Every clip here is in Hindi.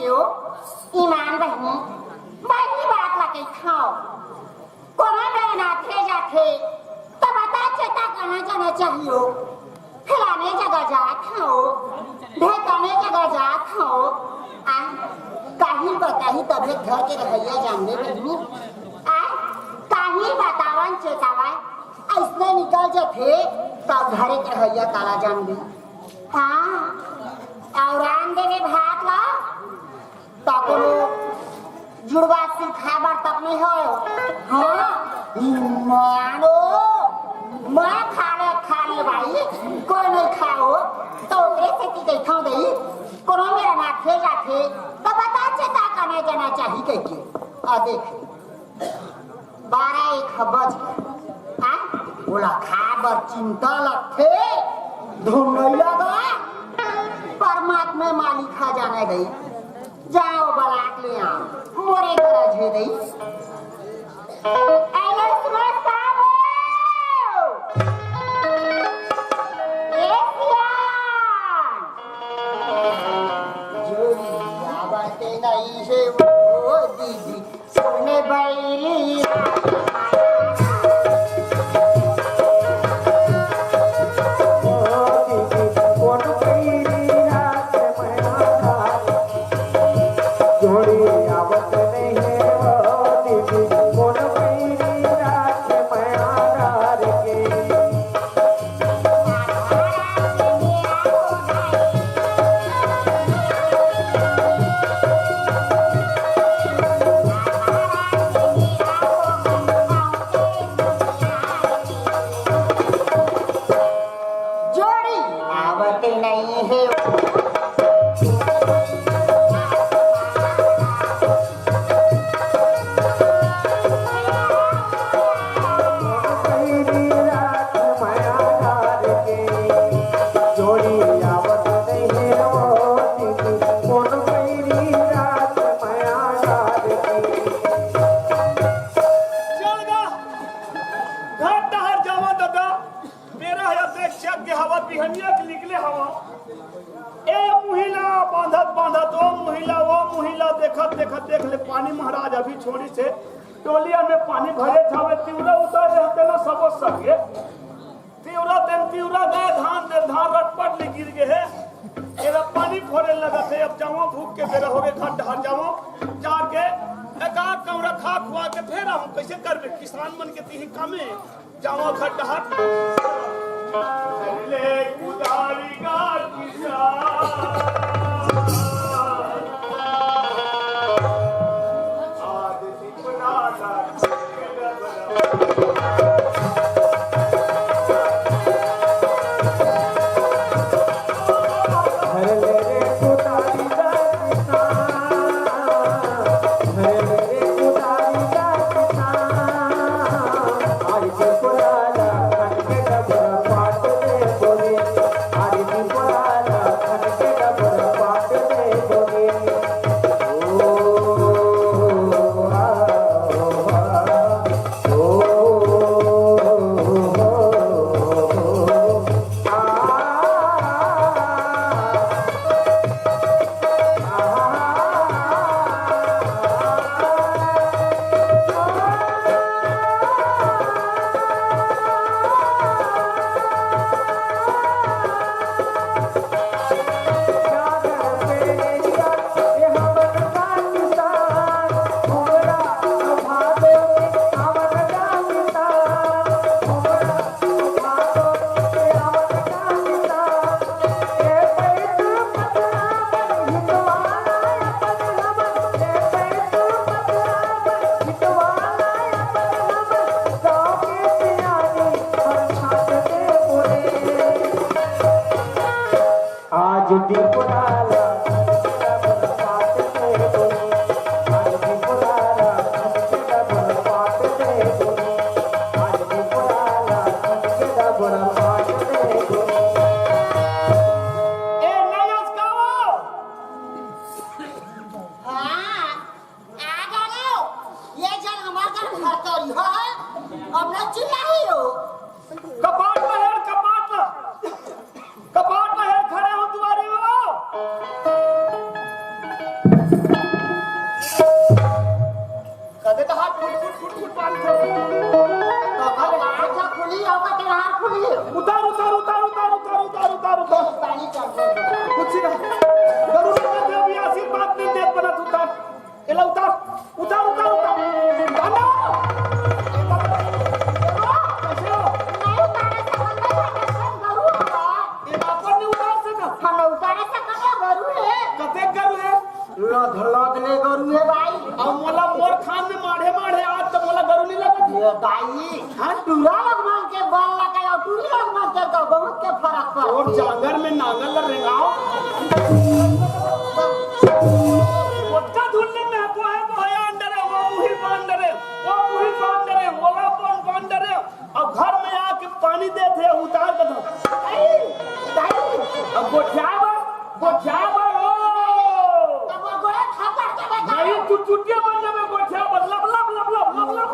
हो ईमान बहनी बड़ी बात लगे खाओ कोना ना थे जाते तो बता चेता करना जाना चाहिए खिलाने जगह जा खाओ ढेकाने जगह जा खाओ आ कहीं बताही तबियत घर के रहिया जानने बहनी आ कहीं बतावन चेतावा ऐसने निकल जाते तब घरे के रहिया ताला जान दे हाँ और आंदे में भात ला तको जुड़वा सिखाबर तक नहीं हो हाँ मानो मैं खाने भाई कोई नहीं खाओ तो ऐसे की कहीं खाओ दही कोनो मेरा ना थे जाते तो बता चेता करने जाना चाहिए कहीं आ देख 12-1 बज हाँ बोला खाबर चिंता लगते धूम नहीं लगा परमात्मा मालिक खा जाने गई जाओ बलाक ले आओ मोरे गरज है गई अरे सुरेश साहब जो बातें नहीं से वो दीदी सुने बैली कपाट में खड़े हो दुआरी में तो पानी चढ़ कुछ ना गरु ने दे भी आशीर्वाद ने दे बना उतार एला उतार उतार उतार उतार गाना कैसे हो नहीं उतारे सकल गरु होगा ये अपन ने उतार सका हम उतारे सकल गरु है कते गरु है लधलगले गरु है भाई अब मोला मोर खान में माढ़े माढ़े आज तो मोला गरु नहीं लगत ये भाई हां टूरा लोग मान के बल लगाओ टूरी लोग मान के तो बहुत के फर्क पड़ और जागर में नांगल रेंगाओ ओटा धुलने में को है अंदर है वो मुही बांदर है वो मुही बांदर है ओला बांदर है अब घर में आके पानी दे थे उतार के दो अब गोठियावा ओ तब वो गोड़ा खा कर के नहीं तू चुटिया बनने में गोठिया लब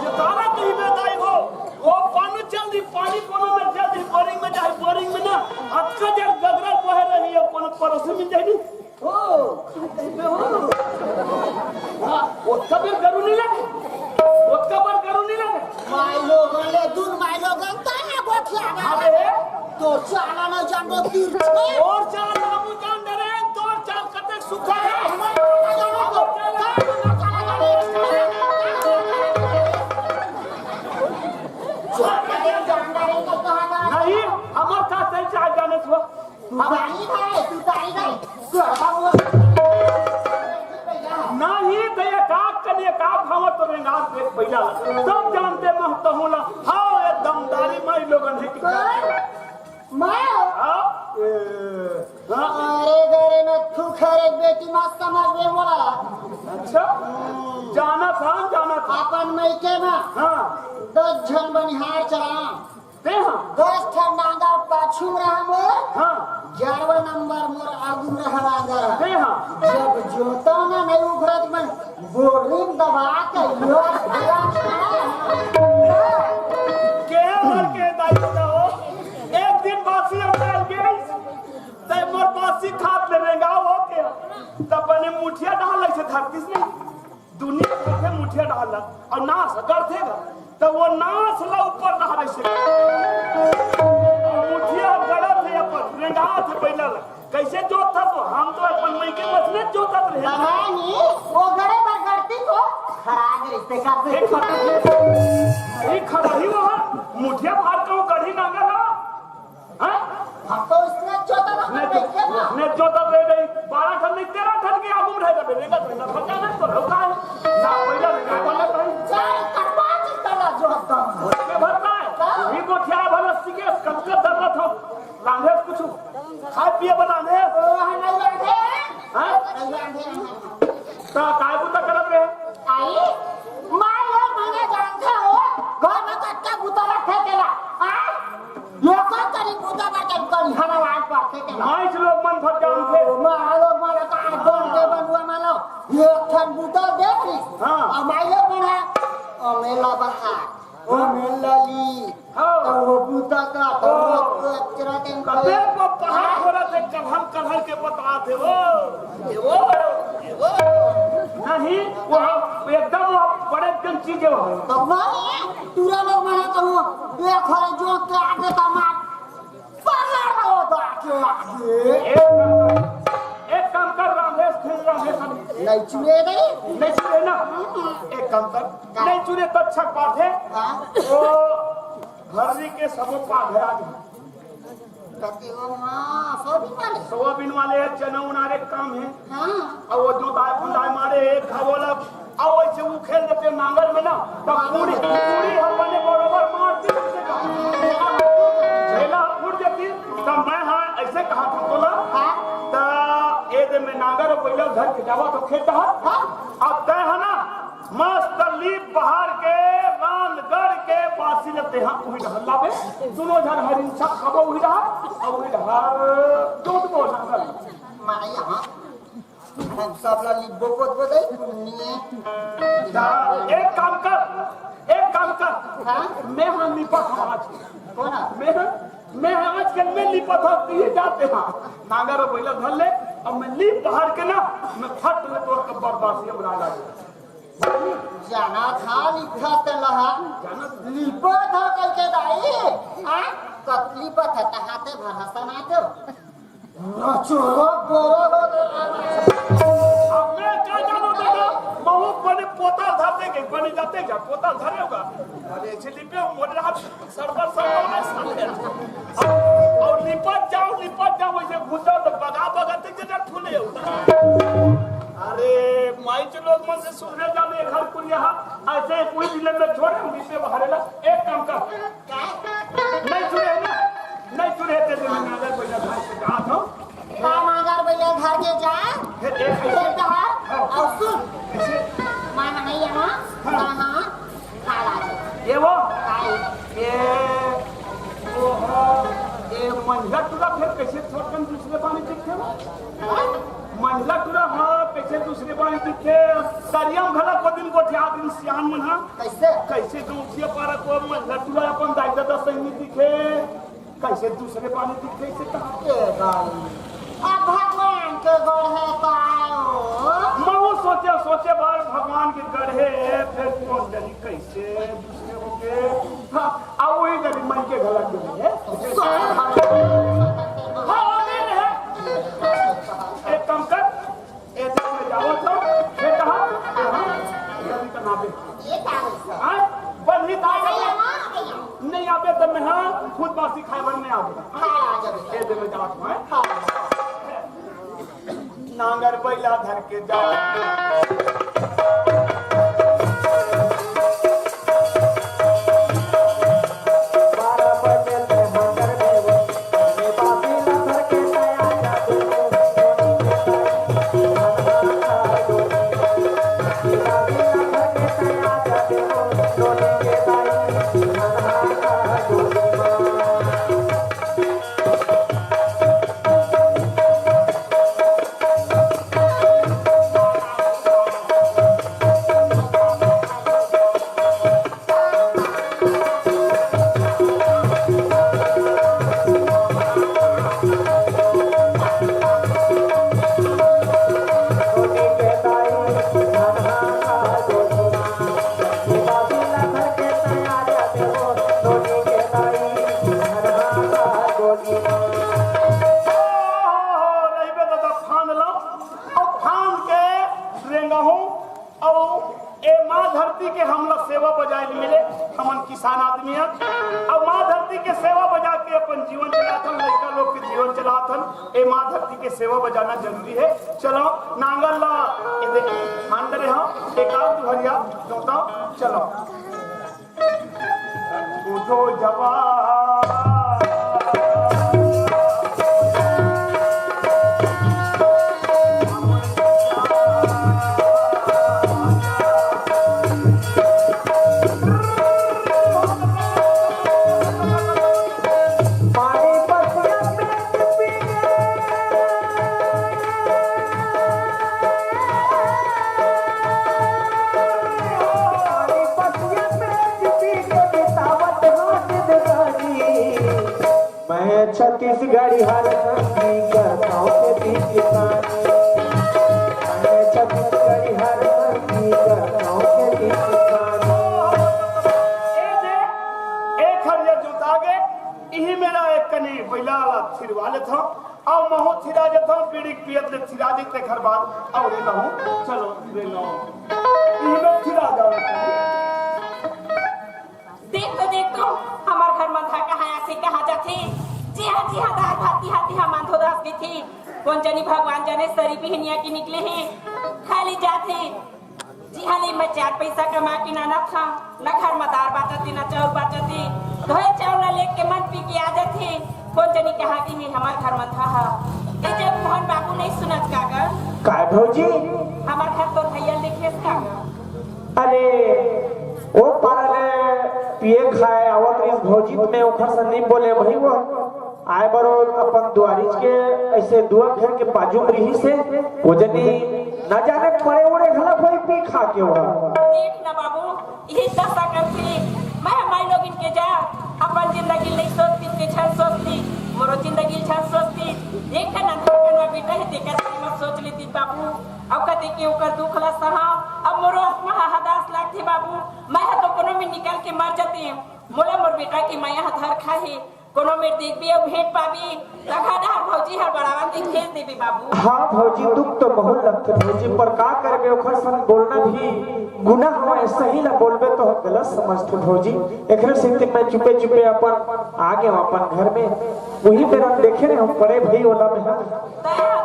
ये तारा कहीं में दाई हो वो पानी जल्दी पानी कोनो में जल्दी बोरिंग में जाए बोरिंग में ना अक्का जर गगरा बह रही है कोनो परोस में जाए ओ हां वो कबर गरु नहीं लगे माइलो गले दूर माइलो गंता है गोठिया अबे तो चाला न जानो तीर छे और चाल नामू जान डरे तो चाल कते सुखा है नहीं हमर का सही चाह जाने छो हमारी है तू तारी गई नहीं तो ये का भाव तो रेंगा देख पहिला सब जानते महत होला हां ये दमदारी माई लोगन है कि मैं हां अरे गरे न तू खरे बेटी मत समझ में बोला अच्छा जाना था अपन मैके में हां 10 जन बनिहार चला ते हां 10 ठन डांगा पाछू रहा मोर हां 11 नंबर मोर आगू रहा डांगा ते हां जब जोता ना नहीं उखड़त मन बोरिंग दबा के लोर भला के मर के दाई हो एक दिन बासी अंदर गई ते मोर बासी खात ले रेंगा हो के तब बने मुठिया डाल से धरती से दुनिया में मुठिया डाल और नास करथेगा तो वो नास ला ऊपर रह रही से मुठिया गड़त है अपन रेंगा थे पहले कैसे जोता तो हम तो अपन मई के मछली जोतत रहे नहीं वो गड़े पर गड़ती को खराब रिश्ते का एक खड़ाही वो मुठिया भात का कढ़ी नांगा ला हैं तो इसने चौथा नंबर पे क्या ने जोता दे गई 12 टन नहीं 13 टन के आगू रह जाबे रेंगा रेंगा फटा ना तो होगा ना पहिला रेंगा वाला भाई चाय करवाच तला जोता के भरता है ये गोठिया भला सिगे कच्चा दर्द हो लांघे कुछ खाए पिए बनाने नहीं रहे हैं नहीं रहे ता काय बुता करत रे आई मां लोग मैंने जानते हो घर में कच्चा बुता रखे केला हां ये कौन करी बुता रखे करी हमारा पर केला नाइस लोग मन फट जान थे मां लोग मारा का बोल के बनवा मालो ये ठन बुता देख ली हां और मां लोग बना ओ मेला बहा ओ मेलाली तो वो बुता का तो वो चरा के कते को पहाड़ होरा से कलहल के बता दे वो नहीं वो एकदम बड़े एकदम चीजें हो तो मैं तुरा लोग बना तो वो एक हर जो के आगे तमाम पहाड़ हो तो आगे एक काम कर रामेश नहीं चुने नहीं चुने ना एक काम कर नहीं चुने तो अच्छा बात है वो घरनी के सबो पाग है आज सोयाबीन वाले चना उनारे काम है और वो जो दाय फुंदाय मारे एक घावोला और वैसे वो खेल देते नांगर में ना तब पूरी अपने बरोबर मारती झेला फूट जाती तब मैं हाँ ऐसे कहा था बोला तो ये में नांगर पहले घर के जावा तो खेत अब तय है ना मस्त लीप बहार के रानगढ़ के बासी लगते हैं उही हल्ला पे दोनों जन हरिंसा खबो उही रहा अब उही हर टूट बोल सकल मां यहां हम सब ला लिबो बोत बोतई पुन्नी एक काम कर हां मैं हम निपट आज कौन मैं आजकल में लिपट होती है जाते हैं नागर पहले धर ले अब मैं लीप बहार के ना मैं फट ले तो बर्बादी बना ला जाना था लिखा ते लहा जाना लिपा था कल के दाई आ कतली पर था हाथे भरसा ना तो चोरो बोरो अब मैं क्या जानू दादा महू बने पोता धरते के बने जाते क्या पोता धरे होगा अरे छिली पे मोड़ रहा सरबर में साले और लिपट जाओ वैसे घुसा तो बगा तक जरा फूले अरे माई के लोग मन से सुनने जाने घर कुल यहाँ ऐसे कोई जिले में छोड़े उनसे बहारेला एक काम कर नहीं छुड़े ना नहीं छुड़े तेरे में नागर कोई ना भाई से कहा था नागर बैले घर के जा फिर एक और सुन मां नहीं है ना हां खाला ये वो खाई ये मंझला टूरा फिर कैसे छोड़कर दूसरे पानी दिखे मंझला टूरा हाँ कैसे दूसरे पानी दिखे सरियम भला को दिन को ठिया दिन सियान मन हाँ कैसे तो उठिए पारा को मंझला टूरा अपन दायदा दस सही दिखे कैसे दूसरे पानी दिखे इसे कहा अब भगवान के गढ़ है पाओ महू सोचे बार भगवान के गढ़े फिर कौन जानी कैसे दूसरे हो गए हाँ अब वही गरीब मन के गलत गए एक काम कर एक में जाओ तो फिर कहा जल्दी करना पे ये क्या है हाँ बस नहीं आवे तो मैं हाँ खुद बासी खाए बन में आवे एक दिन में जाओ तो नांगर बैला धर के जाओ धरती के हम लोग सेवा बजाए मिले हमन किसान आदमी है और माँ धरती के सेवा बजा के अपन जीवन चलाथन लड़का लोग के जीवन चलाथन ए माँ धरती के सेवा बजाना जरूरी है चलो नांगल ला मान रहे हो एक आध भरिया दोता चलो उठो जवान छत्तीसगढ़ी हर संगी गाँव के बीच किसान छत्तीसगढ़ी हर संगी गाँव के बीच किसान एक हरियर जोता गे यही मेरा एक कनी बैला थिरवा ले था और महू थिरा जता पीड़ी पियत ले थिरा देते घर बाद और लहू चलो रे लो यही में थिरा जाओ देख तो हमार घर में था कहाँ से कहाँ जाते जी हाँ दाल भाती हाथी हम आंधो दास की थी कौन जानी भगवान जाने सरी पिहनिया की निकले हैं खाली जाते जी हाँ मैं 4 पैसा कमा के ना था न घर में दाल बाचती न चाउर बाचती धोए चाउर लेके के मन पी के आ जाते कौन जानी कहाँ की है हमार घर में था ये जब मोहन बाबू नहीं सुनत का भौजी हमार घर तो भैया लिखे का अरे वो पारले पिए खाए आवत इस भौजी में ओखर से नहीं बोले भाई वो आए बरो अपन द्वारिज के ऐसे दुआ घर के बाजू में रही से वो जनी न जाने पड़े उड़े घला कोई पी खा के हुआ देख ना बाबू यही दशा करती मैं हमारे लोग इनके जा अपन जिंदगी नहीं सोचती के छन सोचती मोरो जिंदगी छन सोचती देख ना धड़कन में बेटा है देखा मत सोच लेती बाबू अब कते के ओकर दुख ला सहा अब मोरो आत्मा हदास लागथे बाबू मैं तो कोनो में निकल के मर जाते मोला मोर बेटा के मैं हथर खाहे कोनो मेर देखबी और भेंट पाबी लखाना भौजी हर बड़ावन के भेज देबे बाबू। हाँ भौजी दुख तो बहुत लगते भौजी पर का करबे ओखर संग बोलना भी गुनाह है सही ला बोलबे तो गलत समझते भौजी एकरे से मैं चुपे चुपे अपन आगे अपन घर में वही मेरा देखे रे हम पड़े भई वाला में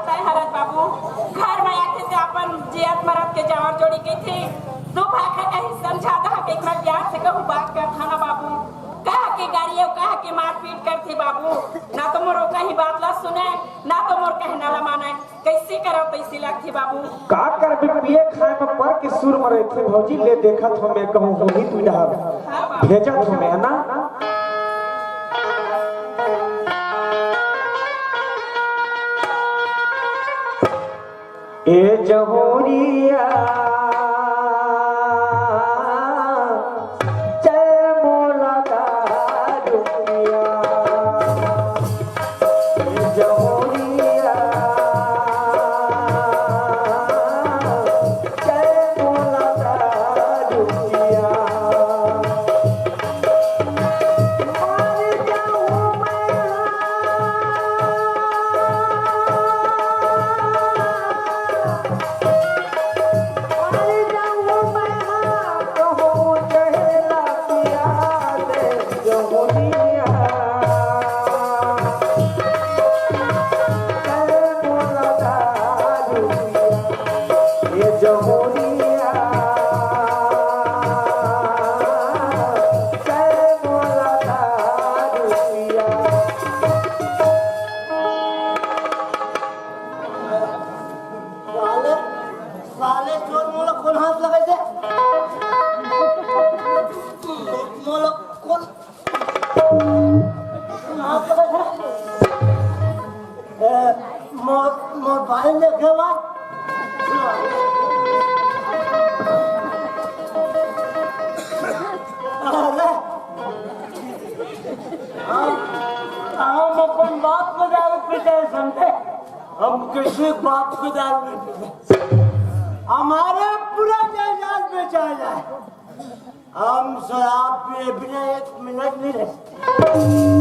तय हरत बाबू घर में आके से अपन जियत मरद के जावर जोड़ी के थे दो भाखा कहीं समझा दा के एक प्यार से कहू बात कर थाना बाबू कहा के गाड़ियों कहा के मारपीट करते बाबू ना तो मोर कहीं बात ला सुने ना तो मोर कहना ला माने कैसे करो तैसे लगती बाबू का करबे पिए खाए में पर के सुर मरे थे भौजी ले देखत हो मैं कहूं होही तू डहा भेजत हो मैं ना ए जहोरिया हम किसी बात को दारू नहीं पीते हमारे पूरा जायदाद बेचा जाए हम शराब पिए बिना एक मिनट नहीं रह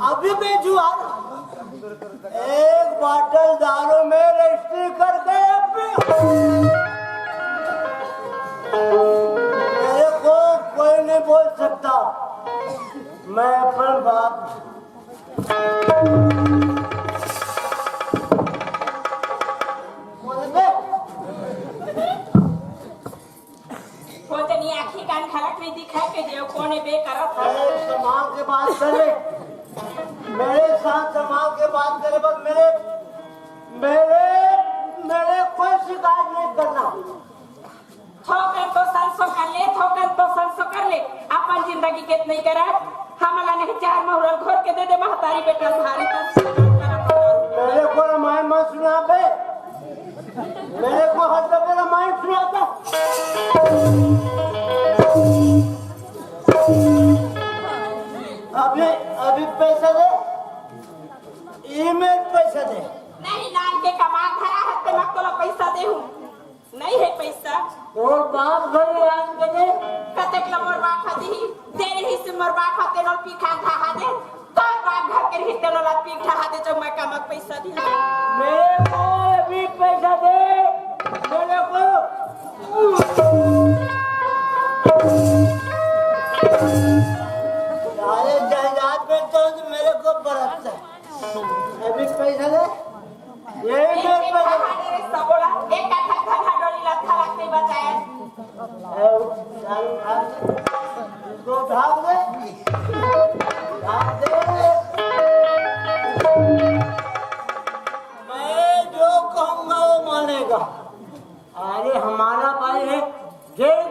अभी बेचू एक बाटल दारू में रजिस्ट्री करके मेरे को कोई नहीं बोल सकता मैं अपन बाप आखी कान खलक नहीं दिखा के देव कोने बेकरत संभाल के बात करे मेरे साथ संभाल के बात करे बस मेरे मेरे मेरे कोई शिकायत नहीं करना ठोकर तो संसो कर ले ठोकर तो संसो कर ले अपन जिंदगी के नहीं करा हमला नहीं चार मोहर घोर के दे दे महतारी बेटा भारी मेरे को रामायण मत सुना बे मेरे को हर दफे रामायण सुनाता अभी अभी पैसा दे ईमेल पैसा दे नहीं नान के कमाल धरा है तो मैं तो पैसा दे हूं नहीं है पैसा और बाप घर आन के दे कतेक ल मोर बाप हदी तेरे ही से मोर बाप हते नो पीखा खा दे तो बाप घर के हिस्से नो ला पीखा दे जो मैं कमक पैसा दी मेरे को अभी पैसा दे मेरे को सारे जायदाद में तो मेरे को बरसता है अभी पैसा दे ये मेरे पैसा बोला एक कट्ठा धन डोली लथा लाख नहीं बचाया तो भाग दे मैं जो कहूँगा वो मानेगा अरे हमारा भाई है जेल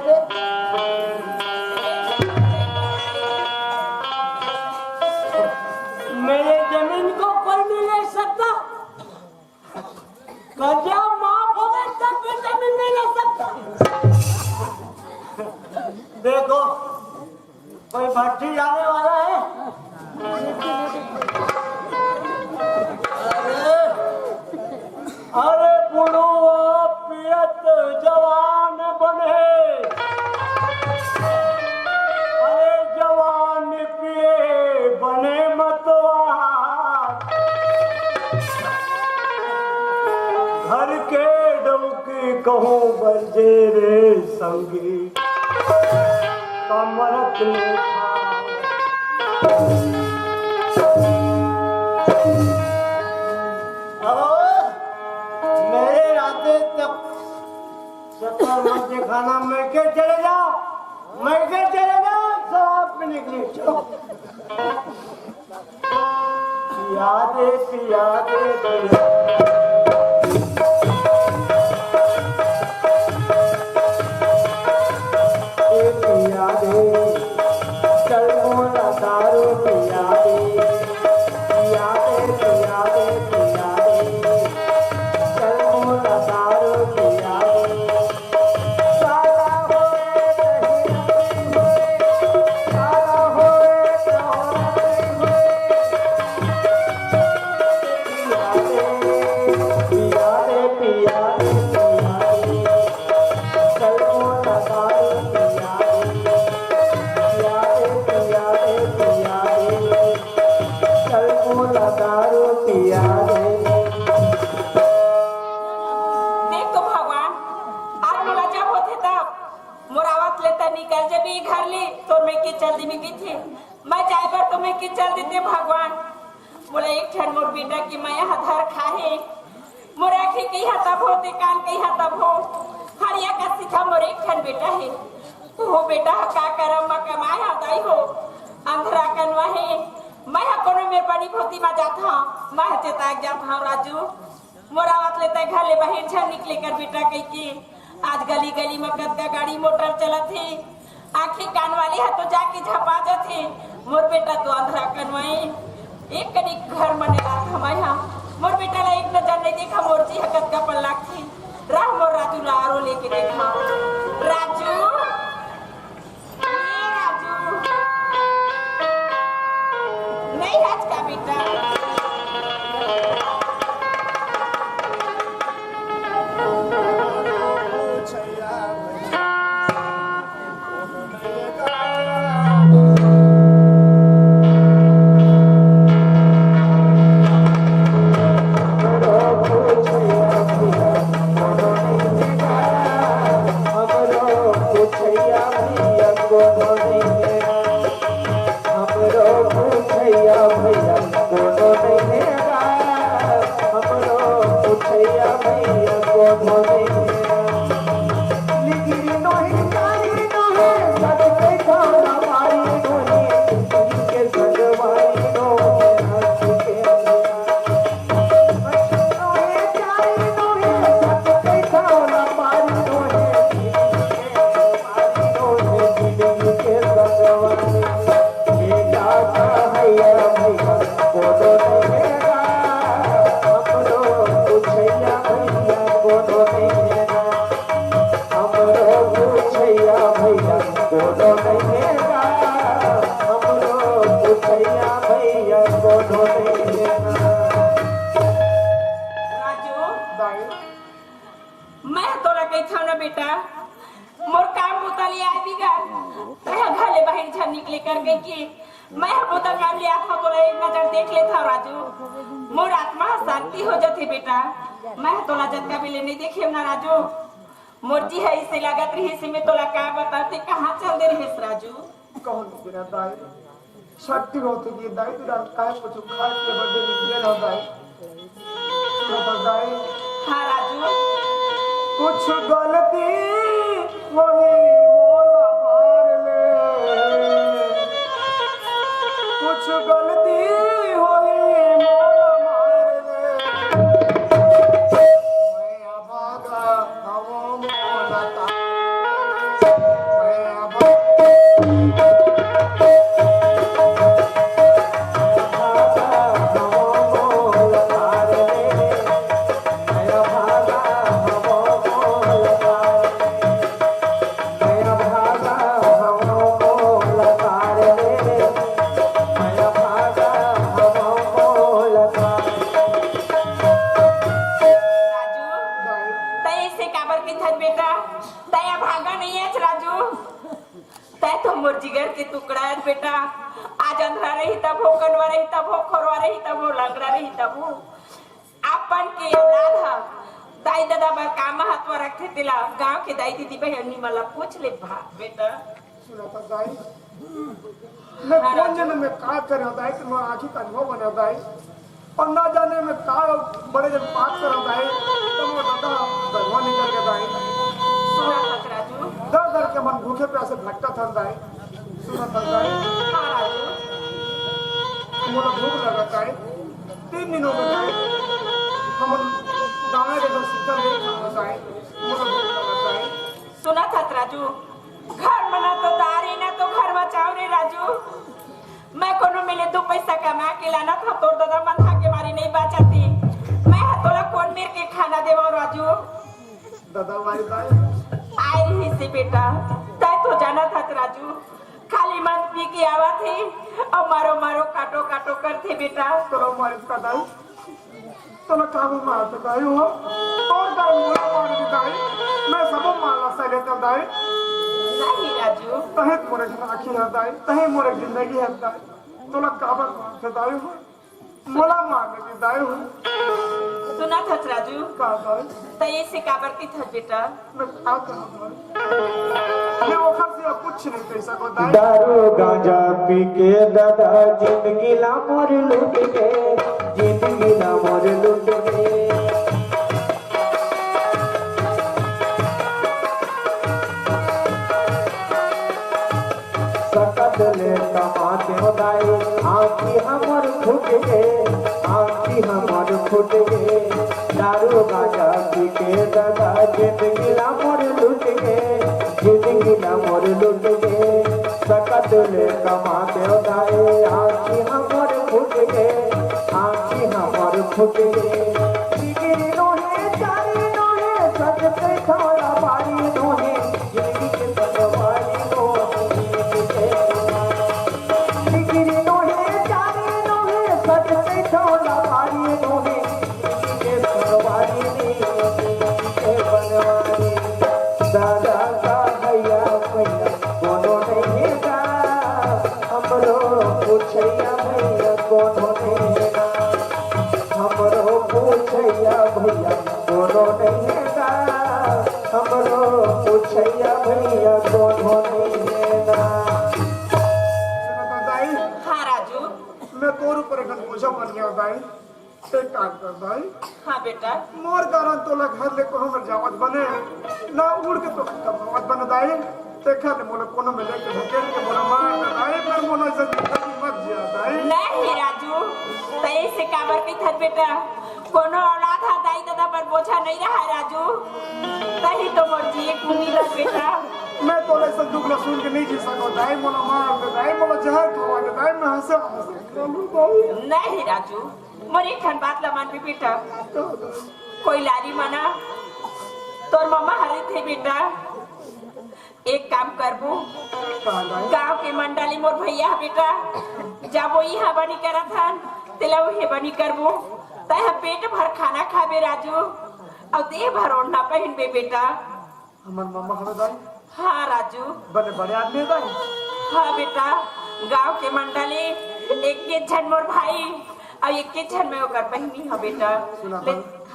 दे। मेरे जमीन को कोई नहीं ले सकता, कर्जा माफ हो गए तब भी जमीन नहीं ले सकता। देखो कोई भट्टी जाने वाला है। अरे बुढ़वा पियत जवान बने, अरे जवान पिए बने मतवार, घर के डौकी कहूँ बजे रे संगी कमरत लेखा। मेरे राते तक चक्कर मत खाना मैं के चले जाओ, मैं के चले जाओ, शराब पीने के लिए चलो। यादें चल मोला दारू पिया दे, चल मोला दारू पिया दे। सारा होए सारा होए पिया दे, पिया दे, चल मोला दारू पिया दे, चल मोला दारू पिया दे। देख तो भगवान, आज मोला जब होते तब मोरावत लेता निकल जब ये घर ले तो मैं की जल्दी में गई थी, मैं जाए पर तो मैं की चल देते भगवान। मोला एक ठन मोर बेटा की मैं हथर खाहे, मोर आँखें कहीं हतब हो ते कान कहीं हतब हो, हरिया का सीधा मोर एक ठन बेटा है। हो बेटा का करम में कमाए हदाई हो, अंधरा कनवा है, मैं कोनो में बड़ी भोती में जाता हूँ, मैं चेता जाता हूँ राजू। मोरावत लेते घर ले बाहर छन निकले कर बेटा कह के, आज गली गली में कद का गाड़ी मोटर चलत है, आंखें कान वाली है तो जाके झपा जाते। मोर बेटा तो अंधरा कनवाई एक कड़ी घर मने रात हमारे यहाँ, मोर बेटा ला एक नजर नहीं देखा, मोर जी हकत का पल लाग थी। राह मोर राजू लारो लेके देखा, राजू राजू नहीं आज का बेटा। मैं तोला कही था ना बेटा, मोर काम बोतल आ बिगा, मैं घरे बाहर झन निकले कर गई कि मैं बोतल काम लिया था, तोला एक नजर देख लेता राजू, मोर आत्मा शांति हो जाती बेटा। मैं तोला जत्का भी नहीं देखे ना राजू, मोर जी है इसे लागत रही से मैं तोला का बताते कहाँ चल दे रहे राजू। कौन तेरा दाई शक्ति होती की दाई तेरा काय कुछ खास के बड़े निकले ना दाई तो बताए। हाँ राजू, कुछ गलती वही मोला मार ले, कुछ गलती वही मोला मार ले, मैं अभागा हवा मोला ता था बेटा दया भागा नहीं है राजू तय तो मोर जिगर के टुकड़ा है बेटा आज अंधरा रही तब हो कनवा रही तब हो खोरवा रही तब हो लंगड़ा रही तब हो अपन के औलाद है दाई दादा बर का महत्व रखते तिला गांव के दाई दीदी बहनी मला पूछ ले बेटा सुना दाई मैं कौन जने में का कर होता है कि मैं आखिर का अनुभव बनाता है और ना जाने में का बड़े जन बात कर होता है तो वो दादा दरवा निकल के दाई सुना राजू दर दर के मन भूखे प्यासे भटका था दाई सुना दाई हाँ राजू मोला भूख लगता है 3 दिनों में दाई हम दाना के सीधा ले खाता है मोला भूख लगता है सुना था राजू घर मना तो दारी ना तो घर बचाओ रे राजू मैं कोनो मिले 2 पैसा कमा के लाना था तो दादा मंथा के मारी नहीं बचाती मैं तोला कौन मेरे के खाना देवा राजू दादा हमारी दाई आई रही से बेटा तय तो जाना था राजू खाली मन पी के आवा थे और मारो मारो काटो काटो करते बेटा तो हमारी दाई तो ना काम मार दाई हो और का मोला मार दाई मैं सब मारला से लेता दाई नहीं राजू तहे मोरे आखिर है दाई तहे मोरे जिंदगी है दाई तो ना काबर मार दाई हो मोला मारने की दाई हो सुना था राजू का दाई तय से काबर की था बेटा मैं क्या करूं मैं वो खर्च कुछ नहीं पैसा को दाई दारू गांजा पी के दादा जिंदगी ला मोर लूट के जिंदगी ला मोर लूट के सकत ले कमाते हो दाई आँखी हमर फूट के आँखी हमर फूट के दारू गांजा पी के दादा जिंदगी ला मोर लूट के जिंदगी ला मोर लूट के सकत ले कमाते हो दाई आँखी हमर फूट के आँखी हमर फूट के बिगड़ी नोहे चारी नोहे सकते थोड़ा बारी नोहे जिंदगी के सजवारी दादा का भैया भैया कोनो नहीं गा हमरो पूछैया भैया कोनो नहीं गा हमरो पूछैया भैया कोनो नहीं गा हमरो पूछैया भैया कोनो नहीं गा दाई हाँ राजू मैं तोर ऊपर एक बोझा बन गया दाई एक काम कर दाई हाँ बेटा मोर कारण तो लग घर ले कोनो में जावत बने ना उड़ के तो कमावत बने दाई देखा ले मोला कोनो में लेके धकेल के मोला मार ना दाई पर मोला से जिंदगी मत जिया दाई नहीं राजू तय से काबर की था बेटा कोनो औलाद हा दाई दादा पर बोझा नहीं रहा राजू तही तो मोर जी एक उम्मीद है बेटा मैं तो ऐसा दुखला सुन के नहीं जी सको दाई मोला मार दे दाई मोला जहर खवा दे दाई मैं हंसे दाई नहीं राजू मोरी ठन बात ला मान भी बेटा कोई लारी मना तोर मम्मा हरे थे बेटा एक काम करबू गांव के मंडली मोर भैया बेटा जब वो यहाँ बनी करा था तेला वो बनी करबू तय पेट भर खाना खाबे राजू और देह भर ओढ़ना पहन बे बेटा हमर मम्मा हमें दाई हाँ राजू बड़े बड़े आदमी दाई हाँ बेटा गांव के मंडली एक के झन मोर भाई और एक के झन में होकर बहनी है बेटा सुना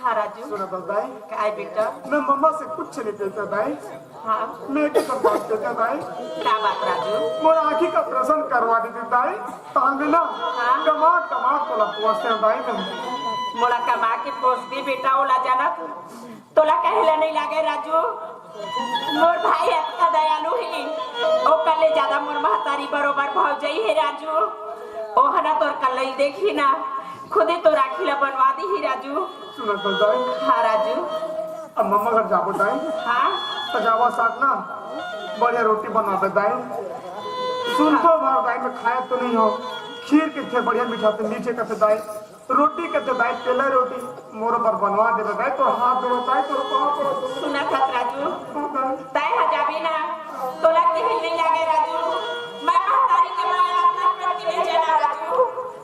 हाँ राजू सुना दाई काय बेटा मैं मम्मा से कुछ नहीं कहता दाई हाँ मैं के सब बात कहता दाई क्या बात राजू मोर आँखी का प्रश्न करवा दी दाई तांगे ना हाँ। कमा कमा तो ला पोसते दाई मैं मोला कमा के पोस दी बेटा ओला जाना तोला कहला नहीं लागे राजू मोर भाई अतना दयालु ही ओ कले ज्यादा मोर महतारी बरोबर भाव जाई है राजू ओ हना तोर कल देखी ना खुदे तो राखी ला बनवा दी ही राजू सुना तो दाई हाँ राजू अब मम्मा घर जाबो दाई हाँ सजावा साथ ना बढ़िया रोटी बना दे दाई सुन तो भर दाई में खाया तो नहीं हो खीर के थे बढ़िया मीठा थे नीचे का थे दाई रोटी के थे दाई तेला रोटी मोर पर बनवा दे दाई तो हाथ जोड़ो दाई तो पाँव सुना था राजू तय हजाबी ना तोला के नहीं लागे राजू मैं महतारी के माया अपना प्रति में चला राजू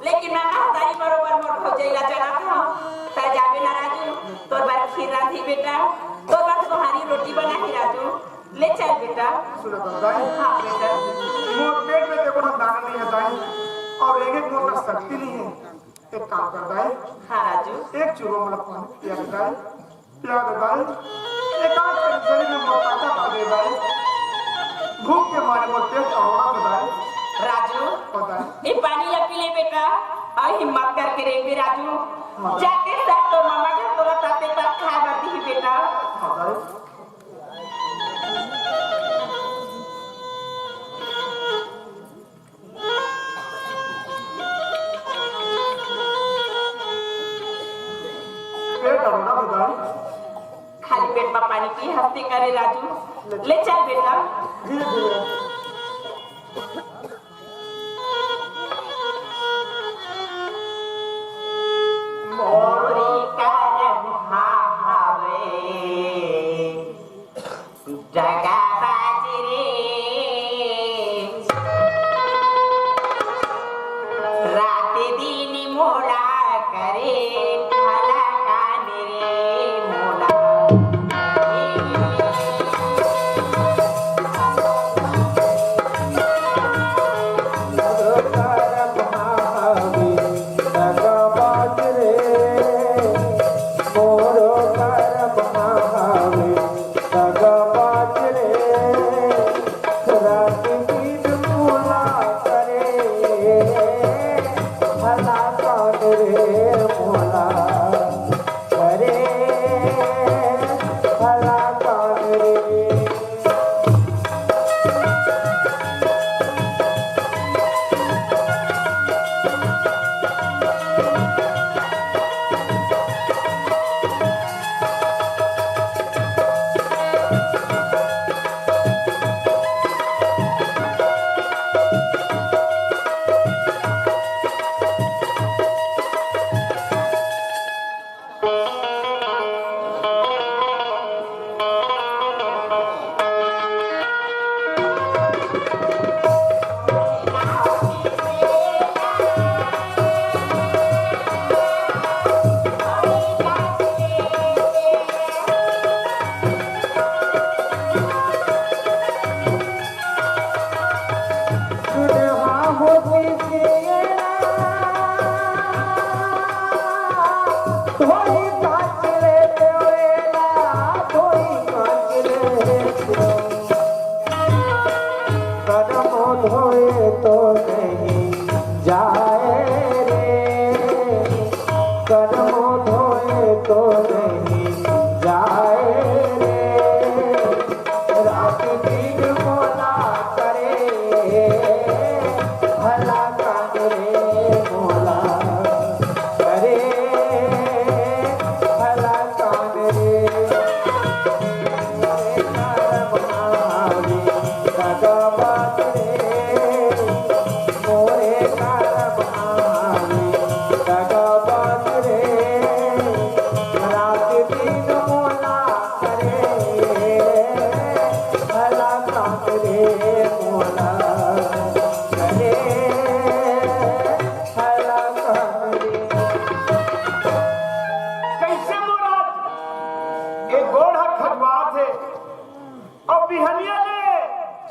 लेकिन मैं महतारी बरोबर मोर भौजैला चला था तय जाबी ना राजू तोर बार खीर रांधी बेटा तोर बार सुहारी रोटी बना ले चल बेटा। सुनो तो दाई हाँ बेटा। मोर पेट में देखो ना दाना नहीं है दाई, और एक मोर का शक्ति नहीं है। एक काम कर दाई, हाँ राजू। एक चूरो मतलब पानी पिया दे दाई, पिया दे दाई। एक आध के शरीर में मोटापा आ गई दाई, भूख के मारे मोर पेट औड़ा दे दाई। राजू पता ये पानी ला पी ले बेटा, और हिम्मत करके रेंगे राजू। जाके सब तो मामा के तोरा ताते पर खा बरती ही बेटा। है पेट औड़ा दे दाई। खाली पेट में पानी पी हंसते करे राजू। ले चल बेटा। धीरे धीरे मोरी करम हावे जगा बाजरे रात दिन मोला करे भला काने रे मोला।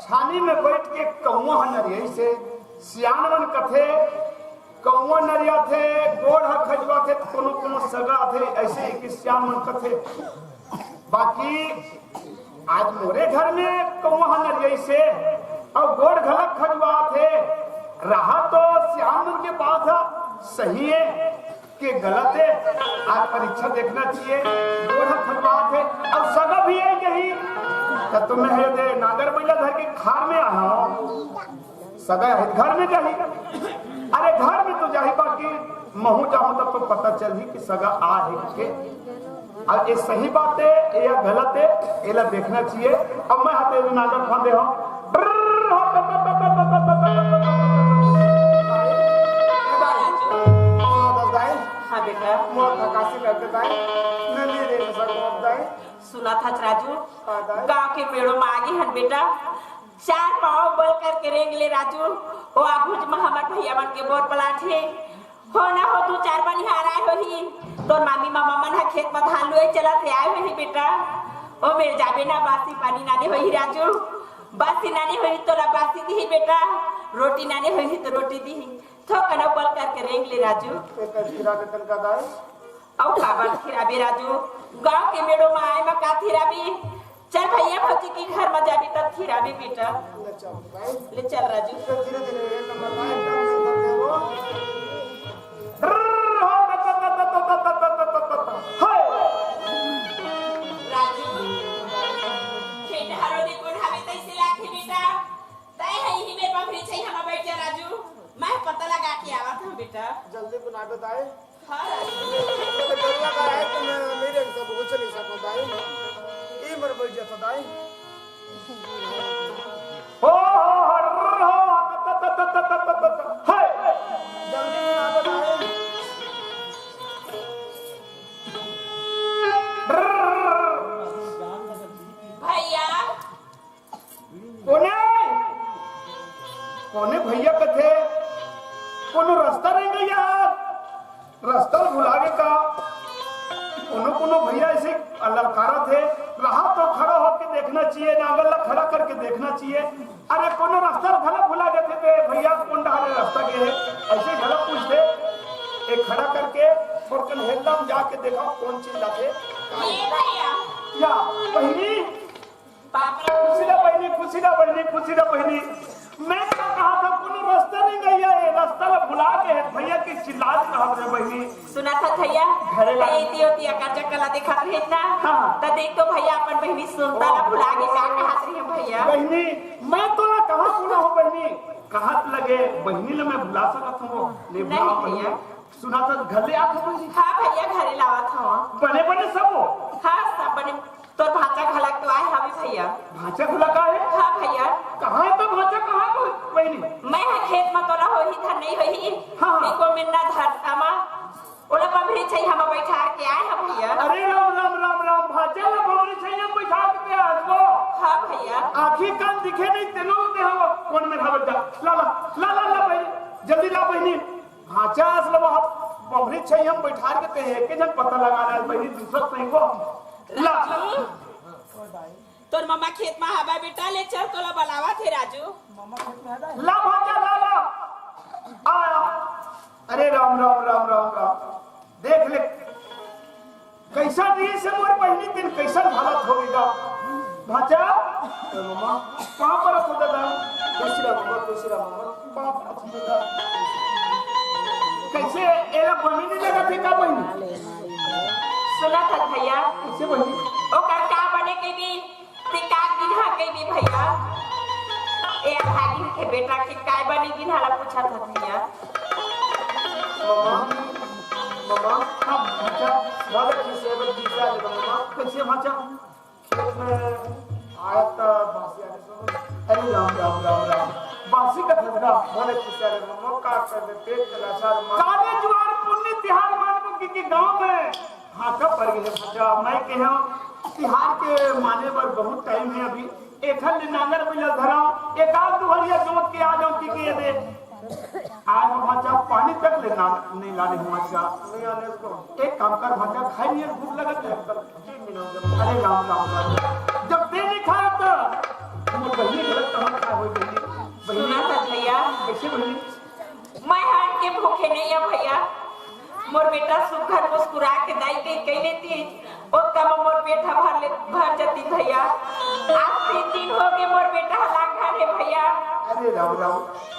छानी में बैठ के कौआ नरिया से सियानवन कथे कौआ नरिया थे गोड़ खजवा थे कोनो कोनो सगा थे ऐसे कि सियानवन कथे। बाकी आज मोरे घर में कौआ नरिया से और गोड़ घलक खजवा थे रहा तो सियानवन के बात है सही है कि गलत है। आज परीक्षा देखना चाहिए। गोड़ खजवा थे और सगा भी है यही तो तुम्हें है दे नागर बैला घर के खार में आया सगा है घर में जाही। अरे घर में तो जाही बाकी महू जाऊं तब तो पता चल ही कि सगा आ है के। और ये सही बात है या गलत है ये देखना चाहिए। अब मैं हाथे नागर फांदे हो हाँ बेटा मोर थकासी करके दाई नली रे सगो दाई सुना था राजू गांव के पेड़ों में आगे हन बेटा चार पाँव बल करके रेंग ले राजू वो आगुज में हमार भैया मन के बोर पलाट है हो ना हो तू चार पानी हार आए हो ही तो मामी मामा मन हा खेत में धान लुए चला थे आए हो ही बेटा ओ मेरे जाबे ना बासी पानी नाने होई राजू बासी नाने होई तोरा बासी दी बेटा रोटी नाने होई तो रोटी दी थो कना पल करके रेंग ले राजू एक खीरा के तन का दाई औ काबर खीरा बे राजू गांव के मेड़ो में आए में का खीरा भी चल भैया भौजी की घर में जाबी तब खीरा भी बेटा ले चल राजू धीरे धीरे नंबर का एकदम से करते वो हाय राजू खेत हरो दे कोन हवे तैसे लाखे बेटा तय है ही मेरे बकरी छै हम बैठ जा राजू मैं पता लगा के आवत हूं बेटा जल्दी बना दो दाई हां राजू तो डर लगा है कि मैं मेरे सब कुछ नहीं सकता दाई ई मर बैठ जाता दाई हो हाय जल्दी बना दो दाई भैया कोने भैया कथे कोनो रास्ता रह गया रास्ता भुला गए का कोनो भैया ऐसे ललकारा थे रहा तो खड़ा होके देखना चाहिए नांगल खड़ा करके देखना चाहिए अरे कोनो रास्ता भला भुला गए थे भैया कौन डाले रास्ता के है ऐसे भला पूछते एक खड़ा करके और कल हेलम जाके देखा कौन चिल्ला थे ये भैया या बहनी बाप रे खुशी ना बहनी मैं तो कहा था कोनो रास्ता नहीं गया है रास्ता भुला के है भैया की चिल्लात कहा रे बहनी सुना था भैया घरे ला इतियोपिया का चक्कला देखा रहे ना हाँ। तो देख तो भैया अपन बहनी सुनता ना भुला के का कहत रही है भैया बहनी मैं तो ना कहा भुला हो बहनी कहत लगे बहनी ले मैं भुला सकत हूं ले नहीं भुला भैया। सुना था घर ले आके बहनी हाँ भैया घरे लावा था बने सब हो हाँ सब बने तो भाचा खलक तो आए हवे भैया भाचा खुला का है हाँ भैया कहां है तो भाचा कहां है बहनी मैं खेत में तोरा होही था नहीं होही हाँ। एको मिन्ना धरतामा ओला बमरी छै हम बैठा के आए हम भैया अरे राम भाचा ला बमरी छैया बैठा के आसबो हाँ भैया आखी कान दिखे नहीं तेनो दे हो कौन में खबर जा ला बहनी जल्दी ला बहनी भाचा असल बमरी छैया हम बैठा के कहे के जन पता लगा रहा बहनी दूसरा सही को ला तोर मम्मा खेत में हवा बेटा ले चल तोला बुलावा थे राजू ला भाजा ला आया अरे राम देख ले कैसा नहीं से मोर बहनी दिन कैसा हालत हो गई भाजा मम्मा कहां पर हो दादा दूसरा मम्मा बाप दादा कैसे एला बनी नहीं लगा थे का बहनी सुना था भैया कैसे बहनी ओ का बने के भी ते का दिन हा के भी भैया ए भागी के बेटा के काय बने दिन हाला पूछा था भैया मम्मा हम भाजा वाला की सेवा दीजिए मम्मा कैसे भाजा खेत में आया था बासी आने से अरे राम बासी का धंधा बोले किसे मम्मा का कर दे पेट चला सार काले ज्वार पुण्य तिहार मानबो की गांव में हाथा पड़ गए भाजा मैं कहे तिहार के माने पर बहुत टाइम है अभी एखन नांगर बिल धरा एक आध दुहरिया जोत के आ जाओ की दे आज भाजा पानी तक लेना नहीं लाने भाजा नहीं आने को एक काम कर भाजा खाई नहीं भूख लगत है अरे राम जब दे नहीं खाया तो वो बहनी गलत कहां खा होई बहनी सुना था भैया कैसे बहनी मैं हाथ के भूखे नहीं है भैया मोर बेटा सुखर मुस्कुरा के दाई के कह लेती और कम मोर बेटा भर जाती भैया आज 3 दिन हो गए मोर बेटा लांघा है भैया अरे राम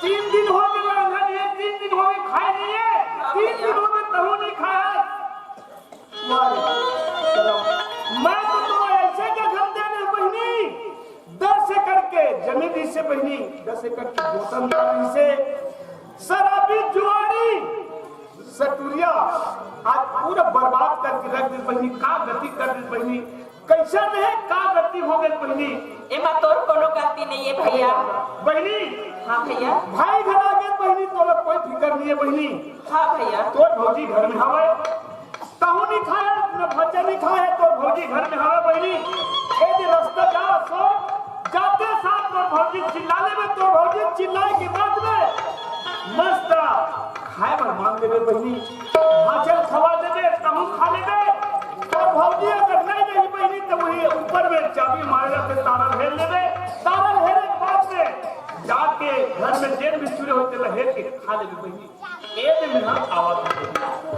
3 दिन हो गए लांघा नहीं 3 दिन हो गए खाए नहीं है 3 दिन हो गए तहु नहीं खाया मैं तो ऐसे क्या घर देने बहनी 10 एकड़ के जमीन से बहनी 10 एकड़ की बोतल से शराबी जुआरी सटुरिया आज पूरा बर्बाद करके रख दी बहनी का गति कर दी बहनी कैसा नहीं का गति हो गई बहनी एमा तोर कोनो गलती नहीं है भैया बहनी हाँ भैया भाई घर आ गए बहनी तो कोई फिक्र नहीं है बहनी हाँ भैया तो भौजी घर में हवे तहु नहीं खाया न बच्चा नहीं खाया तो भौजी घर में हवे बहनी ए रास्ता जा सो जाते साथ तो भौजी चिल्लाने में तो भौजी चिल्लाए के बाद में मस्त खाए पर मान लेबे बहनी भाचल खवा देबे तहु खा लेबे तो भौजी अगर नहीं रही बहनी तो वही ऊपर में चाबी मारेगा फिर तारा घेर लेवे। तारा घेरे के बाद में जाके घर में जेल में चूरे होते लहेर के खा लेवे बहिनी। एक दिन ना आवाज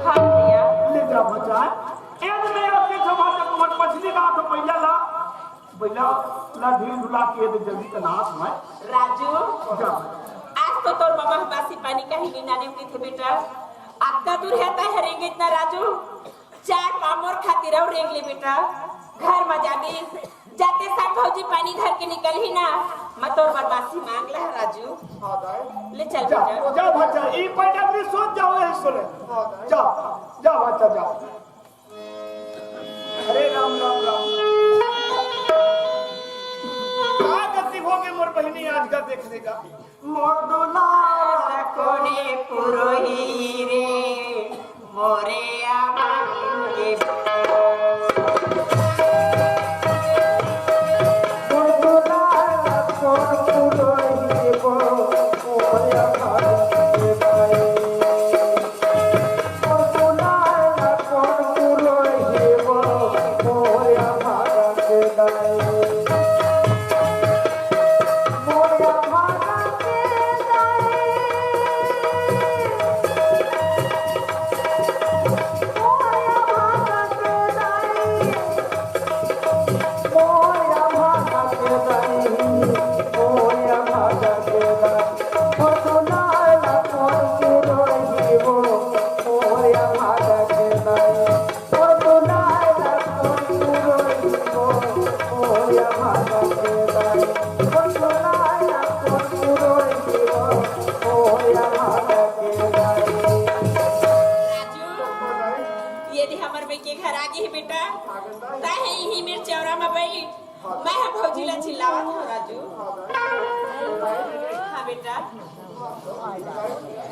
हाँ भैया ले जा बचा। एक में आपके समाज को मन मछली का तो पहिला ला पहिला ला ढील ढुला के दे जल्दी का नाथ मैं राजू जा। आज तो तोर बाबा बासी पानी का ही नाने की थे बेटा। अब तक दूर रहता है रेंगे इतना राजू। चार पामोर खातिर और रेंग ले बेटा। घर में जाबी जाते साथ फौजी पानी धर के निकल ही ना मत और बर्बासी मांग ला राजू। ले चल जा बेटा जा बच्चा ई पैदा भी सोच जाओ है सोले। जा जा बच्चा जा। अरे राम राम राम। आज नसीब हो गए मोर बहिनी आज का देखने का। मोर दुलार कोने पुरोही रे मोरे आमान के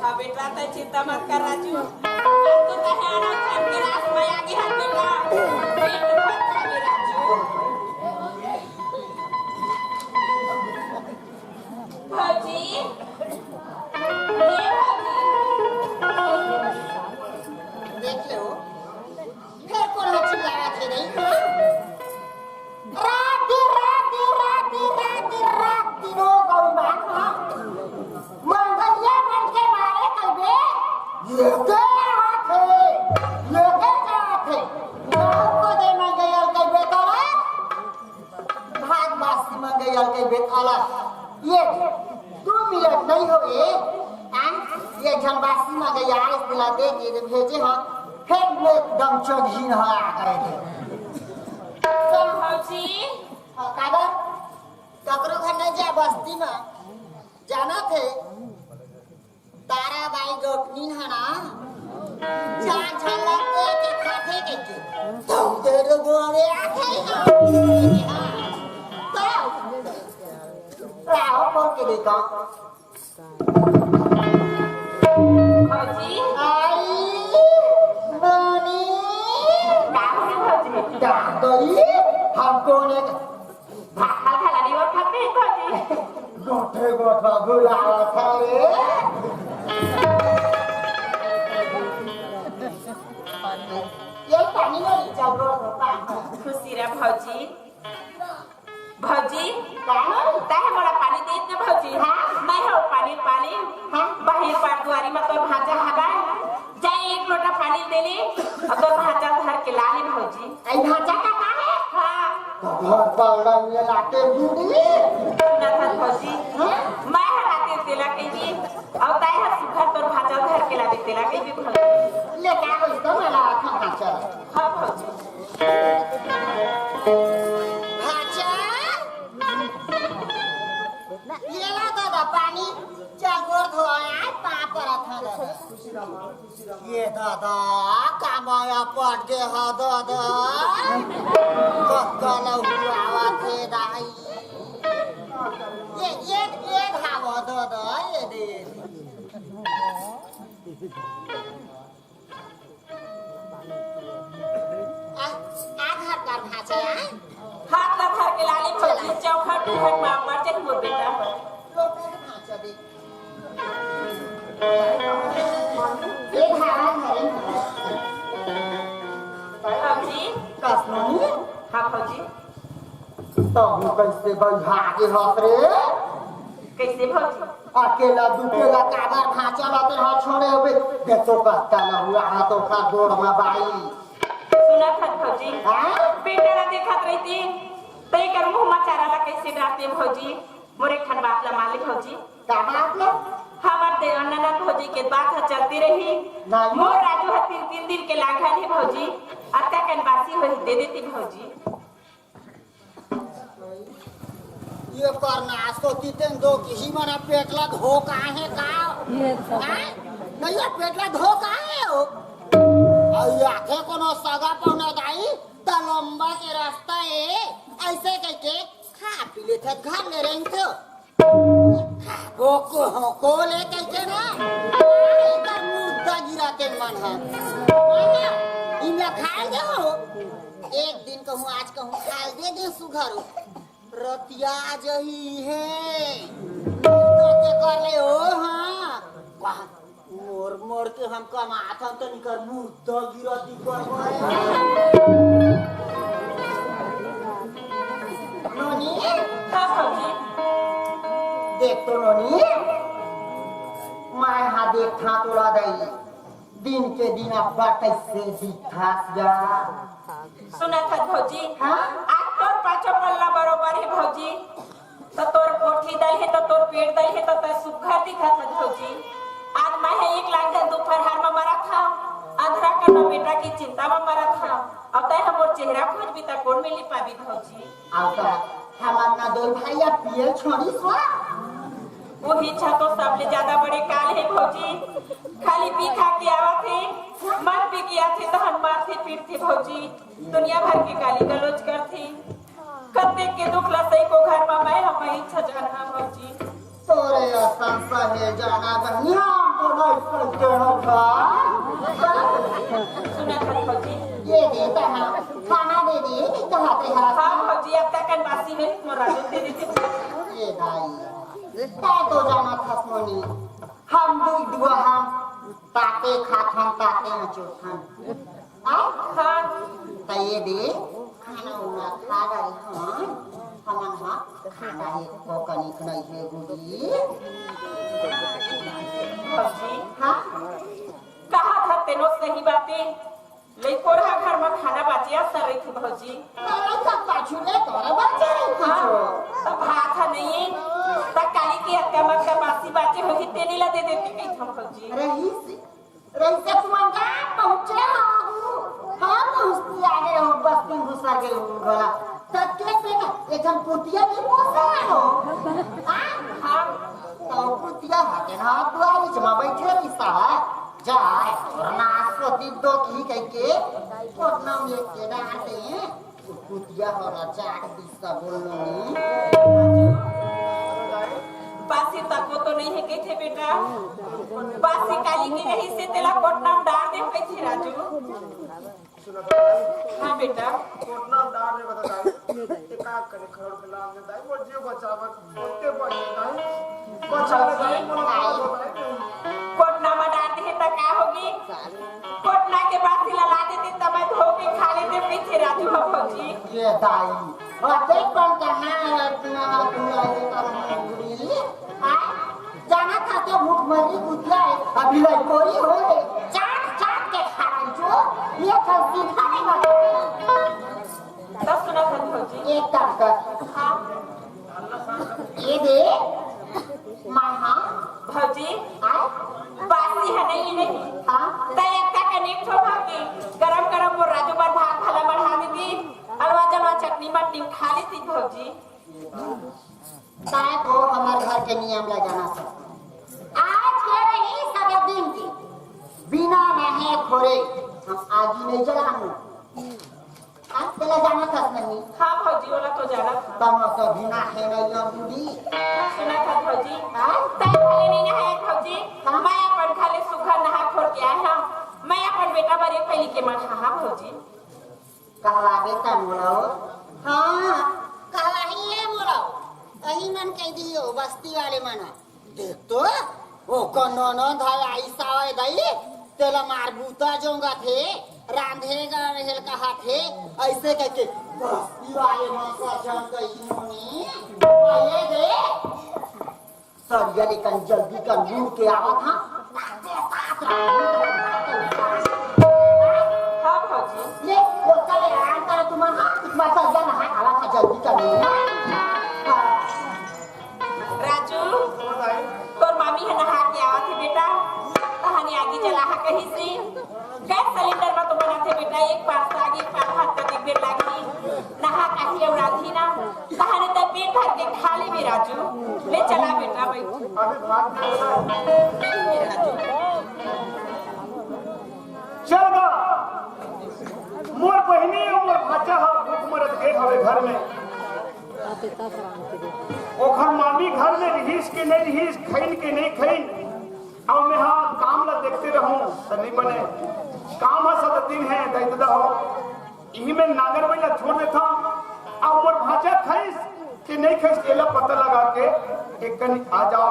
हाँ बेटा तो चिंता मत कर राजू। तो तहारा खान के रात में आगे हाथ बेटा पेट भर खाए राजू। भौजी ये भौजी देख लो फिर कौन चिल्लाया थे नहीं रात दिनों गई बात मंगलिया मन के मारे कलबे ये के जाते गाँव को दे मंगलिया कलबे तारा भाग बासी मंगलिया कलबे ताला ये 2 मिनट नहीं हुए ये जनबासी मंगलिया इस दिला दे के भेजे हाँ फिर ले दम चढ़ी हाँ आ गए थे तो भौजी कागर ककरो घर नहीं जा बस्ती में जाना थे तारा बाई गोपनी है ना जान झलक के खाते के तुम तेरे गोरे आते हैं तो राहो को के देखा भौजी आई नानी भौजी दादी हमको ने भाखा खाला नहीं और खाते हैं भौजी गोठे गोठा बुलावा था रे ये पानी में चल रहा होता खुशी रे भौजी। भौजी है ताहे मोरा पानी दे इतना भौजी। हाँ। मैं हो पानी पानी हाँ। बाहर पार दुआरी में तो भाजा हवा जाए 1 लोटा पानी दे ले और तो भाजा धर के ला ले भौजी। आई भाजा का है हाँ घर पर रंग लाते बूढ़ी ना था भौजी। मैं हराते तेला के भी और ताहे सुखर तो भाजा धर के ला दे तेला के भी भौजी। ले क्या हो इसको मला खाना चल हाँ भौजी भाजा ये ला दादा पानी चागोर धोया पापरा था दादा ये दादा कामाया पट के हा दादा कत्कला हुआ थे दाई ये धावा दादा ये दे आधार कार्ड भाषा है हाथ ला धर के ला ले भौजी। चौखट उखट मार मार जाए मोर बेटा। लोग भाषा दे ये धावा घरे भौजी कसमनी हाँ भौजी तो हम कैसे बजा के हंस रे कैसे भौजी अकेला दुकेला काबर खाचा लाते हाथ छोड़े हुए देखो कहता ना हुआ हाथों का गोड़ में बाई सुना था भौजी हाँ? बेटा ला देखत रही थी तई कर मुंह में चारा ला कैसे डालते भौजी मोरे खन बात ला मालिक भौजी क्या बात लो हमार दे ननद भौजी के बात है चलती रही नहीं। मोर राजू है 3 दिन के लाघन है भौजी अत्ता कन बासी होई दे देती भौजी ये करना सो तीन दो किसी मना पेटला धो काहे का नहीं ये पेटला धो काहे हो आई आखे कोनो सगा पौना दाई त लंबा के रास्ता है ऐसे कह के खा पी ले थे घर ले रही थे को ले कह के ना इधर मुद्दा गिराते मन है इनला खा दो एक दिन कहूँ आज कहूँ खा दे सुघर रतिया जही है के कर ले ओ हां मोर मोर के हम कमात हम तो निकर मुद्दा गिरती कर नोनी हां भौजी देख तो नोनी मैं हा देखा तोला दई दिन के दिन अब कैसे दिखा जा सुना था भौजी हाँ? आज तोर पाछो पल्ला बरोबर है भौजी तो तोर कोठी दल है तो तोर पेट दल है तो तोर सुखा दिखा था भौजी आज मैं है 1 लाख का दोपहर हार में मरा था अंधरा का बेटा की चिंता में मरा था अब तय हमर चेहरा खोज भी तक कौन मिली पाबी भौजी आता हमार ना दो भैया पिए छोड़ी सो वो ही छा तो सबले ज्यादा बड़े काल है भौजी खाली पी खा के आवा थे मन पी किया थे तो हम मार थे पीट थे भौजी दुनिया भर की गाली गलौज कर थी कत्ते के दुख लसई को घर में मैं हम इच्छा जाना भौजी तोरे संसा है जाना बनिया तो नहीं सकते हो सुना था भौजी ये देता है खाना दे दे कि कहते हैं हाँ भौजी अब तक बासी में मोरा दे देते ये भाई ता तो जाना था सोनी हम दुआ हम ताके खाथन ताके चोथन आ हाँ त ये दे खाना उना खा रही हां हमन हां खाना है को कनिक नहीं है गुडी भौजी हां कहा था तेनो सही बातें लेकोर घर में खाना बाचिया सर रही थी भौजी अरे सब पाछू ले तोरे बच्चे हाँ कुछ तब भात नहीं तब काली की अक्का मक्का बासी बाची होगी तेनी ला दे देती कहीं थम भौजी रही से तुम का पहुंचे हो हां पहुंचती आगे हो बस्ती घुसा गए हो गला तत्के पे ना एकदम पुतिया भी पोसा हो हां तो पुतिया हाथे ना दुआरी जमा बैठे रिसा जा और ना सोती दो की कह के कोटना में के डालते पुतिया हो ना चाट दिसा बोलनी बासी तक वो तो नहीं है कहीं थे बेटा बासी काली की रही से तेला कोटना डाल दे कहीं थे राजू हाँ बेटा कोटना डाल दे बता दाई एक आग करे खरोड़ के लाम ने दाई वो जीव बचावत बोलते पड़े दाई बचावे दाई कोटना में डाल दे तक क्या होगी कोटना के बासी ला देते तब मैं धो के खा लेते कहीं थे राजू भौजी ये दाई और देख कौन करना है अपना पूरा ये कर जाना था तो भूख मरी कुतिया है अभी लाई कोई हो रे चाट चाट के खाई जो ये कल सीखा नहीं बता तब सुना था भौजी एक काम कर हाँ ये दे मां भौजी आए बासी है नहीं हां तय एकता कनेक्ट हो भागी गरम गरम वो राजू पर भात भला बढ़ा देती अलवा जमा चटनी मट्टी खा लेती भौजी ताए को हमारे घर के नियम ले जाना था आज के नहीं सब दिन की बिना नहे खोरे हम आगी नहीं जलाऊं आज चला जाना था नहीं हाँ भौजी वाला तो जाना था तम तो बिना है नहीं अंगूरी सुना था भौजी हाँ? तय खाली नहीं नहाया भौजी मैं अपन खाली सुखा नहा खोर के आया मैं अपन बेटा बारे पहली के मन हाँ भौजी कहला बेटा मोलाओ हाँ कहला ही है मोलाओ अही मन कह दियो बस्ती वाले मना देख तो वो कनो न धाय ऐसा है दई तेला मार बूता जोंगा थे रांधेगा रहेल का हाथे ऐसे करके बस वाले मासा जान गई होनी ये दे सरिया लेकिन जल्दी का लूट के आवा था हाँ भौजी ले वो कले आन कर तुम्हारा मासा जान हाथ आवा था जल्दी का लूट राजू तोर मामी है नहा के आवा थी बेटा कहानी आगे चला हा कहीं से गैस सिलेंडर में तो बनाते बेटा एक पास आगे पास हाथ का देख बेट लागी नहा कहीं और राधी ना कहानी तक पेट भर के खा ले भी राजू ले चला बेटा भाई अभी भात राजू चल बा मोर बहिनी और मोर भाचा हा भूख मरत गए हवे घर में ओखर मामी घर में रहीस के नहीं रहीस खैन के नहीं खैन और मैं हाँ काम ला देखते रहूं तो नहीं बने काम है सब दिन है दैतदा हो यही में नागर वाला छोड़ देता और मोर भाचा खैस कि नहीं खैस केला पता लगा के एक कन आ जाओ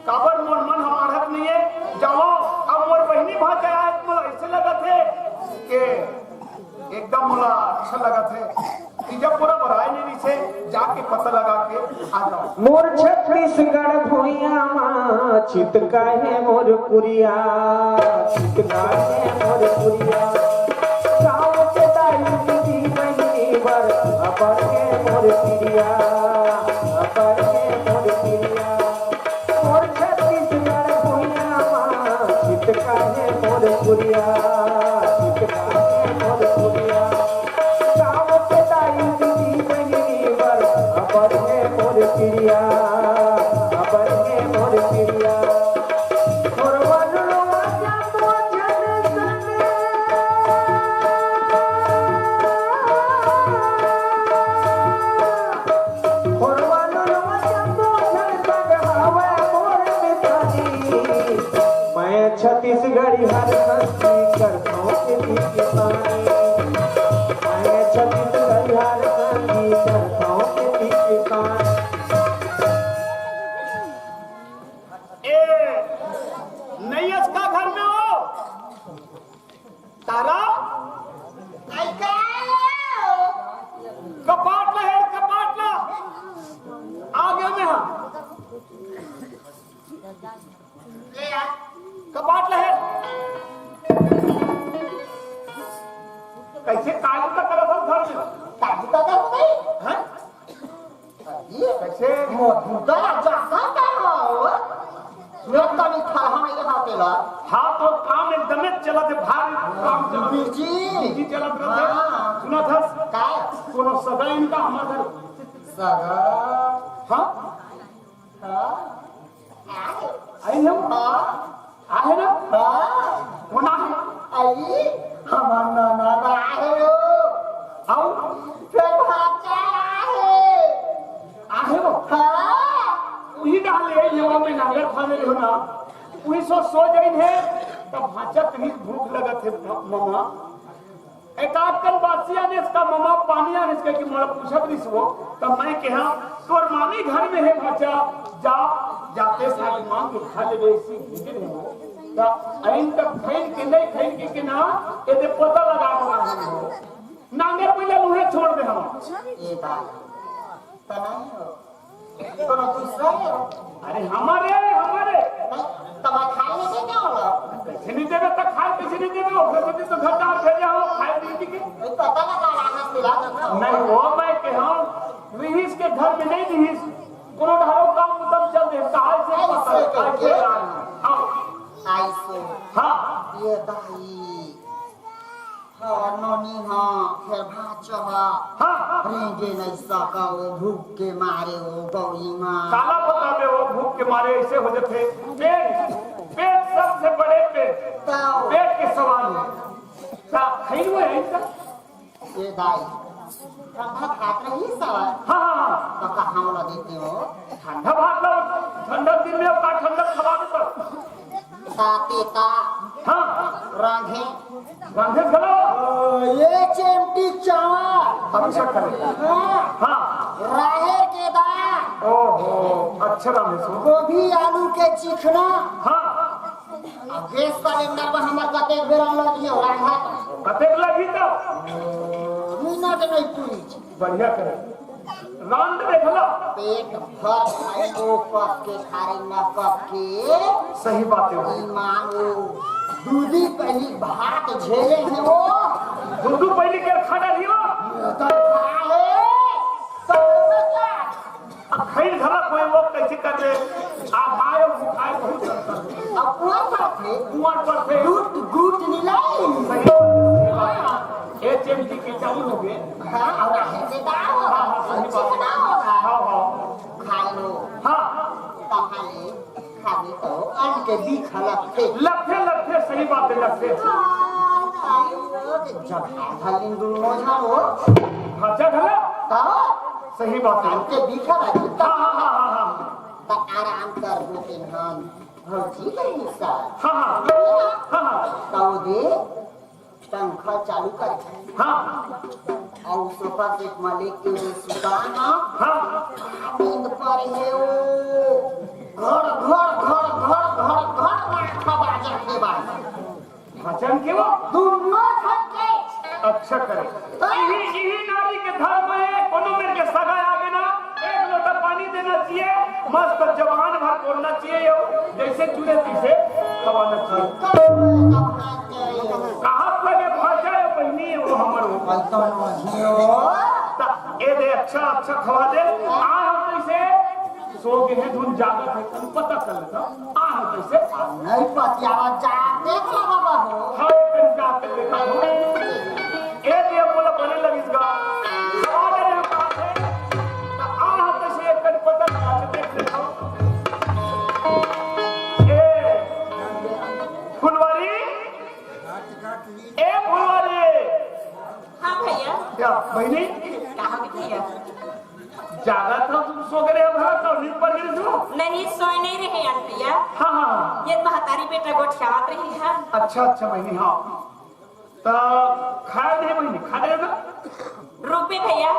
काबर मोर मन हमारा नहीं है जाओ अब मोर बहनी भाचा आए तो ऐसे लगा थे कि एकदम मोला अच्छा लगा थे कि जब पूरा भराए नहीं से जाके पता लगा के आ जाओ मोर छत्तीसगढ़ भुइया माँ चितका है मोर पुरिया चितका है मोर पुरिया गाँव के दाई दीदी बहनी बर अपर के मोर पिरिया अपर के मोर पिरिया मोर छत्तीसगढ़ भुइया माँ चितका है मोर पुरिया चितका है मोर पुरिया गाँव के दाई दीदी बहनी बर अपर के मोर पिरिया अपर के मोर पिरिया मोर वनवा जातो जन सने मोर वनवा जातो जन सने हवा मोर मितानी मैं छत्तीसगढ़ी हर संस्कृति करता हूँ खेती किसानी मैं छत्तीसगढ़ी हर संस्कृति करता हूँ खेती किसानी नैयस का घर में हो तारा कपाट ला है कपाट ला आगे में हम कपाट ला है कैसे कायम का तरफ हम घर में ताजी का कर गई हैं? ये कैसे मुद्दा जाता का हो लोग तो नहीं था हम यहाँ पे ला हाँ तो काम एकदम चला थे भारी काम चला बीजी चला था हाँ। सुना था काय कोनो सगा इनका हमारा सगा हाँ हाँ आई ना हाँ आहे ना हाँ कोना है आई हमारा नाना आहे हो आओ फिर भाचा आहे आहे वो हाँ वही डाले ये वो में नागर खाने रहो ना वही सो जाइन है तब भाचा कहीं भूख लगा थे मामा एक आध कल बासिया ने इसका मामा पानी आने इसका कि मोला पूछा भी इसको तब मैं कहा तोर मामी घर में है भाचा जा जाते साथ मांग के खा ले इसी भीगे नहीं हो ता आइन तक खैन के नहीं खैन के ना ये दे पता लगा हो नांगर पहले मुहे छोड़ दे हम ये बात तनाई हो तो ना दूसरा है अरे हमारे तब खाने से क्या होगा पैसे नहीं देवे तो खाए पैसे नहीं देवे हो तो घर दार भेजा हो खाए दी के पता लगा रहा सिला देता नहीं वो मैं के हम रहीस के घर में नहीं रहीस कोनो ढारो काम तब चल दे कहां से पता ऐसे आओ ऐसे हां ये दाई हाँ नोनी हाँ फिर भाचो हाँ हां रेंगे नहीं सका वो भूख के मारे वो गौरी माँ काला बतावे वो भूख के मारे ऐसे हो जाते पेट सबसे बड़े पेट ताओ पेट के सवाल है ता खाई हुए हैं इसका ये दाई ठंडा खात रही सवाल हां तो कहाँ वाला देते हो ठंडा भात लो ठंडा दिन में का ठंडा खवा दे तो ताते ता हां रांधे रांधे चलो ये चिमटी चावल अभिषेक करे हाँ हां राहेर के दाल ओहो अच्छा राम सो गोभी आलू के चिकना हां अब गैस सिलेंडर पर हमर कते बेर लग दियो रांधा कतेक लगी तो मिनट नहीं पूरी बढ़िया करे रांड देखला पेट भर खाइलो कप के खारे न कप के सही बात है ईमान वो दूधी पहली भात झेले हैं वो दूध पहली के खाना दियो तो खाए तो अब खैर घरा कोई वो कैसे कर ले आप आए वो खाए बहुत करता अब कुआं पर थे कुआं पर थे गुट गुट नहीं ए चेमटी के चालू हो गए हाँ और ऐसे दाओ सही बात चिकना होगा हां हां खाए लो हां कहानी खाली तो अन्न के भी खलक थे लफे लफे सही बात है लफे जब हलिन दुनो झाड़ो भाजा घला तो सही बात है के भी खलक तो हां हां हां हां तक आराम कर देते हम भौजी के हिस्सा हां हां हां तो दे पंखा चालू कर हां और सोफा सेट मालिक के सुदाना हां नींद पर है वो घर माथा बाजा के बाद भजन के वो दुनो झटके अच्छा करे यही नारी के धर्म में कोनो मेरे के सगा आगे ना एक लोटा पानी देना चाहिए मस्त जवान भर बोलना चाहिए जैसे चूरे पीछे खवाना चाहिए कहाँ लगे भाषा है बहनी वो हमर ए दे अच्छा अच्छा खवा दे आ हम कैसे सो गए हैं धुन जागत है तुम पता कर लेता आ हम कैसे नहीं पतियावा जा देख लो बाबा हो हाय कर जाते देखा हो ए दे बोला बने लगिसगा सवा दे हम बात है आ हम कैसे एक कर पता लगा के देख लेता ए फुलवारी ए फुलवारी हाँ भैया क्या बहनी कहाँ भी भैया जागा था तुम सो गए अब हाँ तो नींद पर गिर जो नहीं सोए नहीं रहे यार भैया हाँ हाँ ये महतारी बेटा गोठियावत रही है अच्छा अच्छा बहनी हाँ तो खाया नहीं बहनी खा रहे ना रूपे भैया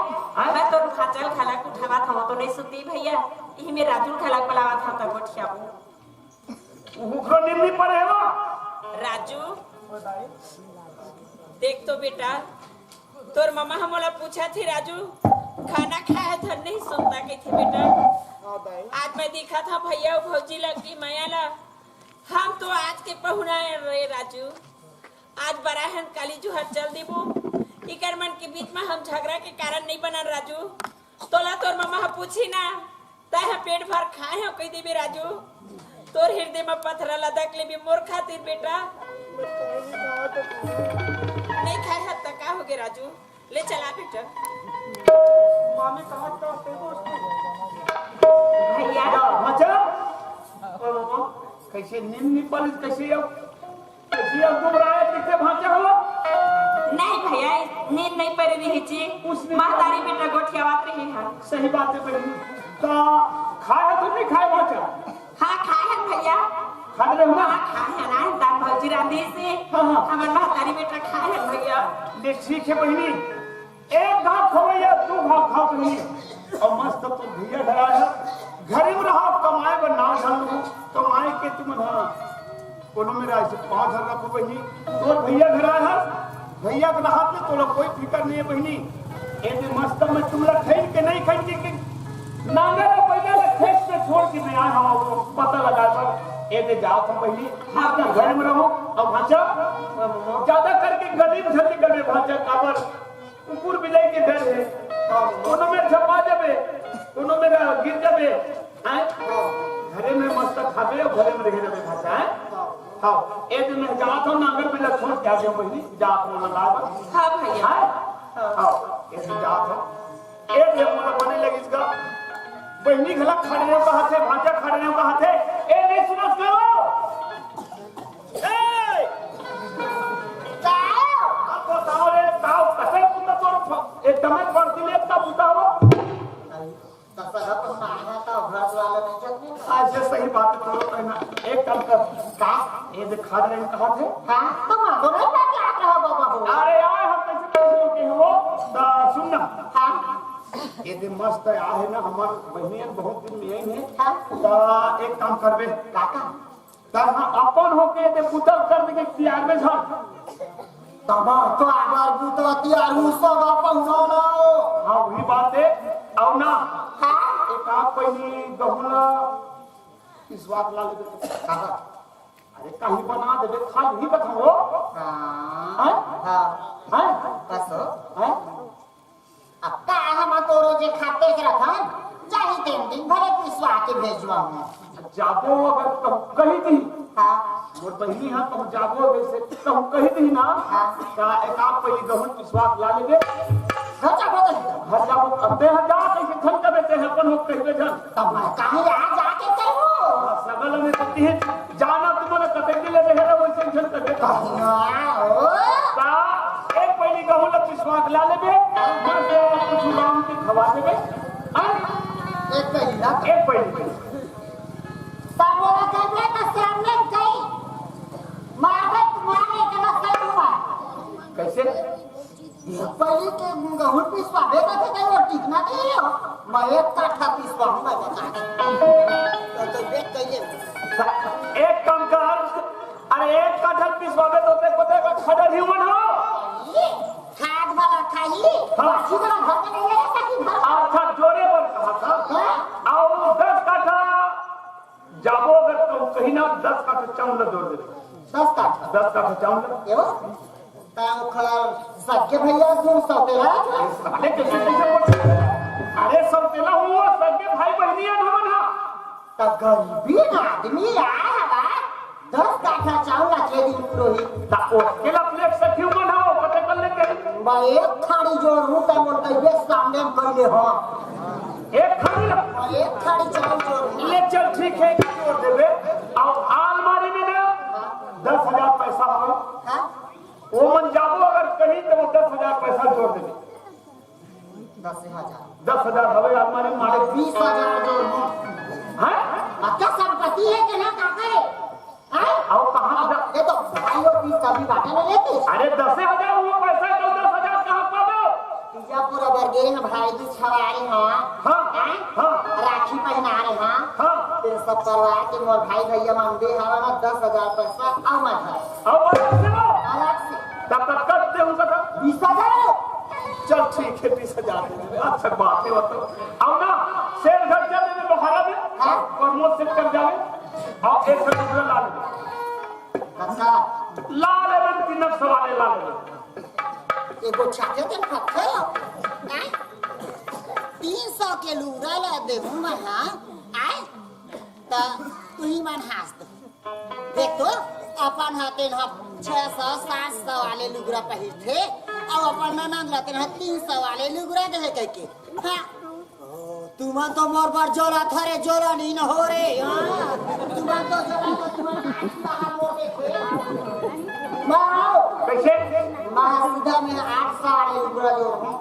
मैं तो खाचल खाला को उठावा था तो नहीं सुती भैया यही में राजू खाला पलावा था तो गोठियाबू उखरो नींद नहीं पड़े वो राजू देख तो बेटा तोर मामा हमला पूछा थी राजू खाना खाया था नहीं सुनता के थे बेटा आज मैं देखा था भैया भौजी लगती मायाला हम तो आज के पहुना रे राजू आज बराहन काली जुहर चल देबो इकर मन के बीच में हम झगड़ा के कारण नहीं बना राजू तोला तोर मामा पूछी ना तह पेट भर खाए हो कह देबे राजू तोर हृदय में पत्थर लदक ले भी मोर खातिर बेटा नहीं खाए हद तक का हो गए राजू ले चला बेटा मामी कहा तो भैया मचा ओ मामा कैसे नींद नहीं पड़ी कैसे अब तुम राय किसे भांचा हो नहीं भैया नींद नहीं पड़ी रही थी महतारी बेटा गोठियावत रही है सही बात है बहनी तो खाया तुम नहीं खाए भांचा हाँ खाए हैं भैया खा रहे हो ना हाँ खाए हैं ना दाल भौजी रांधी से हमारे महतारी बेटा खाए हैं भैया ये ठीक है बहनी एक घाव खाओ या दो घाव खाओ बहनी और मस्त तो भैया डरा है घर में रहा कमाए पर नाव चल कमाए के तुम ना कोनो मेरा ऐसे 5,000 रखो बहनी तो भैया घर आया भैया के हाथ में तो कोई फिकर नहीं है बहनी एक मस्त में तुम लोग खेल के नहीं खेल के नांगर पहले खेत पे छोड़ के मैं आया हूं पता लगा पर ए दे जाओ तुम बहनी अपना घर में रहो और भाषा ज्यादा करके गरीब झली करे भाषा काबर कुकुर बिलाई के डर है कोनो में छपा जाबे कोनो में गिर जाबे हैं घरे में मस्त खाबे और घरे में रह जाबे भाषा है हां ए दिन में जात हो नांगर में छोड़ के आ गया बहनी जात में लगा हाँ भैया हां ए दिन जात हो ए दिन मोला बने लगी इसका बहनी घला खड़े का हाथ है भाषा खड़े का हाथ है ए नहीं सुनत करो ए आपको ताव रे ताव कसे पुता तोर एकदम पड़ती ले तब बताओ तसरा तो माया का घर वाला नहीं चलते आज ये सही बात है तोरो कहना एक काम कर का ये दे खा रहे कहां थे हां तुम तो नहीं बात कर रहे हो बाबा हो अरे यार हम कैसे कैसे के हो ता सुन ना हां ये दिन मस्त है ना हमार बहनियन बहुत दिन में यही है हां ता एक काम करबे काका ता अपन होके दे पुतल कर दे तैयार में झट तब तो आगर बुता तियार सब पहुंचाना हाँ वही बात है और ना हाँ एक आप पहली गहुला इस बात ला लेते अरे कहीं बना दे खा ही बताओ हाँ हाँ बस हैं अब का हम तो रोजे खाते के रखन चाहे 3 दिन भरे पिसवा के भेजवा मैं जाबो अगर कही थी हाँ मोर बहनी हां तुम जाबो वैसे तुम कही थी ना का एक आप पहली गहुल विश्वास ला लेगे घर जाबो तो घर जाबो अबे हजार कैसे धन का बेटे है अपन हो कहबे धन तब मैं कहीं आ जाके कहूँ सगल में कहती है जाना तुमने कते के ले रहे हो वैसे धन का बेटा ओ का एक पहली गहुल विश्वास ला लेबे मन से कुछ नाम के खवा देबे एक पहिला एक पहली तब वो कहले तो सामने गई मारे तुम्हारे के सब हुआ कैसे पहले के गहुल पिसवा बेटा थे वो टिकना नहीं हो मैं एक काठा पिसवा मैं बता तो देख कहिए एक काम कर अरे एक कटहल पिसवाबे तो ते पते का खडर ह्यूमन हो खाद वाला खाई बाजी वाला घर में नहीं है सकी घर अच्छा जोड़े पर कहा था और 10 काठा जाबो अगर तुम कहीं ना 10 काठा चावल जोड़ दे 10 काठा 10 काठा चावल एवं ताऊ खला सके भैया तुम सौतेला अरे कैसे कैसे अरे सब तेला हुआ सबके भाई बहनियां हमन हा तब गरीबी ना आदमी आया बा 10 काठा चावल के दिन पुरोहित ता ओ केला प्लेट से ह्यूमन हो पते कर ले के मैं एक थाली जोड़ू त मोर कहिबे सामने में कइले हो एक खाली ना मैं एक थाली चावल जोड़ू ले चल ठीक है जोड़ देबे और अलमारी में ना 10,000 पैसा हो हां वो मन जाबो अगर कहीं तो 10,000 पैसा जोड़ देबे 10,000 10,000 हवे अलमारी में मारे 20,000 जोड़ू हैं अच्छा संपत्ति है कि ना का करे हैं और कहां ये तो भाइयों की सभी बातें ले लेते अरे 10,000 हुआ पैसा तो 10,000 कहां पाबो बीजापुर बरगे हम भाई की छवारी हां हां हां राखी पहना रहे हां हां फिर सब परिवार के मोर भाई भैया मंदे हवा ना 10,000 पैसा और मैं है और पैसे लो अलग से तब तक कर दे उनका 20,000 चल ठीक है 20,000 दे दे अच्छा बात है वो तो आओ ना शेर घर चल दे लोहारा में हाँ? और मोट से कर जावे और एक रुपया ला ले अच्छा ला ले बन 300 वाले ला ले एगो चाके के फटके हैं 300 के लूरा ला दे मैं हां आए त तू ही मन हंस देख तो अपन हाथे ना 600 700 वाले लुगरा पहिर थे और अपन ननद लाते ना 300 वाले लुगरा दे कह के हां तुम तो मोर पर जोरा थारे जोरा नहीं न हो रे तुम तो जरा तुम बाहर मोटे थे माओ कैसे महासीधा में 800 वाले लुगरा जो है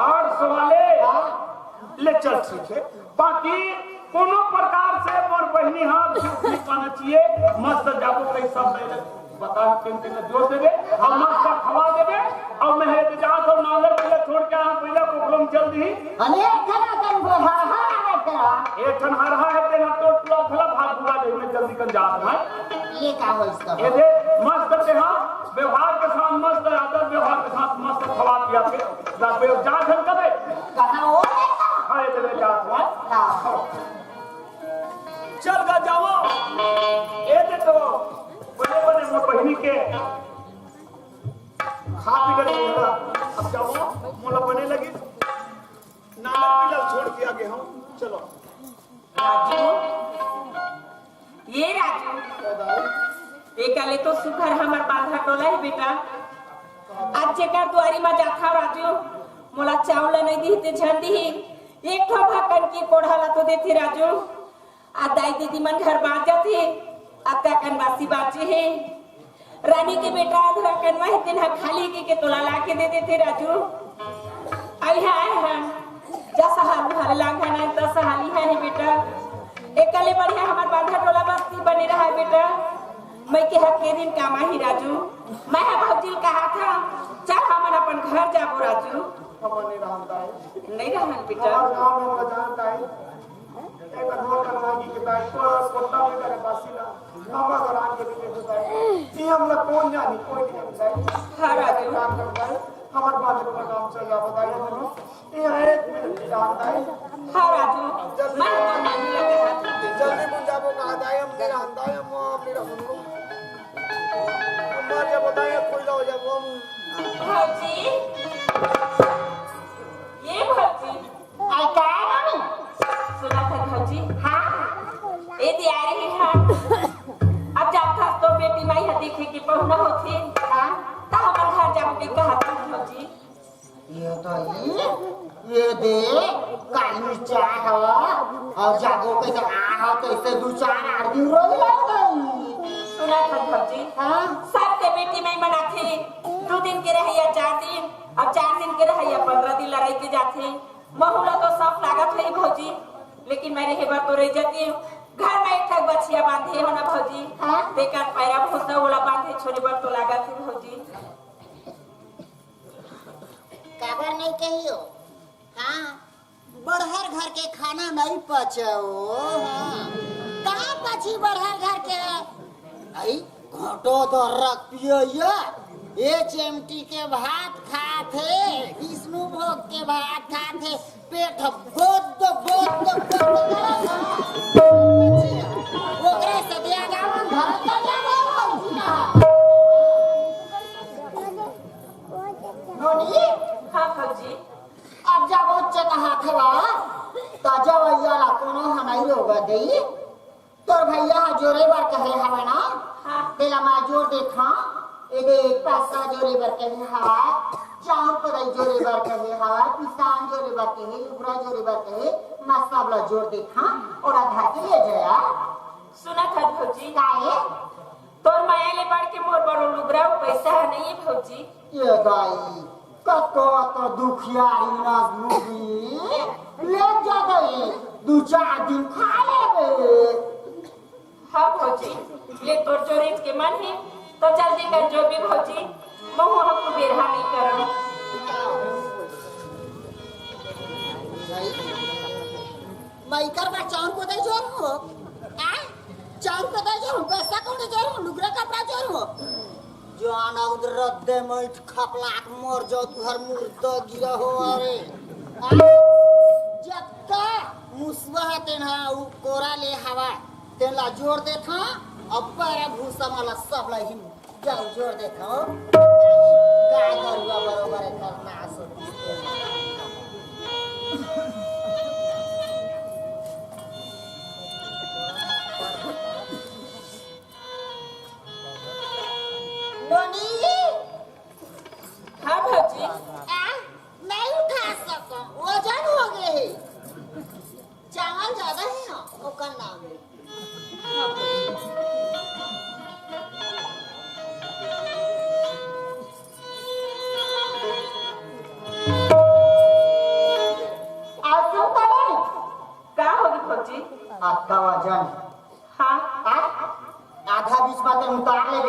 800 वाले ले चल ठीक है बाकी कोनो प्रकार से मोर बहनी हाथ नहीं पाना चाहिए मस्त जाबो कई सब ले बता किन जोड़ देबे और मस्त खवा देबे और मैं है जा तो नागर पहले छोड़ के आ पहले प्रोग्राम चल दी अरे खना कर वो हा तेरा एक ठन हरहा है तेरा तो पूरा खला भाग पूरा दे में जल्दी कर जा रहा है ये का हो इसका ये दे मस्त से हां व्यवहार के साथ मस्त आदर व्यवहार के साथ मस्त खवा दिया के जा ठन कबे कहां हो हां ये दे जा हां चल गा जाओ ए दे तो बड़े बड़े मोर बहनी के खा पी कर अब जाओ मोला बने लगी नाला पीला छोड़ के आगे हम चलो राजू ये राजू एकाले तो सुखर हमार बांधा टोला है बेटा आज जेकर दुआरी में जाखा राजू मोला चावल नहीं दी ते झन दी एक ठो भाकन की कोढ़ाला तो देती राजू आ दाई दीदी मन घर बाँच जाते आता कनवासी बाँचे है रानी के बेटा आधा कनवा है दिन खाली के तोला ला के दे देते राजू आई है जैसा हाल हर लांघा नहीं तैसा हाली है बेटा एकले बढ़िया हमार बांधा टोला बस्ती बने रहा है बेटा मैं के हक के दिन कामा ही राजू मैं भौजी कहा था चल हम अपन घर जाबो राजू हमने रहता है नहीं रहन बेटा और गांव में वो जानता है एक अधवा करवाई की किताब को कोटा में करे बासीला बाबा गरान के लिए होता है ये हम लोग कौन नहीं कोई नहीं हाँ राजू काम करता है हमारे पास का काम चल रहा बताइए हम ये एक मिनट जानता है हाँ राजू मैं तो नहीं लगा था जल्दी बुझाबो कहा जाए हम नहीं जानता है हम अपनी रसम को हमारे बताइए कोई लो जब हम भौजी ये भौजी आई काय मम्मी सुना था भौजी हाँ ए दे आ रही है अब जब था तो बेटी माई है देखे कि पहुना होती हाँ ता हमार घर जाब के कहा था भौजी ये तो ये दे काली चाह और जागो के तो आ कैसे दो चार आदमी रोई लग गई सुना था भौजी हाँ सब के बेटी माई मना थी 2 दिन के रहिया 4 दिन अब 4 दिन के रहिया 15 दिन लड़ाई के जाते महुला तो सब लागत है भौजी लेकिन मैं रहे बार तो रह जाती हूँ घर में एक ठक बछिया बांधे हो ना भौजी हाँ? बेकार पैरा भूसा वाला बांधे छोड़े बार तो लागत है भौजी काबर नहीं कहियो हाँ बड़हर घर के खाना नहीं पचो हाँ कहाँ पची बड़हर घर के आई घोटो तो रख पियो ये चिमटी के भात खाते विष्णु भोग के भात खाते पेट बोद ओकरे से दिया गावन भरत कर जाबो नोनी हाँ भौजी अब जब उच्च कहा खवा तो जब याला कोनो हमारी रोगा दई तोर भैया जोरे बार कहे हवा ना हाँ तेला मा जोर देखा एदे पैसा जोरे बार कहे हवा चाह पर जोरे बार कहे हवा किसान जोरे बार कहे लुगरा जोरे बार कहे मसाबला जोर देखा और आधा के ले जाया सुना था भौजी काहे तोर माया ले बाड़ के मोर बड़ो लुगरा पैसा है नहीं है भौजी ये गाई कतो तो दुखियारी ना लुगी ले जा गई 2-4 दिन खा लेबे हाँ भौजी ये तोर चोरीज के मन है तो जल्दी कर जो भी भौजी महू हमको बेरहा नहीं करो मैं कर बा चाउर को दे जोर हो आ चाउर को दे जोर पैसा कौन दे जोर लुगरा कपड़ा जोर हो जान उधर दे मैठ खपलाक मोर जो तुहर मुर्दा गिरा हो अरे जत्ता मुसवा तेना उ कोरा ले हवा तेला जोर दे था अब पर भूसा माला सब ला हिम जाओ जोर दे था का करुआ बरोबर करना आसो नोनी हाँ भौजी नहीं उठा सको वजन हो गए चावल ज्यादा है ना ओकर नाम हाँ भौजी आज क्यों करो का होगी भौजी आपका वजन हाँ आधा बीच बातें उतार ले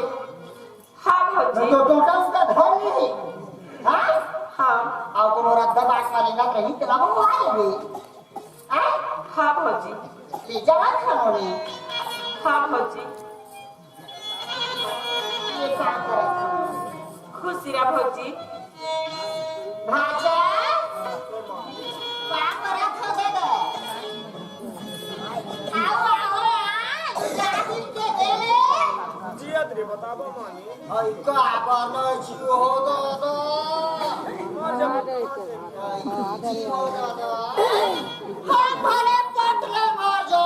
हाँ भौजी तो टोटा उसका धर ली हाँ हाँ और को मोरा दबास वाले ना कहीं तेरा वो आ ले हाँ हाँ भौजी ले जावा खानोनी हाँ भौजी ये काम करे खुशी रहा भौजी भाजा क्या करे था दे दे आओ जाहिर के दे ले जियत रे बताबो मानी आई का बनो जियो हो दो जी हो दो हाँ भले पटले मार जा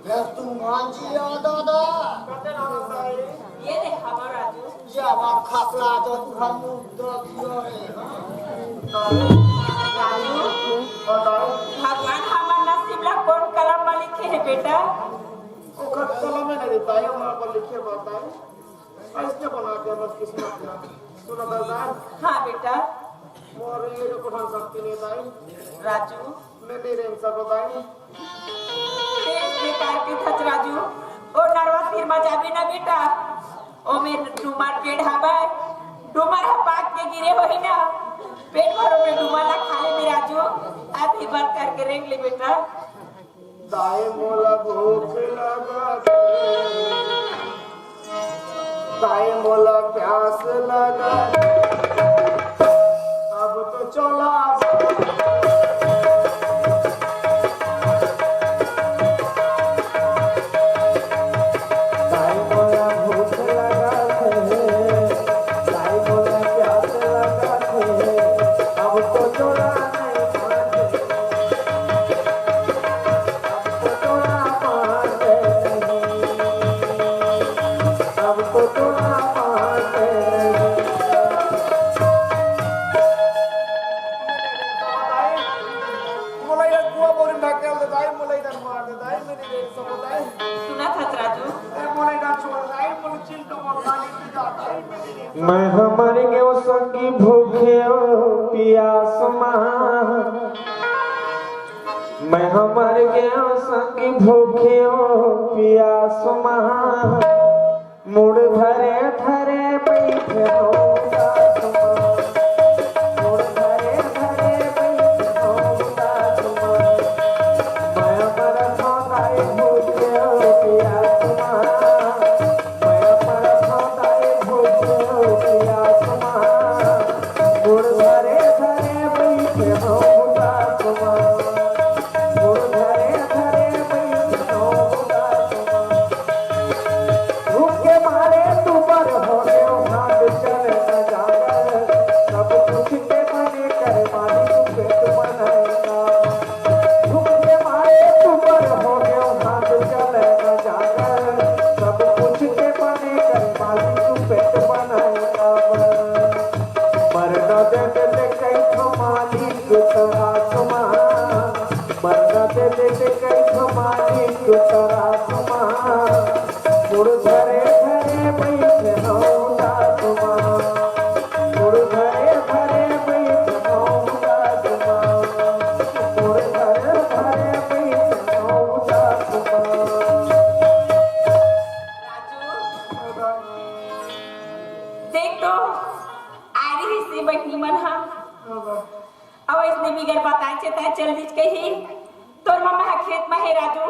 फिर तुम मान जियो दो ये देख हमारा राजू जवान खपला जो तुहर मुद्रा दियो रे राजू भगवान हमार नसीब ला कौन कलम में लिखे है बेटा वो खत कलम में नहीं देता है वहाँ पर लिखे होता है ऐसे बनाते हैं बस किस्मत का सुनो दादान हाँ बेटा मोर ये जो कुछ शक्ति नहीं दाई राजू मैं नहीं रह सकता दाई तेज बेकार के थच राजू ओ नरवा सिर में जाबे ना बेटा ओ में डुमार पेड़ हवा डुमार पाक के गिरे होई ना पेट भरो में डुमाला खा ले मेरा राजू आधी बात करके रेंग ले बेटा दाई मोला भूख लगा ताई मोला प्यास लगा अब तो चला ताई मोला भूख लगा है ताई मोला प्यास लगा है अब तो चला नहीं माने अब तो चला माने अब तो चला माने सुना था राजू मैं हमारे गेव संगी भूखे पियास महा मैं हमारे गेव संगी भूखे पियास महा मुड़ धरे धरे बैठे हो उदास महा। मुड़ धरे धरे बैठे हो उदास महा। मैं हमारा सौदाई भूखे पियास महा मैं हमारा सौदाई भूखे पियास महा मुड़ धरे धरे बैठे हो उदास महा। मुड़ धरे धरे बैठे हो उदास महा। भूख के मारे तू पर हो गए हाथ चल न जाकर सब कुछ के बने कर मारी तू पेट बनाएगा। भूख के मारे तू पर हो गए हाथ चल न जाकर सब कुछ के बने कर मारी तू पेट बनाएगा। मरना दे दे कई तो मालिक तेरा सुमा मरना दे दे कई तो मालिक तेरा सुमा मुड़ धरे धरे बैठे हो उदास महा। मुड़ धरे धरे बैठे हो उदास महा। मुड़ धरे धरे बैठे हो उदास महा। राजू देख तो आ रही से बहनी मन हा अब इसने बिगर बताए चेता चल दीज कही तोर मम्मा खेत में है राजू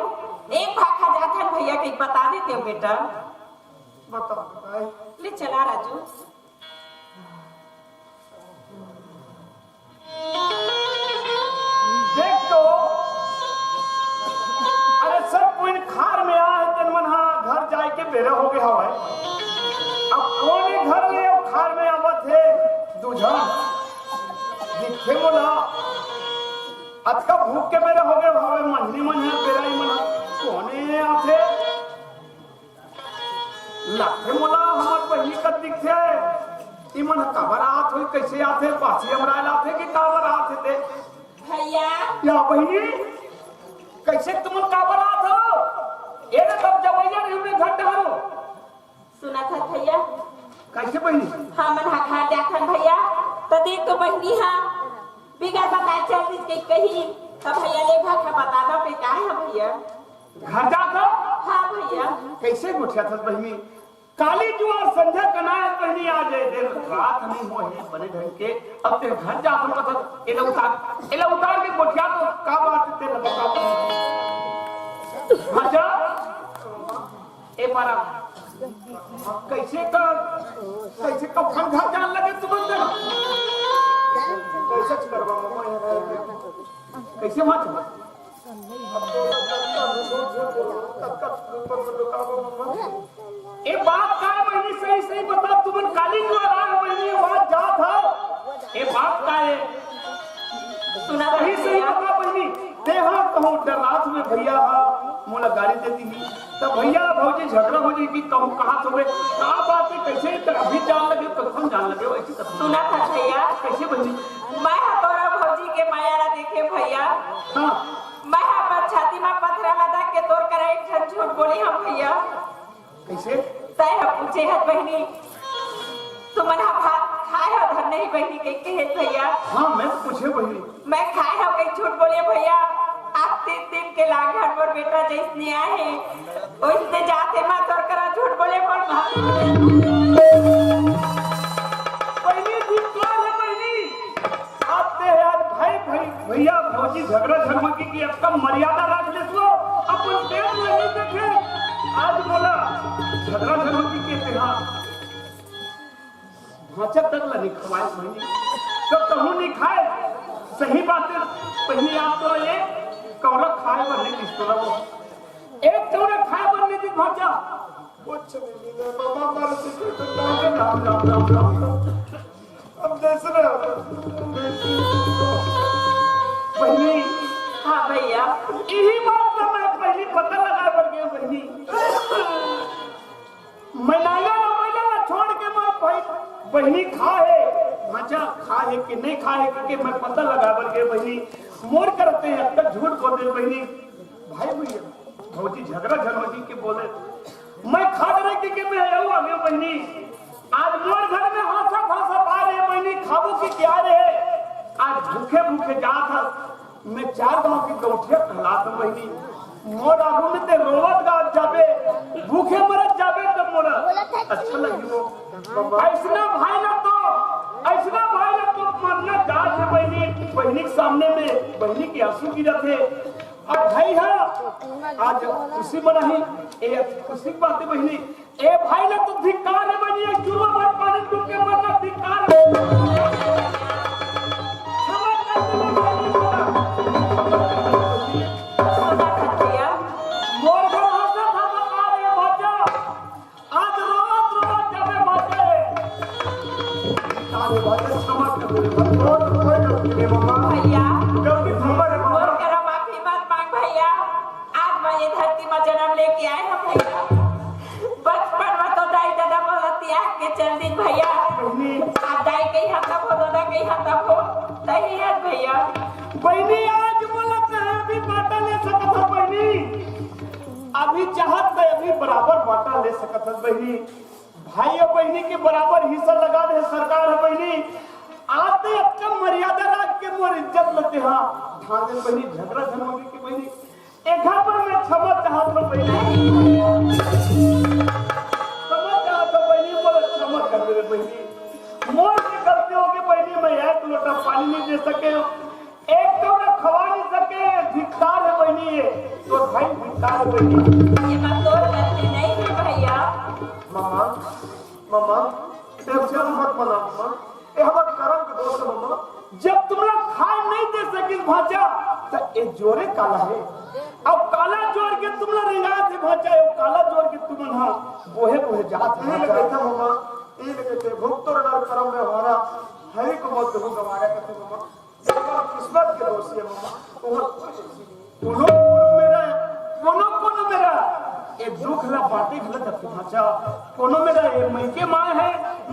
एक भाखा जाथन भैया के बता देते हो बेटा ले चला राजू देख तो अरे सब कोई खार में आ है तन मन घर जाए के बेरा हो गया है अब कोने घर में और खार में आवत है दूझन दिखे मोला अतका भूख के बेरा हो गए भावे मननी मन है बेरा ही मन कोने आथे लाखे मोला हमार बहिनी का दिखे ई मन काबर आत होई कैसे आथे पासी हमरा लाथे कि काबर आथे ते भैया या बहिनी कैसे तुम काबर आत हो ये ना तब जवैया रे हमने घर डहरो सुना था भैया कैसे बहिनी हाँ मन हा खा जाथन भैया तो देख तो बहनी हा बिगर बताए चल दीज के कही तब भैया ले भाखा बता दो पे का है भैया घर जा तो हाँ भैया कैसे गुठिया था बहिनी काली जुआ संध्या कनाए बहिनी आ जाए दिन रात नहीं मोहे बने ढंग के अब ते घर जा तुम पता एला उतार के गुठिया तो का बात ते लगा अच्छा ए मारा कैसे कब घर जान लगे तुरंत कैसे करवा मम्मा कैसे मत ए बात का है बहनी सही सही बता तुम काली जो राग बहनी बात जा था ए बात का है सुना सही सही भैया बता बहनी देहा कहूं डरात में भैया हा मोला गाड़ी देती ही तब भैया भौजी झगड़ा हो जाए कि कहूं कहां तुम्हें का बात है कैसे अभी जान लगे कब जान लगे ऐसे कब सुना था भैया कैसे बहनी मैं तोरा भौजी के मायारा देखे भैया हां मैं पर छाती में पथरा लगा के तोर करे एक ठन झूठ बोली हम भैया कैसे तय पूछे है बहनी तुमन हा भात खाए हो धन नहीं बहनी के भैया हां मैं तो पूछे बहनी मैं खाए हो कई झूठ बोले भैया आप 3 दिन के लाघर पर बेटा जैसने आए ओइसने जाते मां तोर करा झूठ बोले पर बहनी जी क्या है बहनी आते हैं आज भाई भैया भौजी झगड़ा झगमकी की अब कम मर्यादा रख ले तो अपन पेट में नहीं देखे आज बोला झगड़ा झगमकी के थे हाँ भाचा तक ला नहीं खवाए बहनी तो कहूँ नहीं खाए सही बात है बहनी आप तो एक कौड़ा खाए बनने की तो वो एक कौड़ा खाए बनने की भाचा कुछ नहीं मामा मार से तो राम राम राम राम अब देख रहे हो बहनी। हाँ भैया यही बात तो मैं पहली पता लगा कर गया बहनी मैं नागा ना मैला ना छोड़ के मैं भाई बहनी खा है मजा खा है कि नहीं खा है क्योंकि मैं पता लगा कर गया बहनी मोर करते हैं अब तक झूठ बोल रहे बहनी भाई भैया भौजी झगड़ा झगड़ी के बोले मैं खा रहे कि मैं आया आ गया बहनी आज मोर घर में हासा फासा पा रहे बहनी खाबो की क्या रहे आज भूखे भूखे जा था मैं 4 गांव की गौठिया कहलात बहनी मोर आगू में ते रोवत गा जाबे भूखे मरत जाबे तो मोरा अच्छा लगी वो ऐसना भाई ना तो मरना जा है बहनी बहनी के सामने में बहनी के आंसू गिरत है अब भाई है आज खुशी मनाही ए खुशी की बात है बहनी ए भाई ना तो धिक्कार है बहनी एक जुर्मा भर पानी डूब के मरना धिक्कार भैया मोर करा माफी मत मांग भैया आज मैं ये धरती में जन्म लेके आए हैं भैया बचपन में तो दाई दादा बोलती है के चल दिन भैया आप दाई कहीं हता हो दादा कहीं हता हो तही है भैया बहनी आज बोलत है अभी बाटा ले सकत है बहनी अभी चाहत है अभी बराबर बाटा ले सकत है बहनी भाई और बहनी के बराबर हिस्सा लगा दे सरकार है बहनी आते अच्छा मर्यादा रख के मोर इज्जत लेते हाँ ठाणे बहनी झगड़ा झगड़ी की बहनी एक घर पर मैं क्षमा चाहत हूं बहनी क्षमा चाहत हूं बहनी बोले क्षमा कर दे बहनी मोर से गलती होगी बहनी मैं एक लोटा पानी नहीं दे सके एक तो मैं खवा नहीं सके धिक्कार है बहनी ये तो भाई धिक्कार है बहनी ये बात तो गलती नहीं है भैया मामा मामा टेंशन मत मना मामा ये हमारे कर्म के दोष है मामा जब तुम लोग खाए नहीं दे सके भाजा तो ये जोरे काला है अब काला जोर के तुम लोग रिंगा थे भाजा ये काला जोर के तुम ना बोहे बोहे जात है लगे था मामा ये लगे थे भूख तो डर कर्म में हमारा हरि को बहुत दुख हमारे कहते मामा ये किस्मत के दोष है मामा कोनो मेरा ये दुख ला बाटे गलत है भाजा कोनो मेरा ये मैके मां है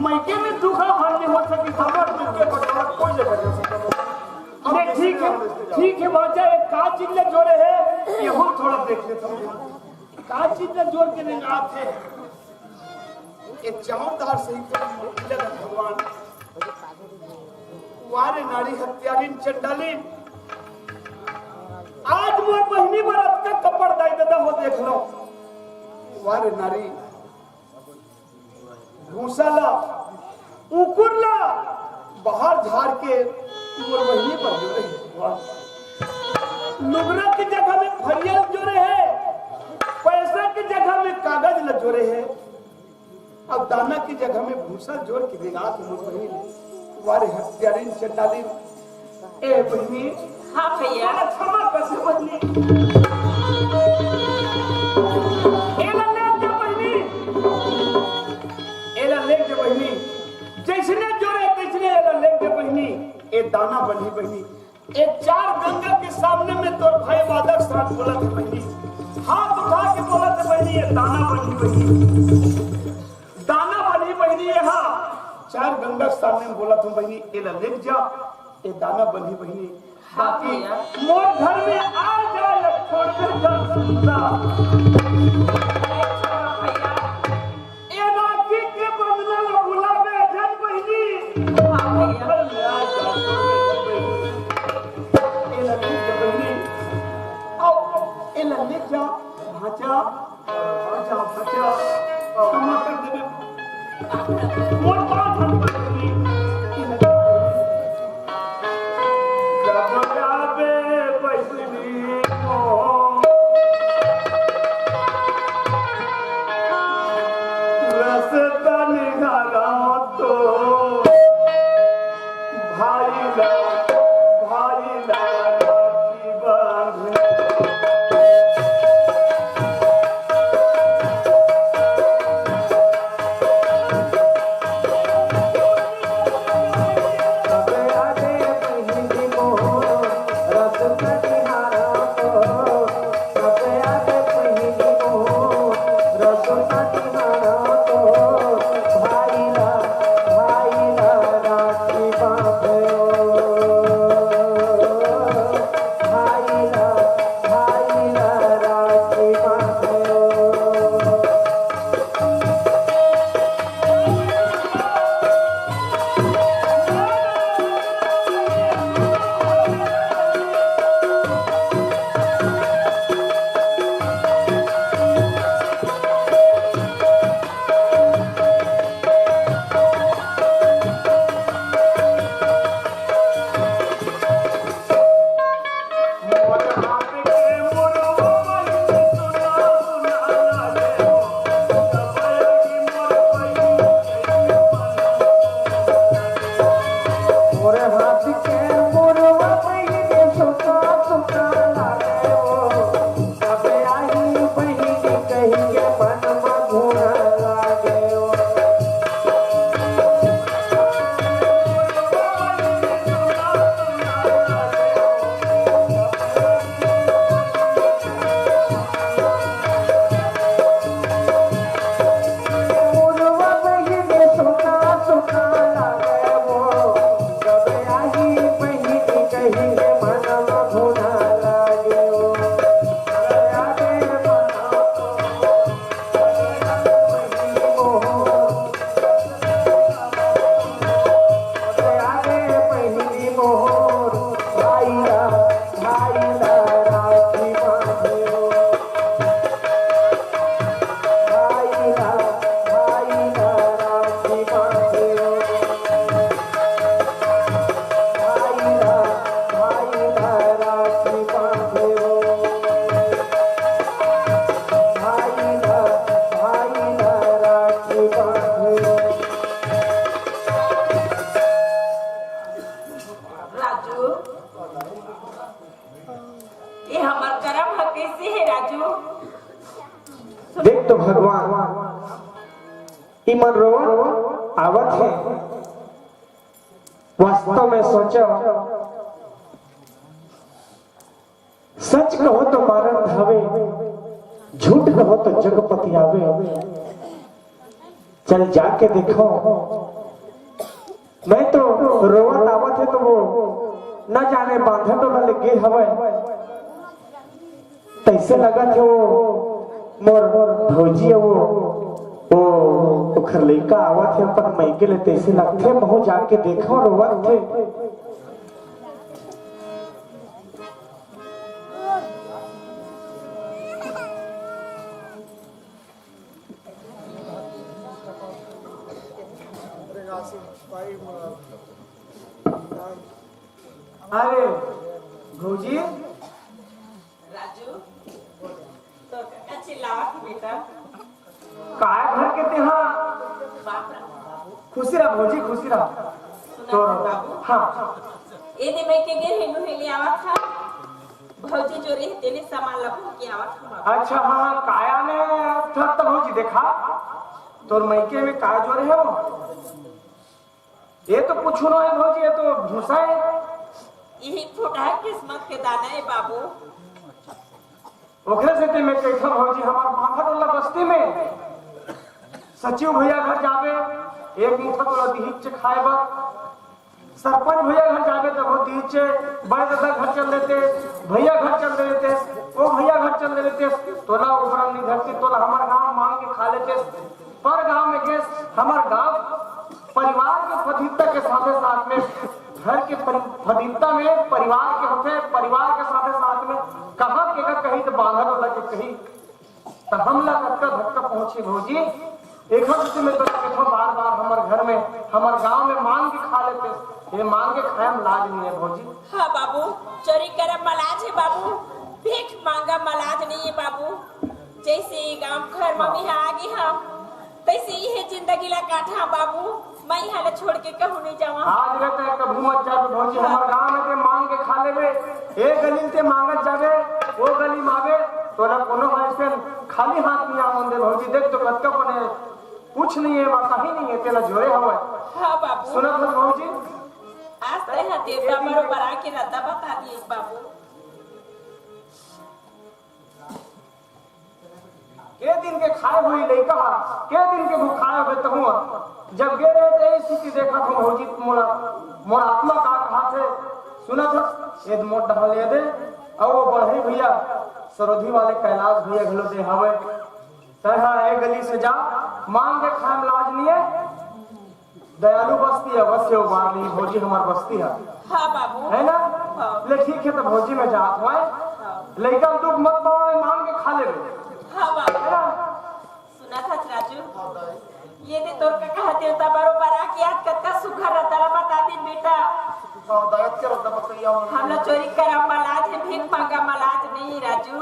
मैके में दुख हाल नहीं हो सकी समझ के बटवा कोई जगह नहीं सकता अरे ठीक है भाजा एक का चीज ले जोड़े है ये हम थोड़ा देख लेते हैं का चीज ले जोड़ के नहीं आते एक चमकदार सही तो भगवान वारे नारी हत्यारिन चंडालिन आज मोर बहनी बरत का कपड़ दाई दादा हो देख लो वारे नारी घूसाला उकुरला बाहर झाड़ के मोर बहनी पर जो रही लुगरा की जगह में फरियल जोड़े है पैसा की जगह में कागज ल जोड़े है अब दाना की जगह में भूसा जोड़ के देगा मोर बहनी वारे हत्यारिन चंडालिन ए बहनी हाँ भैया क्षमा कर दे बहनी एला ले के बहनी जैसने जोड़े तैसने एला ले के बहनी ए दाना बनी बहनी एक 4 गंगा के सामने में तोर भाई बादक साथ बोला था बहनी हाथ उठा के बोला था बहनी ये दाना बनी बहनी यहाँ 4 गंगा के सामने में बोला था बहनी एला ले जा ए दाना बनी बहनी बाकी मोर घर में आ जाए छोड़ कर जा सुनता ए राखी के बदला ला बुलावे जन बहनी हाँ भैया ए लल्ली के बहनी आओ ए लल्ली जा भाजा क्षमा कर देबे मोर बात हम बहनी तो राजू देख तो भगवान ईमान रोवा आवत है। वास्तव में सोचो, सच कहो तो मारण धावे, झूठ कहो तो जगपति आवे। चल जाके देखो, मैं तो रोवत आवत है तो वो न जाने बांधन तो न लगे हवे, तैसे लगा थे वो मोर भौजी वो ओखर लइका आवत है अपन मैके ले, तैसे लगथे महू जाके देखो रोवत थे। अरे भौजी राजू तो काका चिल्लावत बेटा काय घर के तेहा बाप रे खुशी रहा भौजी, खुशी रहा। सुना बाबू हाँ ए दे मैं के गे हेनु हेली आवत था भौजी जो रही तेने सामान लपो के आवत था। अच्छा हाँ काया ने था तब भौजी देखा तोर मैके में काय जोरे है वो, ये तो पूछू ना है भौजी, ये तो भूसा है। यही फुटा किस्मत के दाना है बाबू। ओखरे से ते में कैठा भौजी हमार बांधर वाला बस्ती में सचिव भैया घर जावे, एक मुठा तोला दीहिच खाए बा। सरपंच भैया घर जावे तो वो दीहिच बड़े दादा घर चल देते, भैया घर चल देते, वो भैया घर चल देते, तोला ऊपर नहीं घर के तोला हमार गांव मांग के खा लेते। पर गांव में गैस हमार गांव परिवार के फदिलता के साथ में घर के फदिलता में परिवार के होते, परिवार के साथ में कहाँ के कहीं तो बांधल होला के कहीं तो हमला धक्का धक्का पहुंचे भौजी। एक हफ्ते में तो देखो बार बार हमारे घर में हमारे गांव में मांग के खा लेते, ये मांग के खाए में लाज नहीं है भौजी। हाँ बाबू चोरी करम मलाज है बाबू, भीख मांगा मलाज नहीं है बाबू। जैसे गांव घर में भी आगे हम तैसे ही जिंदगी ला काटा बाबू, मैं यहाँ छोड़ के कहूँ नहीं जावा। आज रहता है कभी मत जावे भौजी, हमारे गांव में ते मांग के खा लेवे, एक गली ते मांगत जावे वो गली मावे तो ना कोनो ऐसे खाली हाथ नहीं आवन भौजी। देख तो कतका पने कुछ नहीं है, वहां कहीं नहीं है, तेला जोरे हवा। हाँ बाबू सुनत हो भौजी, आज तो यहाँ देवता बरोबर आके रहता बता दिए बाबू। के दिन के खाए हुई लइका के दिन के भूखाए हुए तो हुआ जब गे रहे थे स्थिति देखा तो भौजी मोर आत्मा का कहा थे सुना था ये मोट ढल दे और वो बढ़ई भैया सरोधी वाले कैलाश भैया घलो दे हवे तहा एक गली से जा मांग के खाम लाज नहीं है। दयालु बस्ती है, अवश्य उबार ली भौजी हमार बस्ती है। हाँ बाबू है ना? हाँ। ले ठीक है तो भौजी में जात हुआ लइका दुख मत पाओ, मांग के खा ले। हाँ बाबू सुना था राजू, ये दे तोर का कहा देवता बरोबर आके याद कतका सुखा रहता ला बता दी बेटा। हम लोग चोरी करा मलाज है, भीख मांगा मलाज नहीं राजू।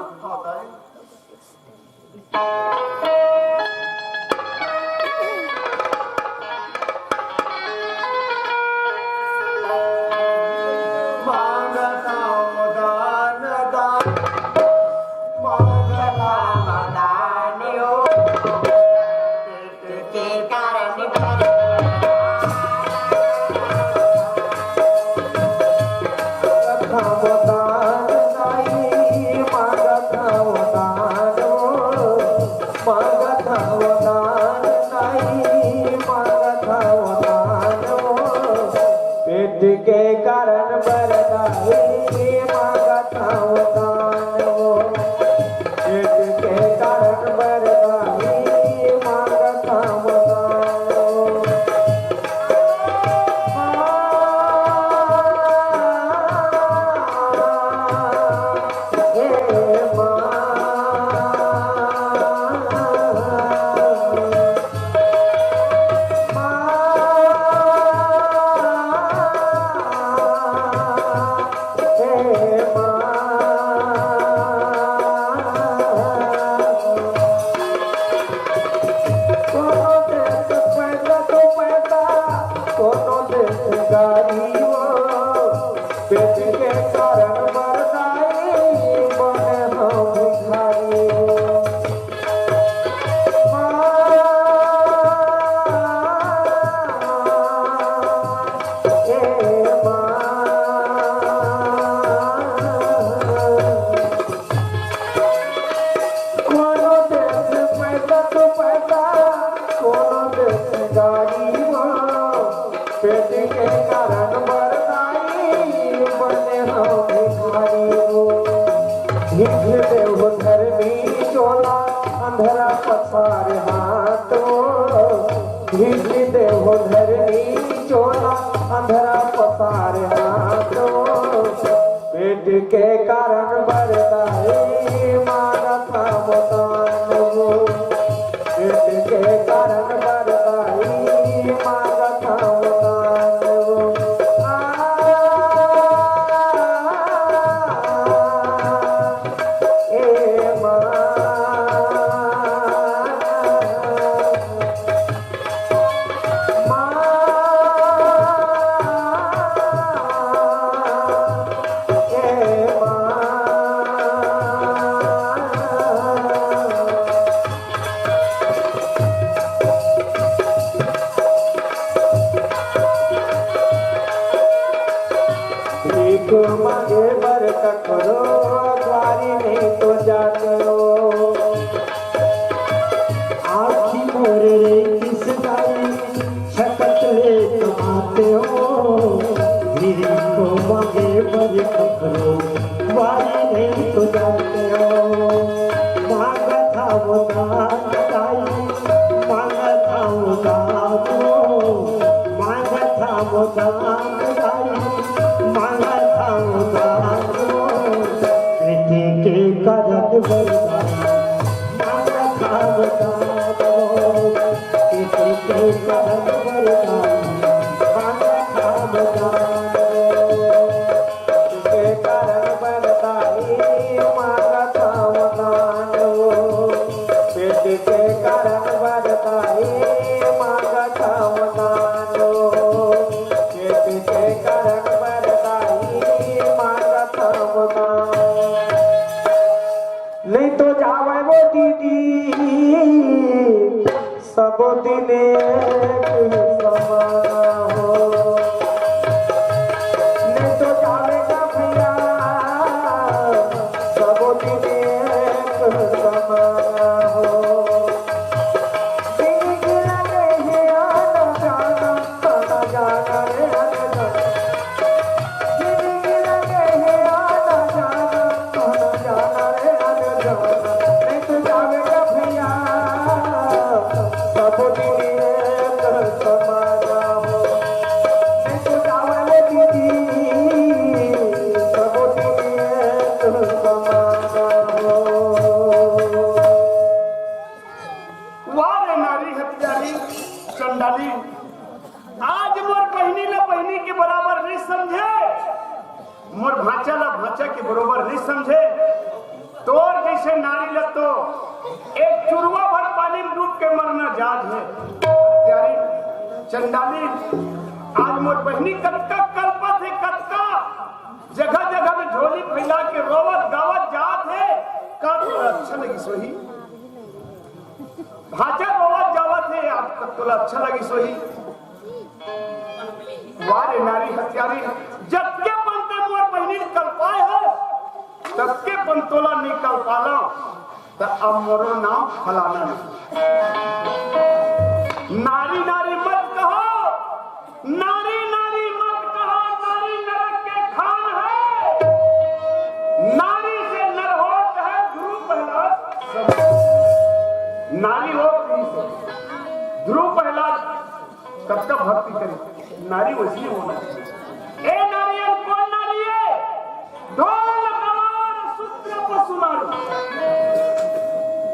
अंधरा पसार हाथों भीग दे हो धरनी चोला अंधरा पसार हाथों पेट के कारण बरदाई मारता मुतान वो पेट के कारण बरदाई मारता मुतान वो मांगे बर करो द्वारी नहीं तो जाते हो आखी मोर रे किस गाई शकत ले कमाते हो गिरी को मांगे बर करो द्वारी नहीं तो जाते हो मांगा था वो गाई मांगा था वो गाओ मांगा था वो गाई मांगा था वो गाओ प्रीति के करत बरदाई मांगा था वो गाओ प्रीति के करत बरदाई मांगा था वो गाओ के कारण बरदाई मांगा था मुतान वो पेट के कारण बरदाई मांगा था मुतान वो पेट के कारण बरदाई मांगा था मुतान नहीं तो जावे वो दीदी सब दिन एक समान हो नहीं तो जावेगा भैया सब दिन एक समान हो दिन गिरा नहीं आना जाना रे आना जाना दिन गिरा नहीं आना जाना रे आना जाना नहीं तो जावेगा भैया सब दिन एक समान हो नहीं तो जावे दीदी सब दिन एक समान हो वारे नारी हत्यारी चंडाली आज मोर बहनी ला बहनी के बराबर नहीं समझे मोर भाचा ला भाचा के बराबर नहीं समझे तोर जैसे नारी ला तो एक चुरवा भर पानी में डूब के मरना जाज है हत्यारी चंडाली आज मोर बहनी कतका कल्पत है कतका जगह जगह में झोली फैला के रोवत गावत जात है का तोरा अच्छा लगी सोही भाजा रोवत जावत है आपका तोला अच्छा लगी सोही वारे नारी हत्यारी जब के बनते मोर बहनी निकल पाए हो तब के पंतोला निकल पाला तो अब मोरो नाम फलाना नहीं नारी नारी मत कहो नारी नारी मत कहो नारी नरक के खान है नारी से नर हो चाहे ध्रुव प्रहलाद नारी हो ध्रुव प्रहलाद कब का भक्ति करे नारी वैसी होना चाहिए ए नारियल कौन नारी है ढोल कमान शूद्र पशु नारी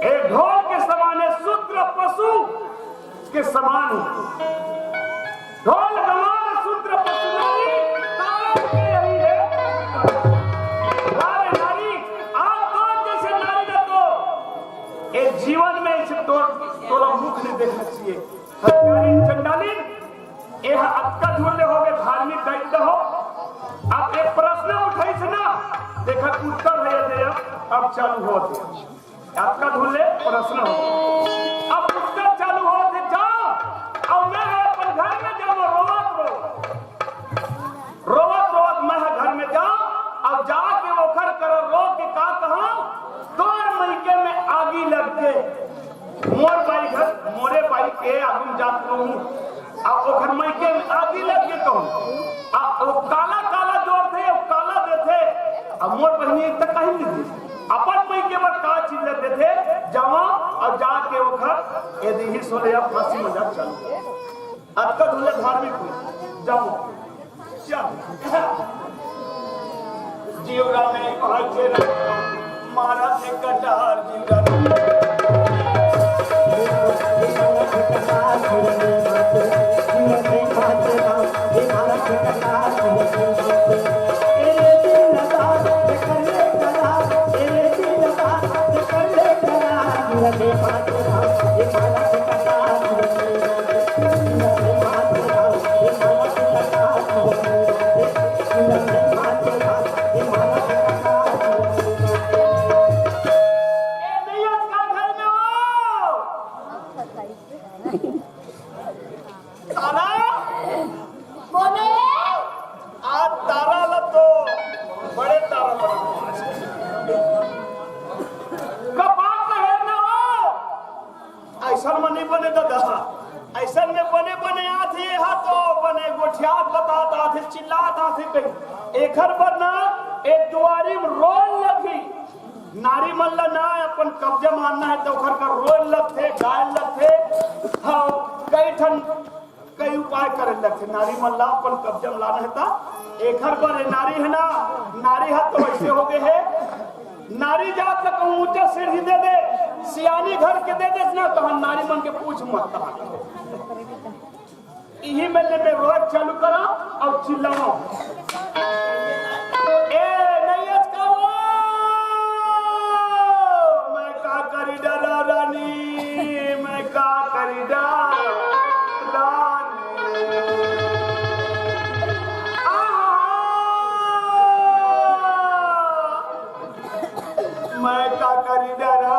ए ढोल के समान है शूद्र पशु के समान है ढोल कमान शूद्र पशु नारी कारण के यही है वारे नारी आप तो जैसे नारी न तो ए जीवन में इसे तोला मुख नहीं देखना चाहिए हत्यारी चंडाली यह आपका ढूंढने होगे धार्मिक दायित्व हो आप एक प्रश्न उठाई से ना देखा उत्तर है दे अब चालू हो आपका ढूंढले प्रश्न हो अब उत्तर चालू हो दे जाओ और मैं अपन घर में जाऊँ रोवत मैं घर में जाऊँ और जाके वो घर करो रो के का कहा तोर मईके में आगी लग के मोर बाई घर मोरे बाई के आगुम जात रहूं आ ओखर मईके में आगी लग के कहूं आ वो काला काला जोर थे वो काला देथे आ मोर बहनी तक कहीं नहीं दी अपन मईके पर का चीज देते थे जवा और यदि ही सोले आप फांसी मजाक चल अक्का ढूंढे धार्मिक हुई जाओ चल जीवरा में पहुंचे मारा थे कटार जीवरा एखर पर ना एक दुआरी में रोल लगी नारी मल्ला ना अपन कब्जा मानना है तो ओखर का रोल लगते गाय लगते हाँ कई उपाय करे लगते नारी मल्ला अपन कब्जा में लाना है ता एखर पर नारी है ना नारी हाथ तो ऐसे हो गए है नारी जात तक ऊंचा सीढ़ी दे दे सियानी घर के दे दे ना तो हम नारी मन के पूछ मत यही मेले में रोज चालू करा और चिल्लाओ मैं का करी डरा रानी मैं का करी डरा मैं का करी डरा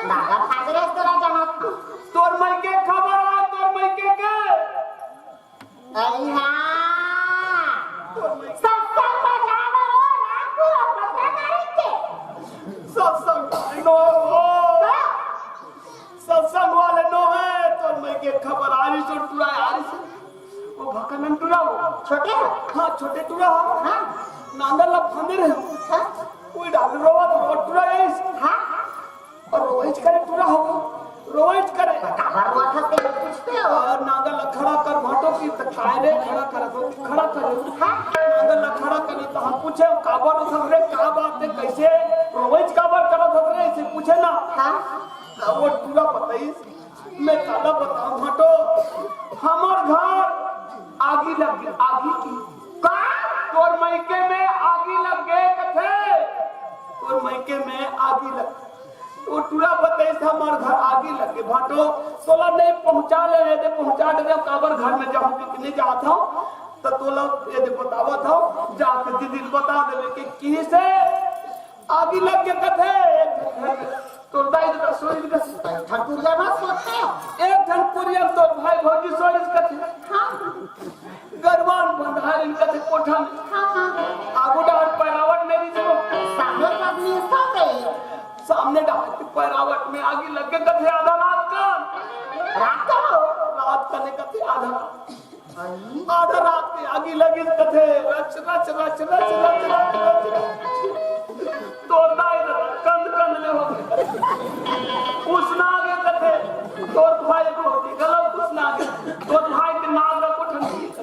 नागल खाने के खबर आ रही सो टूरा आ रही से वो भकनन टूरा हो छोटे हाँ छोटे टूरा हो हाँ नांदर ला फंदे रहे हाँ कोई डाल रोवा तो टूरा है हाँ और रोइच करे टूरा हो रोइच करे काबर हुआ था ते पूछते हो और नांदर ला खड़ा कर भाटो की तो खाए रे खड़ा कर तो खड़ा करे हाँ नांदर ला खड़ा करी तो हम पूछे काबर उठल रे का बात है कैसे रोइच काबर करत हो रे इसे पूछे ना हाँ वो टूरा बताई मैं काला बताऊं भाटो हमार घर आगी लग गई आगी की का तोर मायके में आगी लग गए कथे तोर मायके में आगी लग वो टूरा बताई था हमार घर आगी लग गए भाटो तोला नहीं पहुंचा ले दे पहुंचा दे काबर घर में जाऊं कि नहीं जाता हूं तो तोला ये दे बतावा था जाके दीदी बता दे कि से आगी लग गए कथे तो दाई तो सोई का ठकुरिया मत सोचते हो एक जन पुरियम तो भाई भौजी सोई कथे हाँ गरबान बंधार इनका थे कोठा में हाँ हाँ आगो डाट पैरावट में भी जो सामने आदमी सो गए सामने डाट पैरावट में आगे लग के कथे आधा रात का रात को रात का ने कथे आधा रात में आगे लगी कथे रच रच रच रच रच रच रच तो दाई कंद कंद ले हो उसना आगे कथे तो भाई को गलत उसना आगे तो भाई के नाम का कोठन की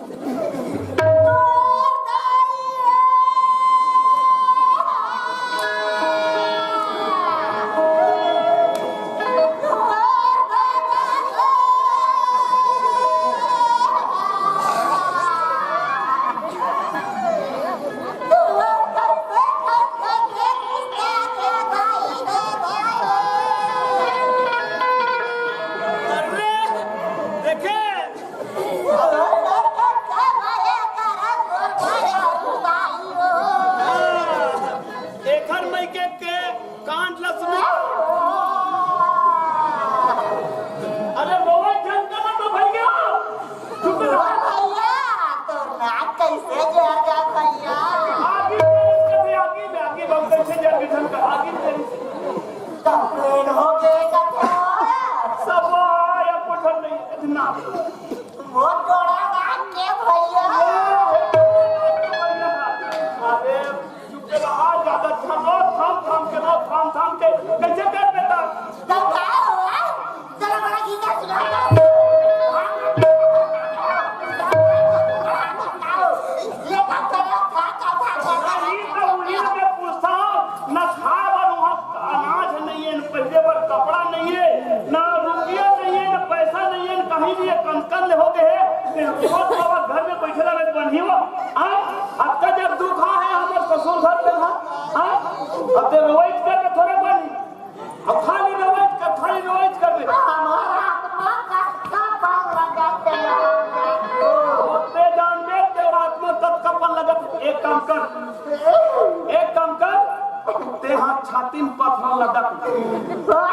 छाती में पत्थर लटक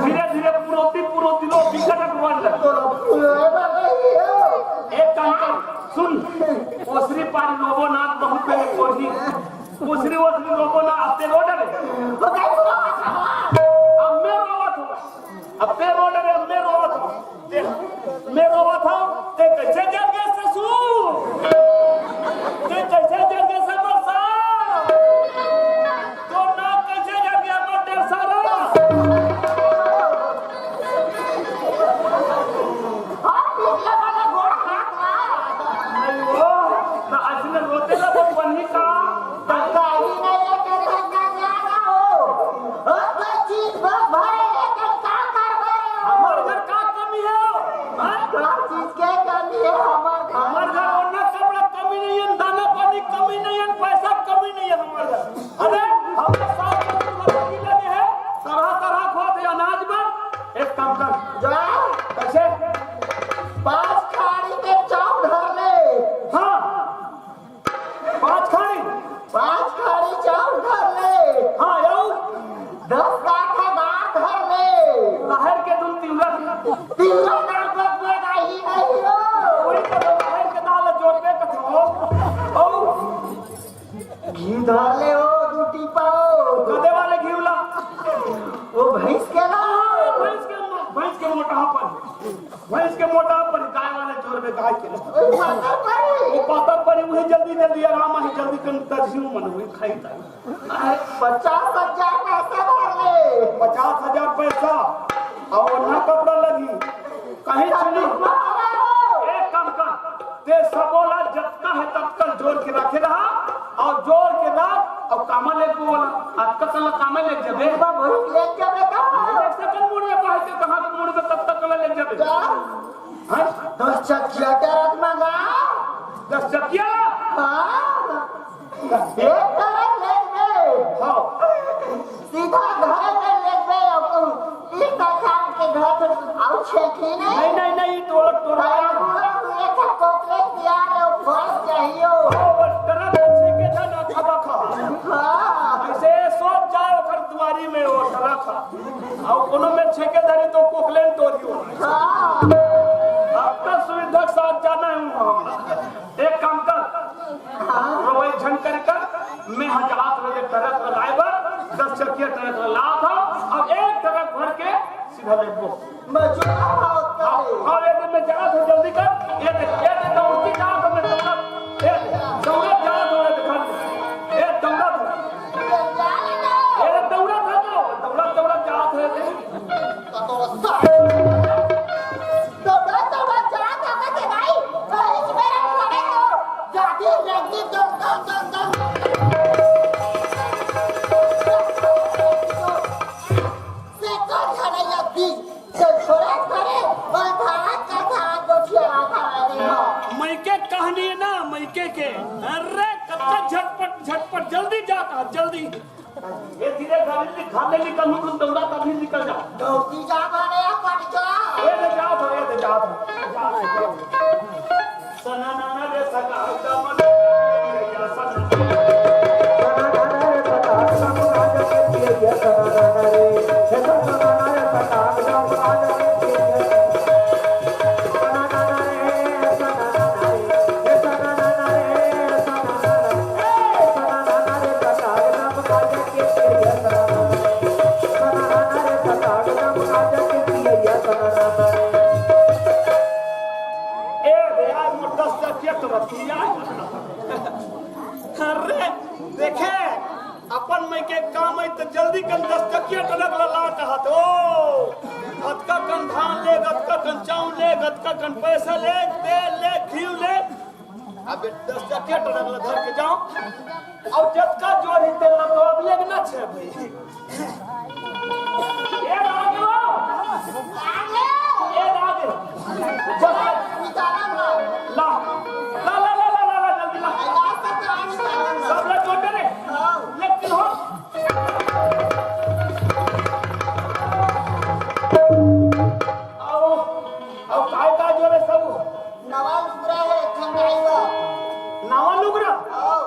धीरे धीरे पुरोती पुरोती लो एक काम कर सुन ओसरी पारी लोबो नाथ बहुत पे कोठी ओसरी ओसरी लोबो ना अपने रोडर अब मैं रोवत हूं अब पे रोडर है मैं रोवत हूं मैं रोवत हूं ते कैसे जल गए ससुर ते कैसे जल गए समरसा तो ना कैसे जल गया मोटर सारा रोते ना तो बनी का जीरो ना बदबेगा ही नहीं हो वही तो भाई के दाल जोड़बे कथो ओ घी धर ले हो दूटी पाओ गदे वाले घिवला वो भैंस के ना भैंस के मोटा पर गाय वाले जोड़बे गाय के वो पातर पर वही जल्दी आराम ही जल्दी कन तजियो मन हुई खाई ता 50,000 पैसे भर ले 50,000 पैसा और ना कपड़ा लगी कहीं सुनी एक काम कर ते सबोला जतना है तत्कल जोड़ के रखे रहा और जोड़ के रख और कामा ले को बोला आज का कल कामा ले जबे ले जाबे का एक सेकंड मुड़ में बाहर के कहां के मुड़ में तब तक ले जबे हां 10 चकिया करत मंगा 10 चकिया हां एक करत ले में हां सीधा घर में ले गए अब ई का खान के घर आउ छे की नहीं टोलक पूरा एक कोकले दिया रे फस चाहिए बस तरह से के ना खाबा खा हां ऐसे सोच जाए ओकर दुआरी में वो तरह खा और कोनो में छेके धरी तो कोकलेन तोड़ियो हां अब तो सुविधा के साथ जाना है एक काम कर रोई झन कर मैं हजात रहे ट्रक ड्राइवर 10 चकिया ट्रक ला था अब एक ट्रक भर के सीधा ले गो मजूरा बहुत करे और ये में जरा तो जल्दी कर ये दौड़ती जा तो मैं दौड़ा जा दौड़ा दिखा ये दौड़ा ये दौड़ा जा थे तो जा का के भाई इस मेरा खड़े हो जाती रहती तो से कर खड़े जाती तो छोड़ा करे और धान का धान को खिला खा रहे हो मैके कहानी है ना मैके के अरे कब झटपट जल्दी जाता जल्दी ये धीरे गाड़ी खा ले निकल तुम दौड़ा तभी निकल जाओ दौड़ती जा बने पट जा ये ले जाओ सना नाना रे सका दमन या सना अरे देखे अपन में के काम है तो जल्दी कन 10 टकिया टनक ला कहत ओ गतका कन धान ले गतका कन चाउर ले गतका कन पैसा ले तेल ले घी ले अब 10 टकिया टनक ला धर के जाओ और जतका जोड़ी तेल ला तो अब लेग ना छे भाई ये रागो ये रागो जल्दी निकाला ला जल्दी ला सब लोग जोड़ दे लेकिन हो आओ काय जोरे सब नवा लुगरा है खंगाईवा नावा लुगरा आओ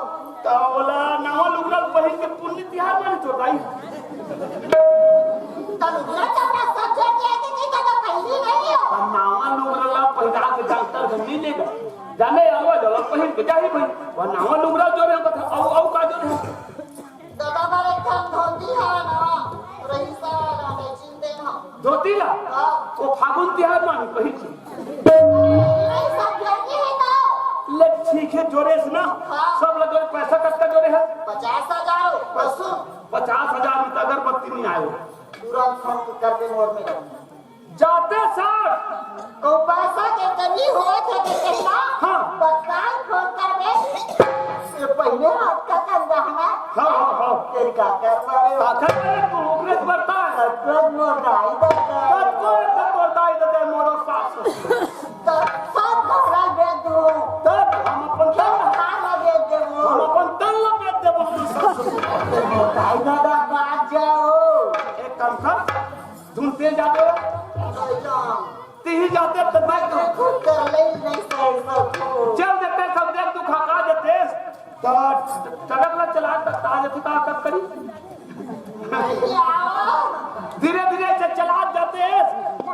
तो बोला नावा लुगरा पहिन के पुण्य तिहार माने तो भाई तो लुगरा चपड़ा सब जोड़ के आके नहीं तो पहली नहीं हो नावा लुगरा ला पहिरा के डॉक्टर गंदी लेगा जाने आवा जला पहिन के जाही भाई वो नावा लुगरा जोरे बता औ का जोरे दादा मारे खान धोती है ना रईसा ना बेचिंदे ना धोती ला वो फागुन तिहार माने पहिन नहीं सब लड़की है तो ले ठीक है जोरे से ना सब लोग पैसा कितना जोरे है 50,000 बसु 50,000 में अगरबत्ती नहीं आयो तुरंत फोन कर दे मोर में जाते सर को पैसा के कमी हो थे के कहना हाँ। बकाल फोन कर दे ये पहले हाथ का कंधा है हाँ तेरी का कर मारे आखिर में तू उगरे बढ़ता है तुरंत मोर गाई देता तब कोई तो दाई दे मोरो सास तो सब घोड़ा दे दूं तब हम अपन खाना दे दे हम अपन तन लपेट दे हम सास गाई दादा बात जाओ एक काम कर ढूंढते जाते तीही जाते तो मैं खुद कर ले नहीं सही सब चल देते सब देख तू खा देते तो चलक ला चला ताज पिता कब करी नहीं आओ धीरे धीरे चला जाते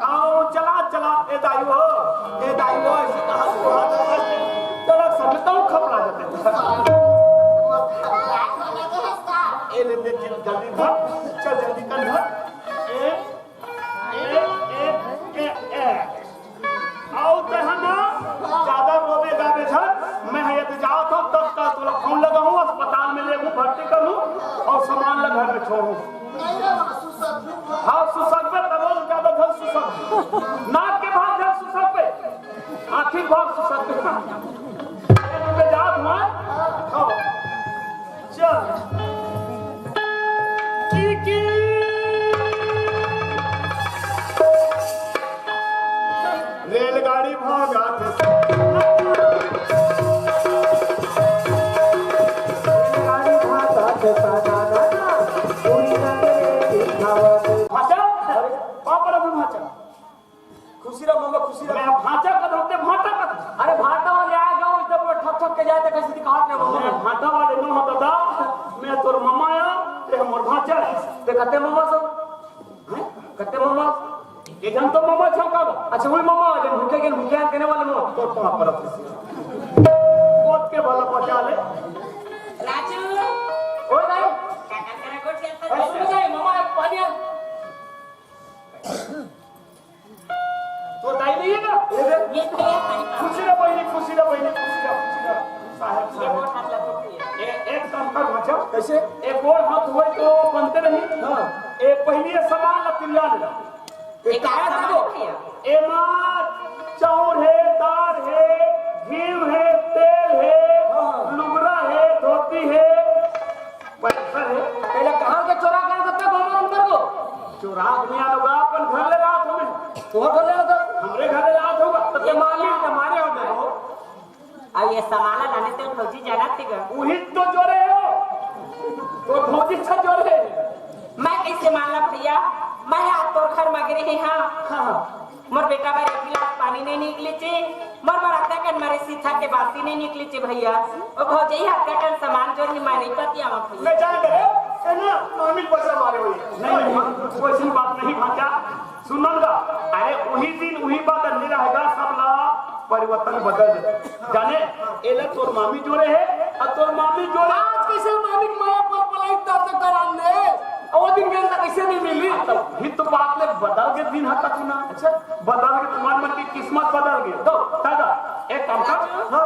आओ चला दाई हो ऐसे कहा तो चलो समझता हूँ खपला जाते ए ले जल्दी धर चल जल्दी कर धर आओ तहना ज्यादा रोबे गाबे झर मैं है तो जाओ तो तब का तोला फोन लगाऊं अस्पताल में लेगू भर्ती करूं और सामान ला घर में छोड़ूं हाँ सुसक पे तब ज्यादा धर सुसक नाक के भाग धर सुसक पे आखिर भाग सुसक पे जा हुआ आओ चल की रेलगाड़ी भागा रेलगाड़ी भागा थे साना पूरी नगरे दिखावा दे भाचा पापा रे भाचा खुशीरा मामा खुशीरा मैं भाचा का धोते भाटा का अरे भाटा वाले आ गए इधर पर ठप ठप के जाए तो कैसे दिखात रे मामा मैं भाटा वाले न होता था मैं तोर मम्मा या ते हमर भाचा ते कते मामा सब हैं कते मामा ये जन तो मम्मा छौका अच्छा वही मामा जब भूखे के भूखे देने वाले मामा तो पापा रे कोट के भला बचा ले राजू ओए भाई क्या कर गोट के सुन जाए मामा पानी आ तो दाई नहीं है ना ये भैया पानी खुशी रे बहिनी साहब ये गोट हाथ लगा एक काम कर भाचा कैसे एक और हाथ हुए तो बनते नहीं हां एक पहली सामान ला तिल्ला ले एक आया था भैया एमा चाउर है दाल है घी है तेल है लुगड़ा है धोती है पैसा है पहले कहां के चोरा कर सकता मामा नंबर को चोरा दुनिया लोग अपन घर ले रात हमें तुम्हारा कर लेना था हमरे घर ले रात होगा तो ये मालिक हमारे हो गए अब ये सामान लाने तो फौजी जाना थीगा वही तो जोरे हो तो धोती छ जोरे मैं कैसे मानला भैया मैं आज तोर घर मगरे ही हां हां मोर बेटा बार एक गिलास पानी नहीं निकले छे मोर बराता कन मारे सीथा के बासी नहीं निकले छे भैया ओ भौजी हाथ का कन सामान जो ही माने पतिया में भैया मैं जान गए है ना मामी पैसा मारे हुई नहीं कोई सी बात नहीं भाचा सुनलगा अरे वही दिन वही बात नहीं रहेगा सब ला परिवर्तन बदल जाने एले तोर मामी जोरे है और तोर मामी जोरे आज कैसे मालिक माया पर पलाई तब से कराने और वो दिन में कैसे नहीं मिली तो ही तो बात ले बदल के दिन हटा तू ना अच्छा बदल के तुम्हारे मन की किस्मत बदल गई तो दादा एक काम कर हां